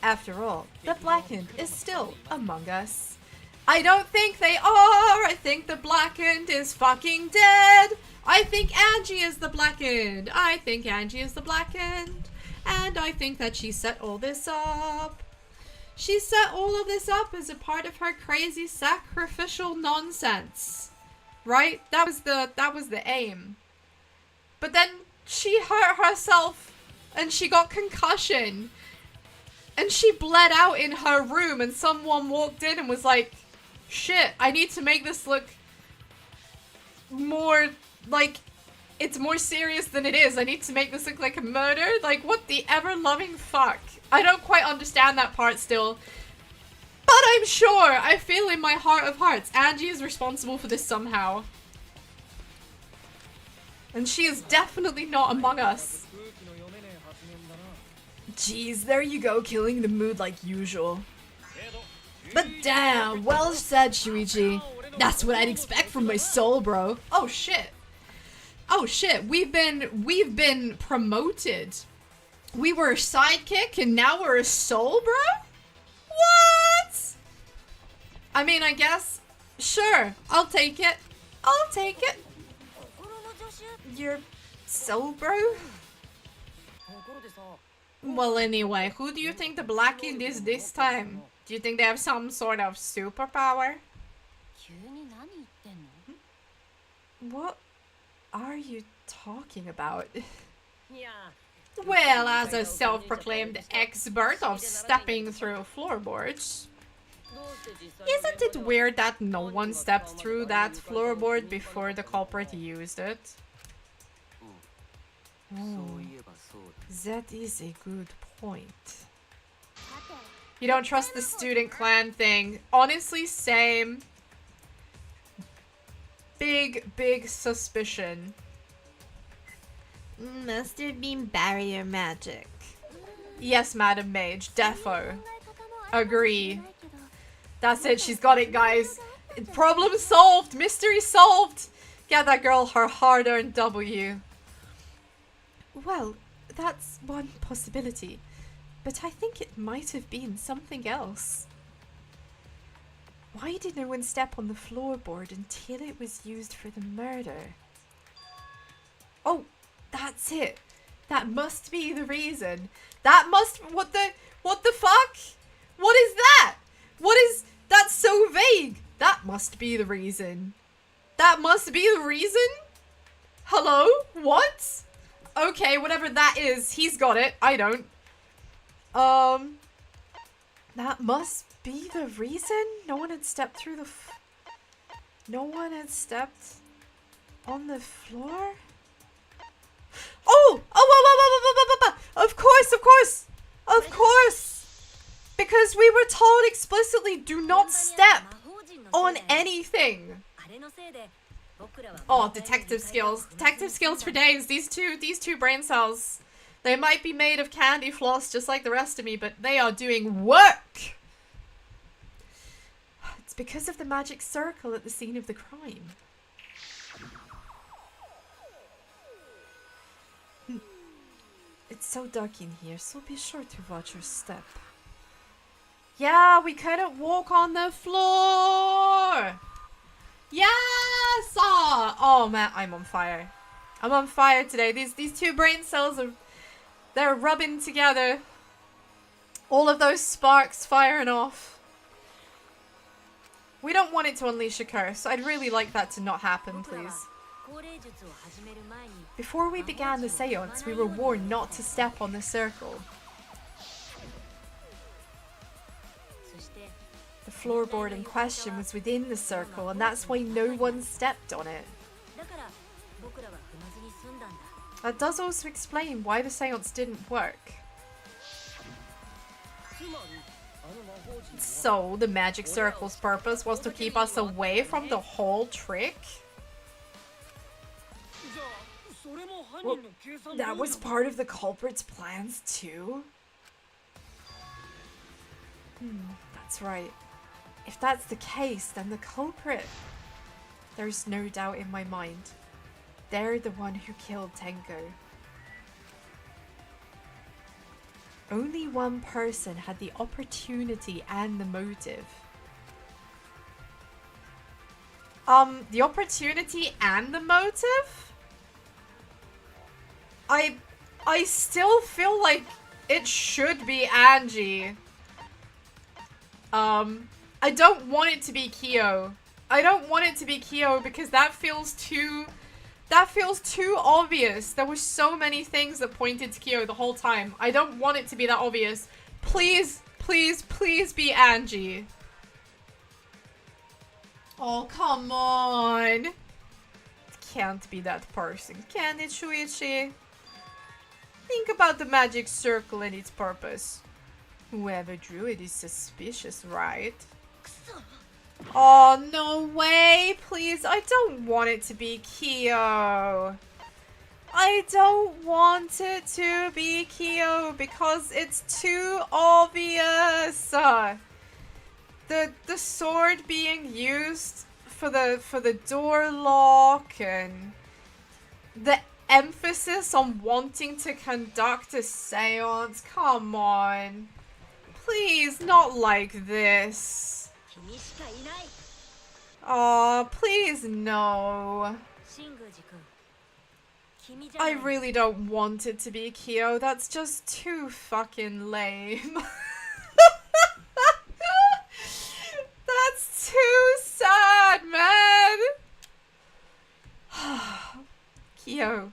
Speaker 1: After all, the Blackened is still among us. I don't think they are. I think the Blackened is fucking dead. I think Angie is the Blackened. I think Angie is the Blackened. And I think that she set all this up. She set all of this up as a part of her crazy sacrificial nonsense. Right? That was the aim. But then she hurt herself and she got concussion. And she bled out in her room and someone walked in and was like, shit, I need to make this look more like it's more serious than it is. I need to make this look like a murder. Like, what the ever-loving fuck? I don't quite understand that part still. But I'm sure, I feel in my heart of hearts, Angie is responsible for this somehow. And she is definitely not among us. Jeez, there you go, killing the mood like usual. But damn, well said, Shuichi. That's what I'd expect from my soul, bro. Oh shit. Oh shit, we've been promoted. We were a sidekick and now we're a soul, bro? What? I mean, I guess, sure, I'll take it. I'll take it. You're soul, bro? Well, anyway, who do you think the Blackened is this time? Do you think they have some sort of superpower? What are you talking about? Well, as a self-proclaimed expert of stepping through floorboards, isn't it weird that no one stepped through that floorboard before the culprit used it? Oh, that is a good point. You don't trust the student clan thing. Honestly, same. Big suspicion. Must have been barrier magic. Yes, Madam Mage. Defo. Agree. That's it. She's got it, guys. Problem solved. Mystery solved. Get that girl her hard-earned W. Well, that's one possibility. But I think it might have been something else. Why did no one step on the floorboard until it was used for the murder? Oh, that's it. That must be the reason. That must... What the fuck? What is that? That's so vague. That must be the reason. That must be the reason? Hello? What? Okay, whatever that is, he's got it. I don't. That must be the reason? No one had stepped through the no one had stepped on the floor? Oh! Of course! Because we were told explicitly, do not step on anything. Oh, detective skills. Detective skills for days. These two brain cells. They might be made of candy floss just like the rest of me, but they are doing work! It's because of the magic circle at the scene of the crime. It's so dark in here, so be sure to watch your step. Yeah, we couldn't walk on the floor! Yes! Oh man, I'm on fire. I'm on fire today. These two brain cells they're rubbing together. All of those sparks firing off. We don't want it to unleash a curse. I'd really like that to not happen, please. Before we began the seance, we were warned not to step on the circle. The floorboard in question was within the circle, and that's why no one stepped on it. That does also explain why the seance didn't work. So, the magic circle's purpose was to keep us away from the whole trick? Well, that was part of the culprit's plans too? That's right. If that's the case, then the culprit... There's no doubt in my mind. They're the one who killed Tenko. Only one person had the opportunity and the motive. The opportunity and the motive? I still feel like it should be Angie. I don't want it to be Kyo. I don't want it to be Kyo because that feels too obvious. There were so many things that pointed to Kyo the whole time. I don't want it to be that obvious. Please, please, please be Angie. Oh, come on. It can't be that person, can it, Shuichi? Think about the magic circle and its purpose. Whoever drew it is suspicious, right? Oh, no way! Please, I don't want it to be Kyo. I don't want it to be Kyo because it's too obvious. The sword being used for the door lock and the emphasis on wanting to conduct a seance. Come on. Please, not like this. Oh, please no. I really don't want it to be Kyo. That's just too fucking lame. That's too sad, man. Kyo.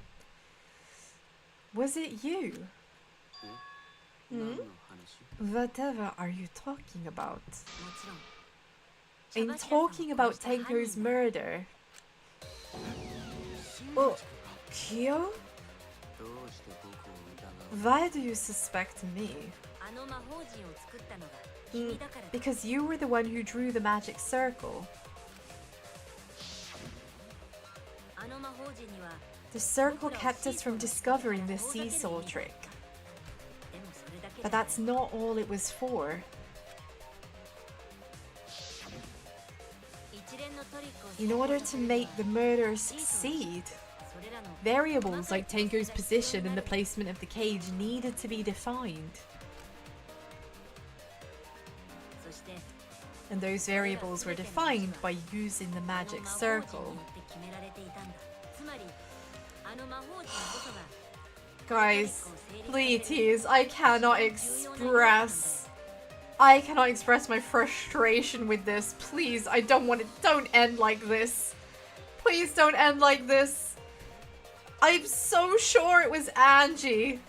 Speaker 1: Was it you? Hmm? Whatever are you talking about? I'm talking about Tenko's murder. Oh, Kyo? Why do you suspect me? Because you were the one who drew the magic circle. The circle kept us from discovering this seesaw trick. But that's not all it was for. In order to make the murder succeed, variables like Tenko's position and the placement of the cage needed to be defined. And those variables were defined by using the magic circle. Guys, please, I cannot express my frustration with this. Please, I don't want it. Don't end like this. Please don't end like this. I'm so sure it was Angie.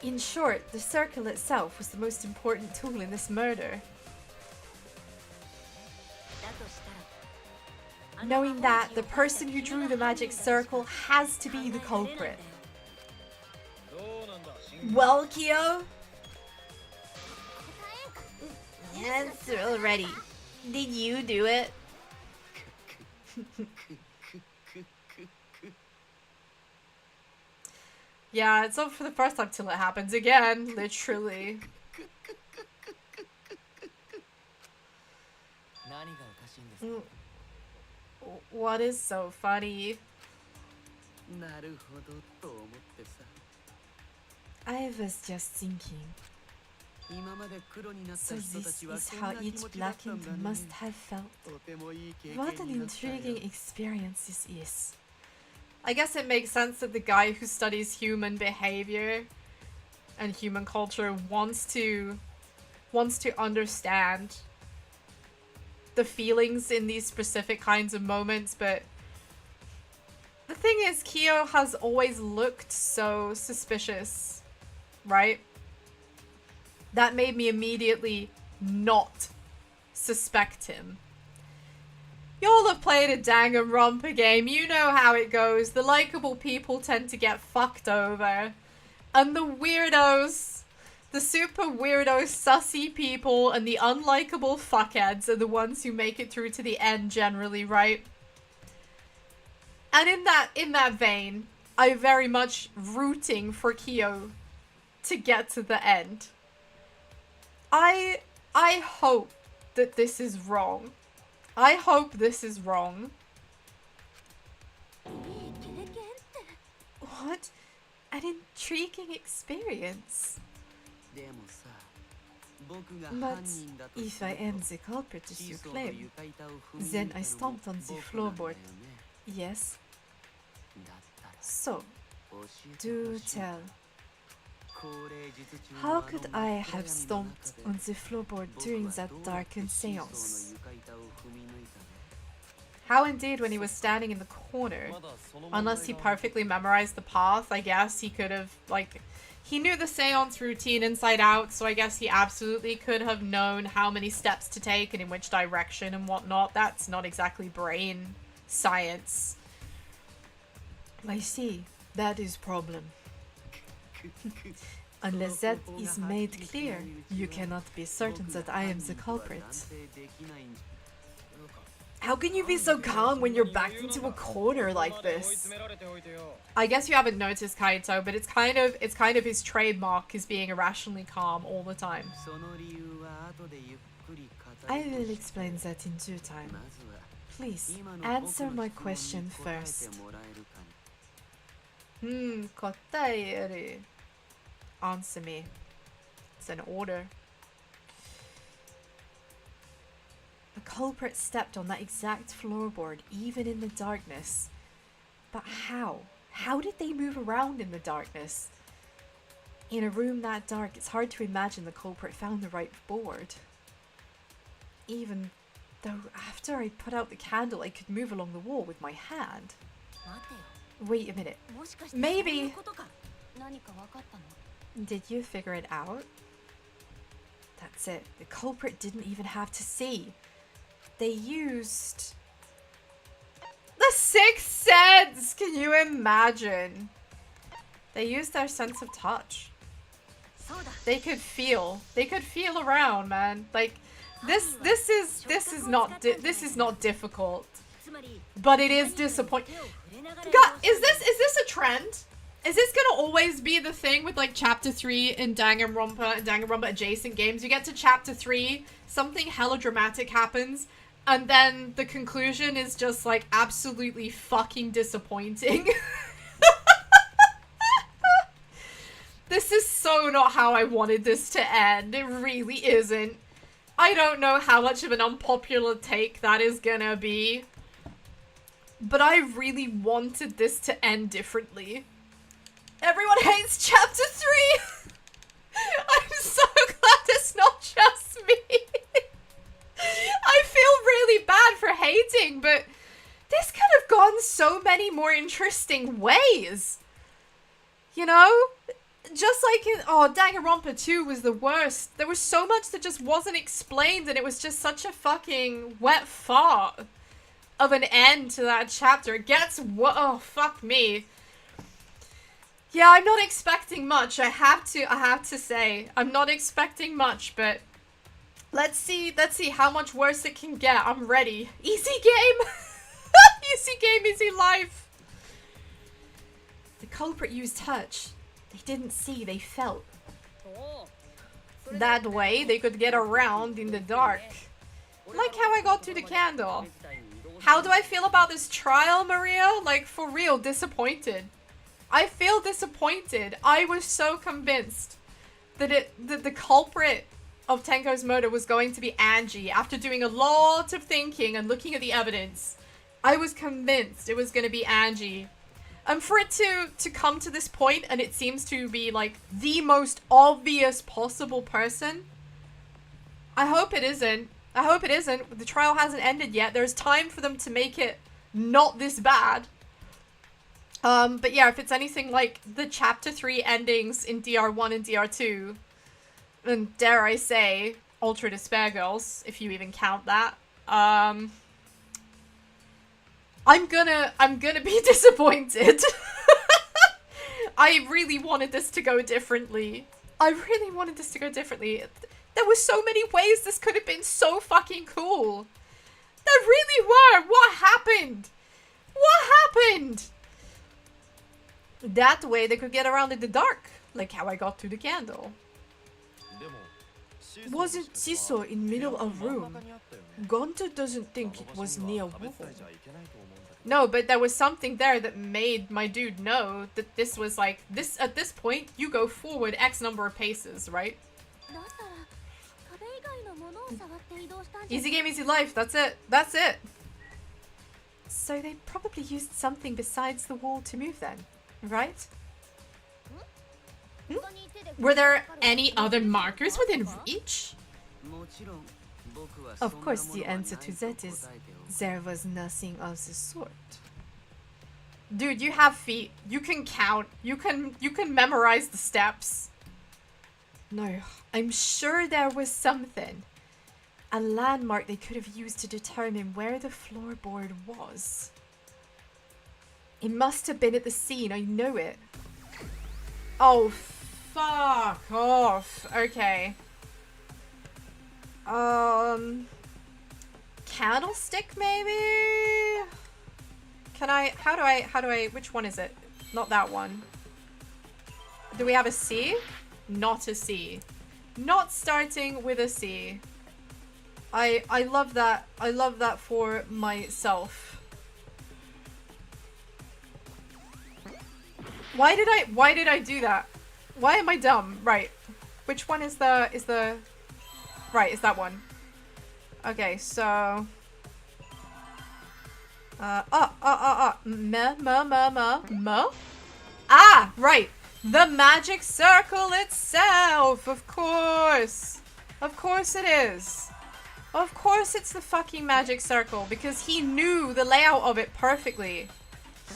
Speaker 1: In short, the circle itself was the most important tool in this murder. Knowing that, the person who drew the magic circle has to be the culprit. Well, Kyo? Answer already. Did you do it? Yeah, it's over for the first time till it happens again, literally. What is so funny? I was just thinking. So this is how each blackened must have felt. What an intriguing experience this is. I guess it makes sense that the guy who studies human behavior and human culture wants to understand the feelings in these specific kinds of moments, but the thing is, Kyo has always looked so suspicious, right? That made me immediately not suspect him. Y'all have played a Danganronpa game, you know how it goes. The likable people tend to get fucked over. And the weirdos, the super weirdo sussy people and the unlikable fuckheads are the ones who make it through to the end generally, right? And in that vein, I'm very much rooting for Kyo to get to the end. I hope that this is wrong. I hope this is wrong. What an intriguing experience. But if I am the culprit as you claim, then I stomped on the floorboard. Yes. So, do tell. How could I have stomped on the floorboard during that darkened seance? How indeed when he was standing in the corner. Unless he perfectly memorized the path, I guess he could have, like... He knew the seance routine inside out, so I guess he absolutely could have known how many steps to take and in which direction and whatnot. That's not exactly brain science. I see. That is problem. Unless that is made clear, you cannot be certain that I am the culprit. How can you be so calm when you're backed into a corner like this? I guess you haven't noticed, Kaito, but it's kind of his trademark is being irrationally calm all the time. I will explain that in due time. Please, answer my question first. 答える. Answer me. It's an order. The culprit stepped on that exact floorboard, even in the darkness. But how? How did they move around in the darkness? In a room that dark, it's hard to imagine the culprit found the right board. Even though after I put out the candle, I could move along the wall with my hand. Wait a minute. Maybe... Did you figure it out? That's it. The culprit didn't even have to see. They used... the sixth sense! Can you imagine? They used their sense of touch. They could feel. They could feel around, man. Like, this is not difficult. But it is disappointing. God, is this a trend? Is this gonna always be the thing with like chapter 3 in Danganronpa and Danganronpa adjacent games? You get to chapter 3, something hella dramatic happens, and then the conclusion is just like absolutely fucking disappointing. This is so not how I wanted this to end. It really isn't. I don't know how much of an unpopular take that is gonna be. But I really wanted this to end differently. Everyone hates chapter 3! I'm so glad it's not just me. I feel really bad for hating, but this could have gone so many more interesting ways. You know? Just like in, oh, Danganronpa 2 was the worst. There was so much that just wasn't explained, and it was just such a fucking wet fart of an end to that chapter. It gets, oh, fuck me. Yeah, I'm not expecting much. I have to say, I'm not expecting much, but let's see how much worse it can get. I'm ready. Easy game. Easy game, easy life. The culprit used touch. They didn't see, they felt. That way, they could get around in the dark. Like how I got to the candle. How do I feel about this trial, Maria? Like, for real, disappointed. I feel disappointed. I was so convinced that the culprit of Tenko's murder was going to be Angie. After doing a lot of thinking and looking at the evidence, I was convinced it was going to be Angie. And for it to come to this point and it seems to be like the most obvious possible person, I hope it isn't. I hope it isn't. The trial hasn't ended yet. There's time for them to make it not this bad. But yeah, if it's anything like the chapter 3 endings in DR1 and DR2, and dare I say, Ultra Despair Girls, if you even count that, I'm gonna be disappointed. I really wanted this to go differently. There were so many ways this could have been so fucking cool. There really were. What happened? What happened? That way they could get around in the dark, like how I got to the candle. Wasn't Siso in middle of room? Gonto doesn't think it was near wall. No, but there was something there that made my dude know that this was like, this at this point, you go forward X number of paces, right? Easy game, easy life, that's it. That's it. So they probably used something besides the wall to move then, right? Hmm? Were there any other markers within reach? Of course, the answer to that is there was nothing of the sort. Dude, you have feet. You can count. You can memorize the steps. No, I'm sure there was something. A landmark they could have used to determine where the floorboard was. It must have been at the scene, I know it. Oh, fuck off. Okay. Candlestick maybe? Can I, how do I, which one is it? Not that one. Do we have a C? Not a C. Not starting with a C. I love that. I love that for myself. Why did I do that? Why am I dumb? Right. Which one is the right, is that one. Okay, so Ah, right. The magic circle itself, of course. Of course it is. Of course it's the fucking magic circle, because he knew the layout of it perfectly.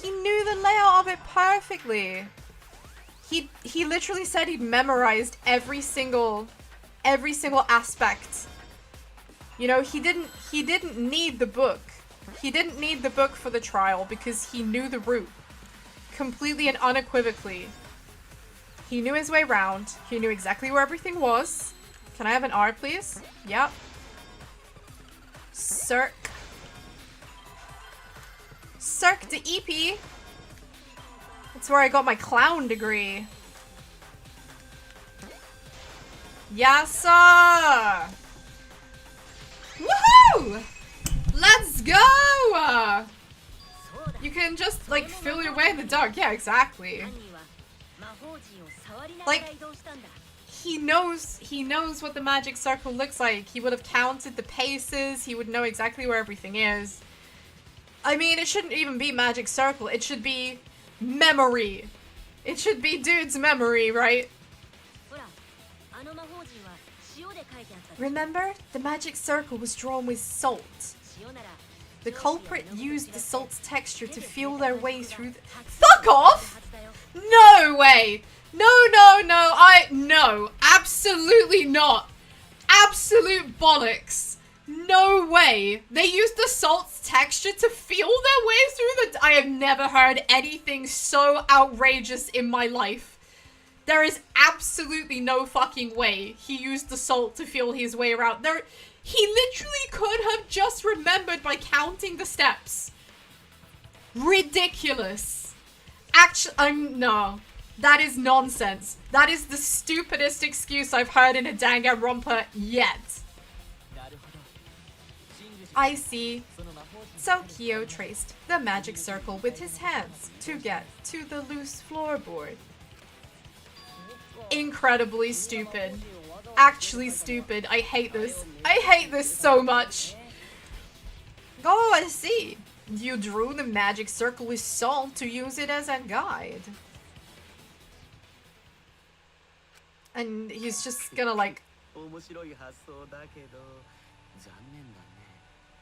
Speaker 1: He knew the layout of it perfectly. He literally said he'd memorized every single aspect. You know, he didn't need the book. He didn't need the book for the trial because he knew the route. Completely and unequivocally. He knew his way around. He knew exactly where everything was. Can I have an R, please? Yep. Cirque de EP. That's where I got my clown degree. Yes, sir! Woohoo! Let's go! You can just, like, fill your way in the dark. Yeah, exactly. Like, he knows what the magic circle looks like. He would have counted the paces. He would know exactly where everything is. I mean, it shouldn't even be magic circle. It should be memory. It should be dude's memory, right? Remember? The magic circle was drawn with salt. The culprit used the salt's texture to feel their way through the— Fuck off! No way! No, no, absolutely not. Absolute bollocks. No way. They used the salt's texture to feel their way through the— I have never heard anything so outrageous in my life. There is absolutely no fucking way he used the salt to feel his way around. He literally could have just remembered by counting the steps. Ridiculous. Actually, no. That is nonsense. That is the stupidest excuse I've heard in a Danganronpa yet. I see. So Kyo traced the magic circle with his hands to get to the loose floorboard. Incredibly stupid. Actually stupid. I hate this. I hate this so much. Oh, I see. You drew the magic circle with salt to use it as a guide. And he's just gonna like...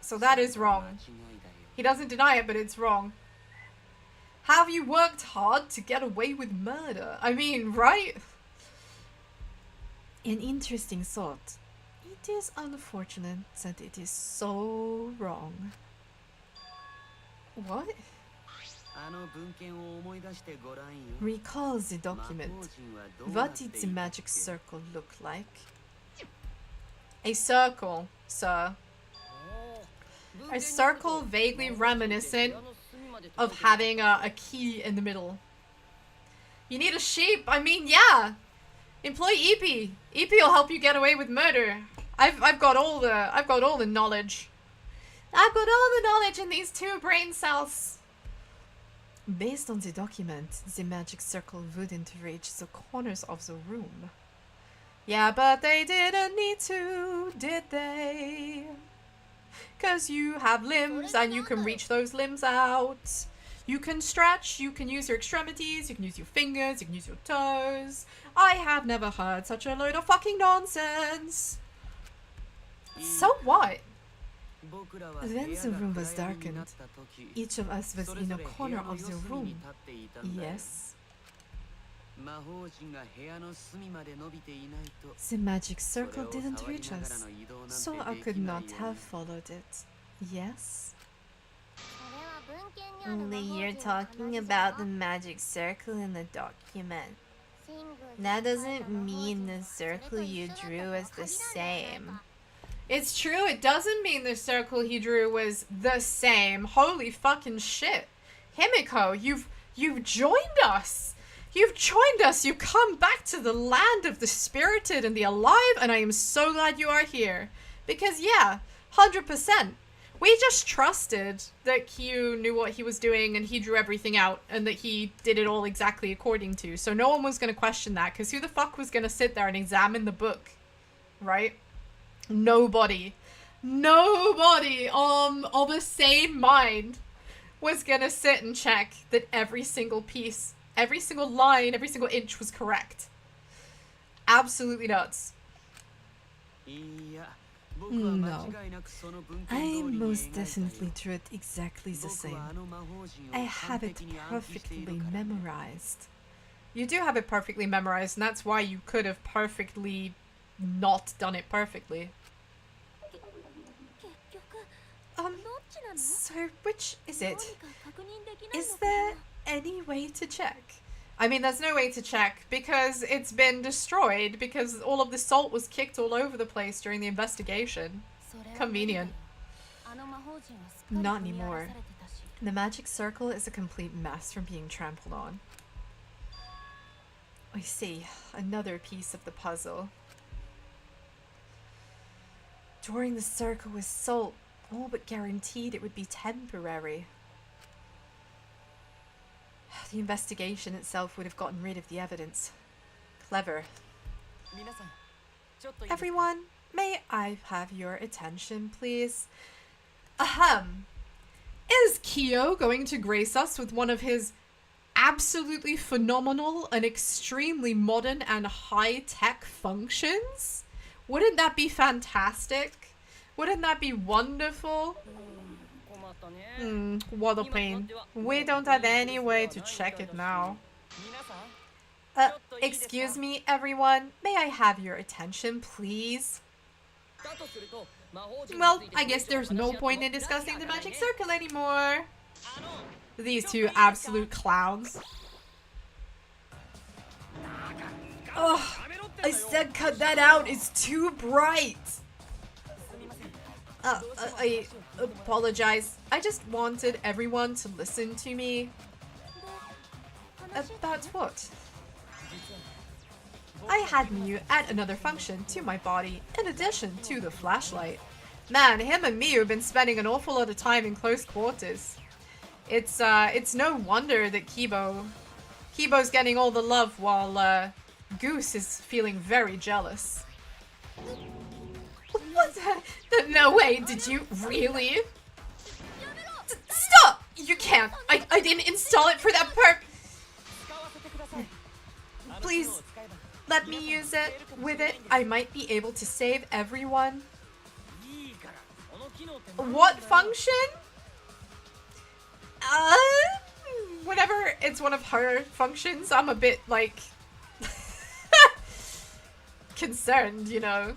Speaker 1: So that is wrong. He doesn't deny it, but it's wrong. Have you worked hard to get away with murder? I mean, right? An interesting thought. It is unfortunate that it is so wrong. What? Recall the document. What did the magic circle look like? A circle, sir. A circle vaguely reminiscent of having a key in the middle. You need a sheep? I mean, yeah. Employ EP. EP will help you get away with murder. I've got all the knowledge. I've got all the knowledge in these 2 brain cells. Based on the document, the magic circle wouldn't reach the corners of the room. Yeah, but they didn't need to, did they? 'Cause you have limbs and you can reach those limbs out. You can stretch, you can use your extremities, you can use your fingers, you can use your toes. I have never heard such a load of fucking nonsense. So what? When the room was darkened, each of us was in a corner of the room. Yes. The magic circle didn't reach us, so I could not have followed it. Yes. Only you're talking about the magic circle in the document. That doesn't mean the circle you drew is the same. It's true, it doesn't mean the circle he drew was the same. Holy fucking shit. Himiko, you've joined us. You've joined us. You come back to the land of the spirited and the alive, and I am so glad you are here. Because yeah, 100%. We just trusted that Kyu knew what he was doing and he drew everything out and that he did it all exactly according to. So no one was going to question that, because who the fuck was going to sit there and examine the book, right? Nobody of the same mind was going to sit and check that every single piece, every single line, every single inch was correct. Absolutely nuts. No. I most definitely drew it exactly the same. I have it perfectly memorized. You do have it perfectly memorized, and that's why you could have perfectly not done it perfectly. So which is it? Is there any way to check? I mean, there's no way to check because it's been destroyed because all of the salt was kicked all over the place during the investigation. Convenient. Not anymore. The magic circle is a complete mess from being trampled on. I see. Another piece of the puzzle. Drawing the circle with salt, all but guaranteed it would be temporary. The investigation itself would have gotten rid of the evidence. Clever. Everyone, may I have your attention, please? Ahem. Is Kyo going to grace us with one of his absolutely phenomenal and extremely modern and high-tech functions? Wouldn't that be fantastic? Wouldn't that be wonderful? What a pain. We don't have any way to check it now. Excuse me, everyone. May I have your attention, please? Well, I guess there's no point in discussing the magic circle anymore. These 2 absolute clowns. Ugh, I said cut that out. It's too bright. I apologize. I just wanted everyone to listen to me. About what? I had Miyu add another function to my body in addition to the flashlight. Man, him and Miyu have been spending an awful lot of time in close quarters. It's no wonder that Kibo's getting all the love while Goose is feeling very jealous. What the? No way, did you really? Stop! You can't. I didn't install it for that Please, let me use it. With it, I might be able to save everyone. What function? Whenever it's one of her functions, I'm a bit, like, concerned, you know.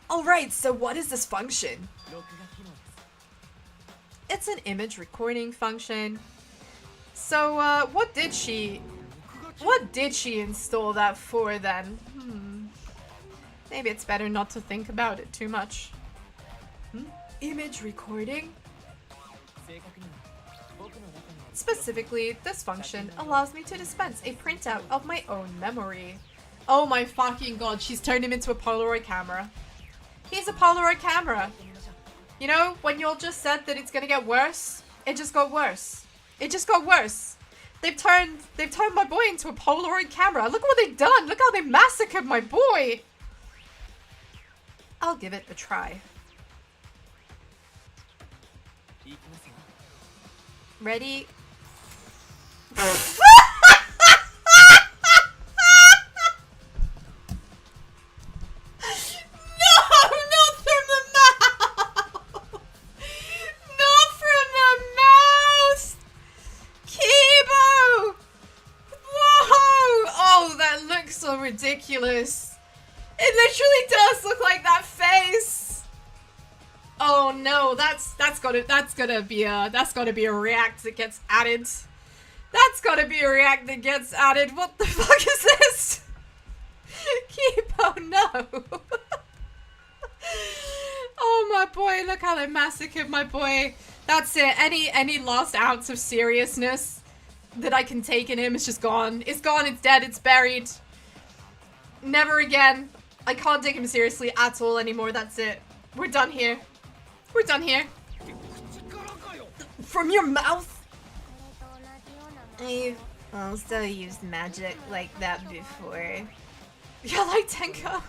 Speaker 1: Alright, so what is this function? It's an image recording function. So, what did she install that for then? Maybe it's better not to think about it too much. Image recording? Specifically, this function allows me to dispense a printout of my own memory. Oh my fucking god, she's turned him into a Polaroid camera. He's a Polaroid camera. You know, when y'all just said that it's gonna get worse, it just got worse. It just got worse. They've turned my boy into a Polaroid camera. Look what they've done. Look how they massacred my boy. I'll give it a try. Ready? No, not from the mouth! Not from the mouth! Kibo! Whoa! Oh, that looks so ridiculous. It literally does look like that face. Oh no, that's gotta be a react that gets added. That's gotta be a react that gets added. What the fuck is this? Kibo, no. Oh my boy, look how they massacred my boy. That's it. Any last ounce of seriousness that I can take in him is just gone. It's gone, it's dead, it's buried. Never again. I can't take him seriously at all anymore. That's it. We're done here. We're done here. From your mouth? I've also used magic like that before. Yeah, like Tenko.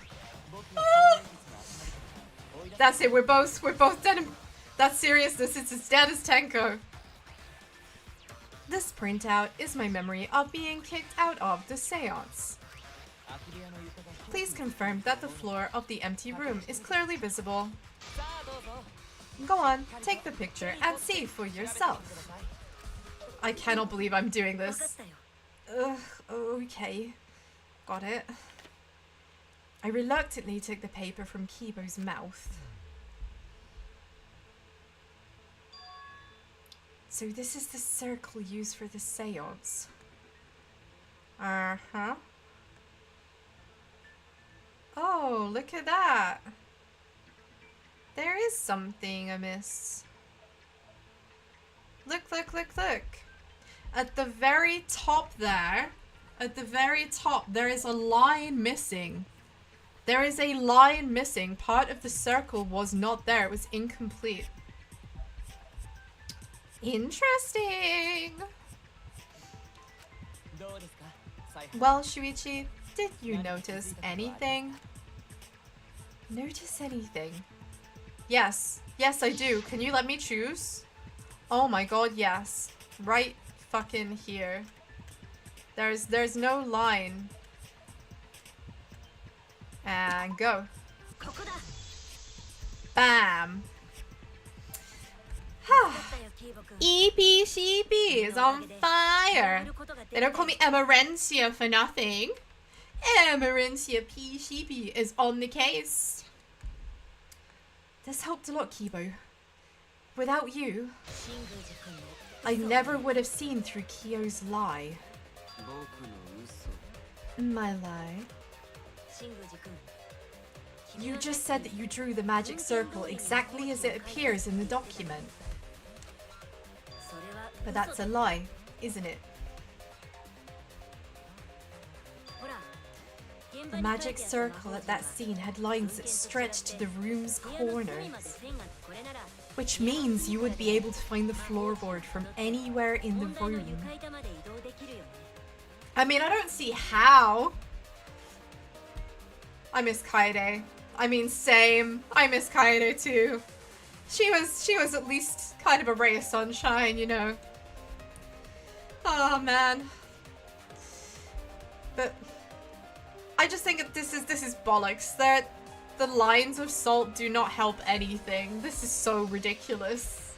Speaker 1: Ah. That's it. We're both dead. That's seriousness. It's as dead as Tenko. This printout is my memory of being kicked out of the seance. Please confirm that the floor of the empty room is clearly visible. Go on, take the picture and see for yourself. I cannot believe I'm doing this. Ugh, okay. Got it. I reluctantly took the paper from Kibo's mouth. So this is the circle used for the seance. Uh-huh. Oh, look at that. There is something amiss. Look, look, look, look. At the very top there, there is a line missing. There is a line missing. Part of the circle was not there. It was incomplete. Interesting. Well, Shuichi, did you notice anything? Notice anything? Yes. Yes, I do. Can you let me choose? Oh my god, yes. Right fucking here. There's no line. And go. Bam. EPCP is on fire. They don't call me Emerencia for nothing. Emerencia PCP is on the case. This helped a lot, Kibo. Without you, I never would have seen through Kyo's lie. My lie? You just said that you drew the magic circle exactly as it appears in the document. But that's a lie, isn't it? The magic circle at that scene had lines that stretched to the room's corners. Which means you would be able to find the floorboard from anywhere in the room. I mean, I don't see how. I miss Kaede. I mean, same. I miss Kaede too. She was at least kind of a ray of sunshine, you know. Oh man. But I just think that this is bollocks. That the lines of salt do not help anything. This is so ridiculous.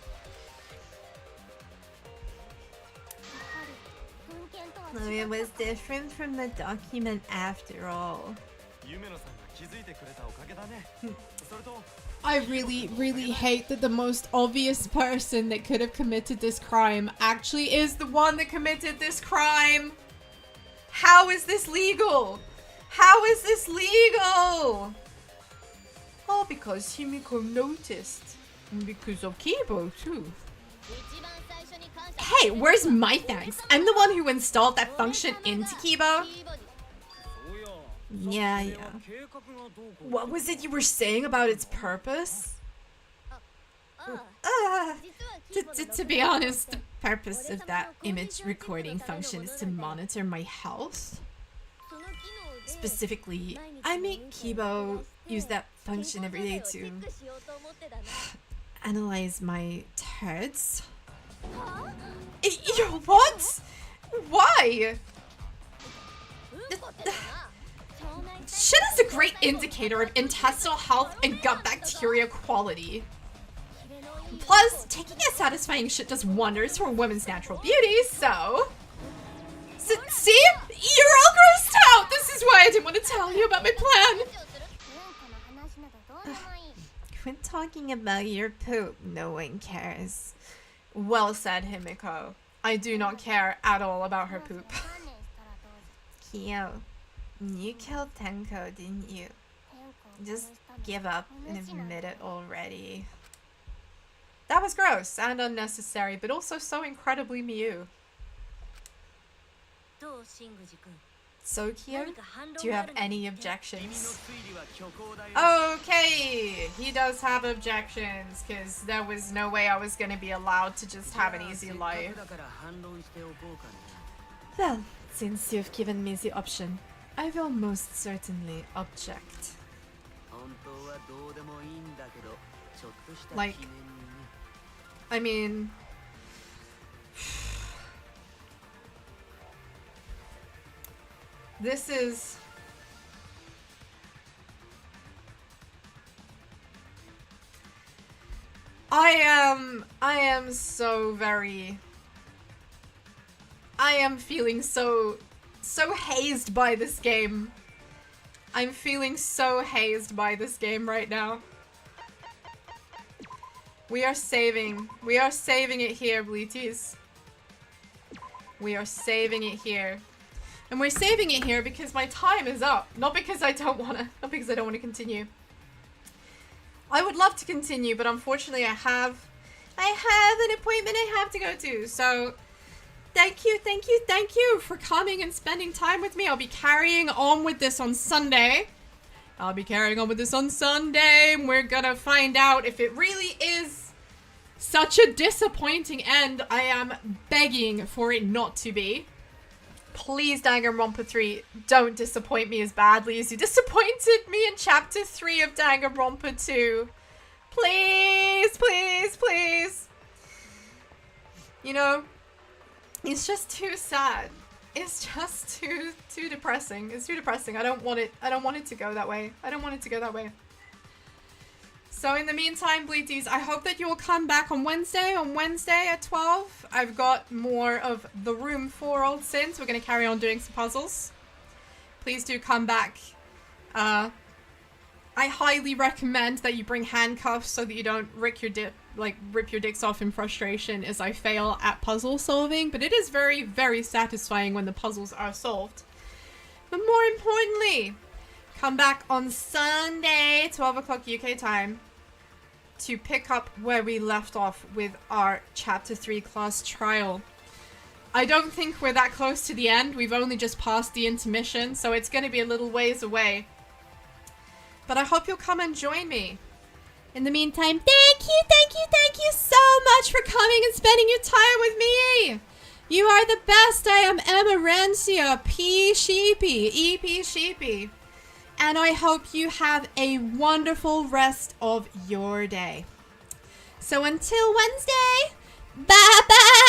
Speaker 1: It was different from the document after all. I really hate that the most obvious person that could have committed this crime actually is the one that committed this crime. How is this legal? How is this legal? Oh, because Himiko noticed. And because of Kibo too. Hey, where's my thanks? I'm the one who installed that function into Kibo. Yeah. What was it you were saying about its purpose? To be honest, the purpose of that image recording function is to monitor my health. Specifically, I make Kibo use that function every day to analyze my turds. What? Why? Shit is a great indicator of intestinal health and gut bacteria quality. Plus, taking a satisfying shit does wonders for a woman's natural beauty, so... See? You're all grossed out! This is why I didn't want to tell you about my plan! Quit talking about your poop. No one cares. Well said, Himiko. I do not care at all about her poop. Kyo, you killed Tenko, didn't you? Just give up and admit it already. That was gross and unnecessary, but also so incredibly Miu. So, Kyo, do you have any objections? Okay, he does have objections, because there was no way I was going to be allowed to just have an easy life. Well, since you've given me the option, I will most certainly object. Like, I mean... This is... I am so very... I am feeling so hazed by this game. I'm feeling so hazed by this game right now. We are saving it here, Bleaties. We are saving it here. And we're saving it here because my time is up. Not because I don't want to continue. I would love to continue, but unfortunately I have an appointment I have to go to. So thank you for coming and spending time with me. I'll be carrying on with this on Sunday. And we're gonna find out if it really is such a disappointing end. I am begging for it not to be. Please, Danganronpa 3, don't disappoint me as badly as you disappointed me in Chapter 3 of Danganronpa 2. Please, please, please. You know, it's just too sad. It's just too depressing. It's too depressing. I don't want it to go that way. I don't want it to go that way. So in the meantime, Bleaties, I hope that you will come back on Wednesday. On Wednesday at 12, I've got more of the Room 4 Old Sins. We're going to carry on doing some puzzles. Please do come back. I highly recommend that you bring handcuffs so that you don't rip your dicks off in frustration as I fail at puzzle solving. But it is very, very satisfying when the puzzles are solved. But more importantly, come back on Sunday, 12 o'clock UK time, to pick up where we left off with our Chapter 3 class trial. I don't think we're that close to the end. We've only just passed the intermission, so it's going to be a little ways away. But I hope you'll come and join me. In the meantime, thank you so much for coming and spending your time with me. You are the best. I am Emma Rancia, P. Sheepy, EP Sheepy. And I hope you have a wonderful rest of your day. So until Wednesday, bye-bye!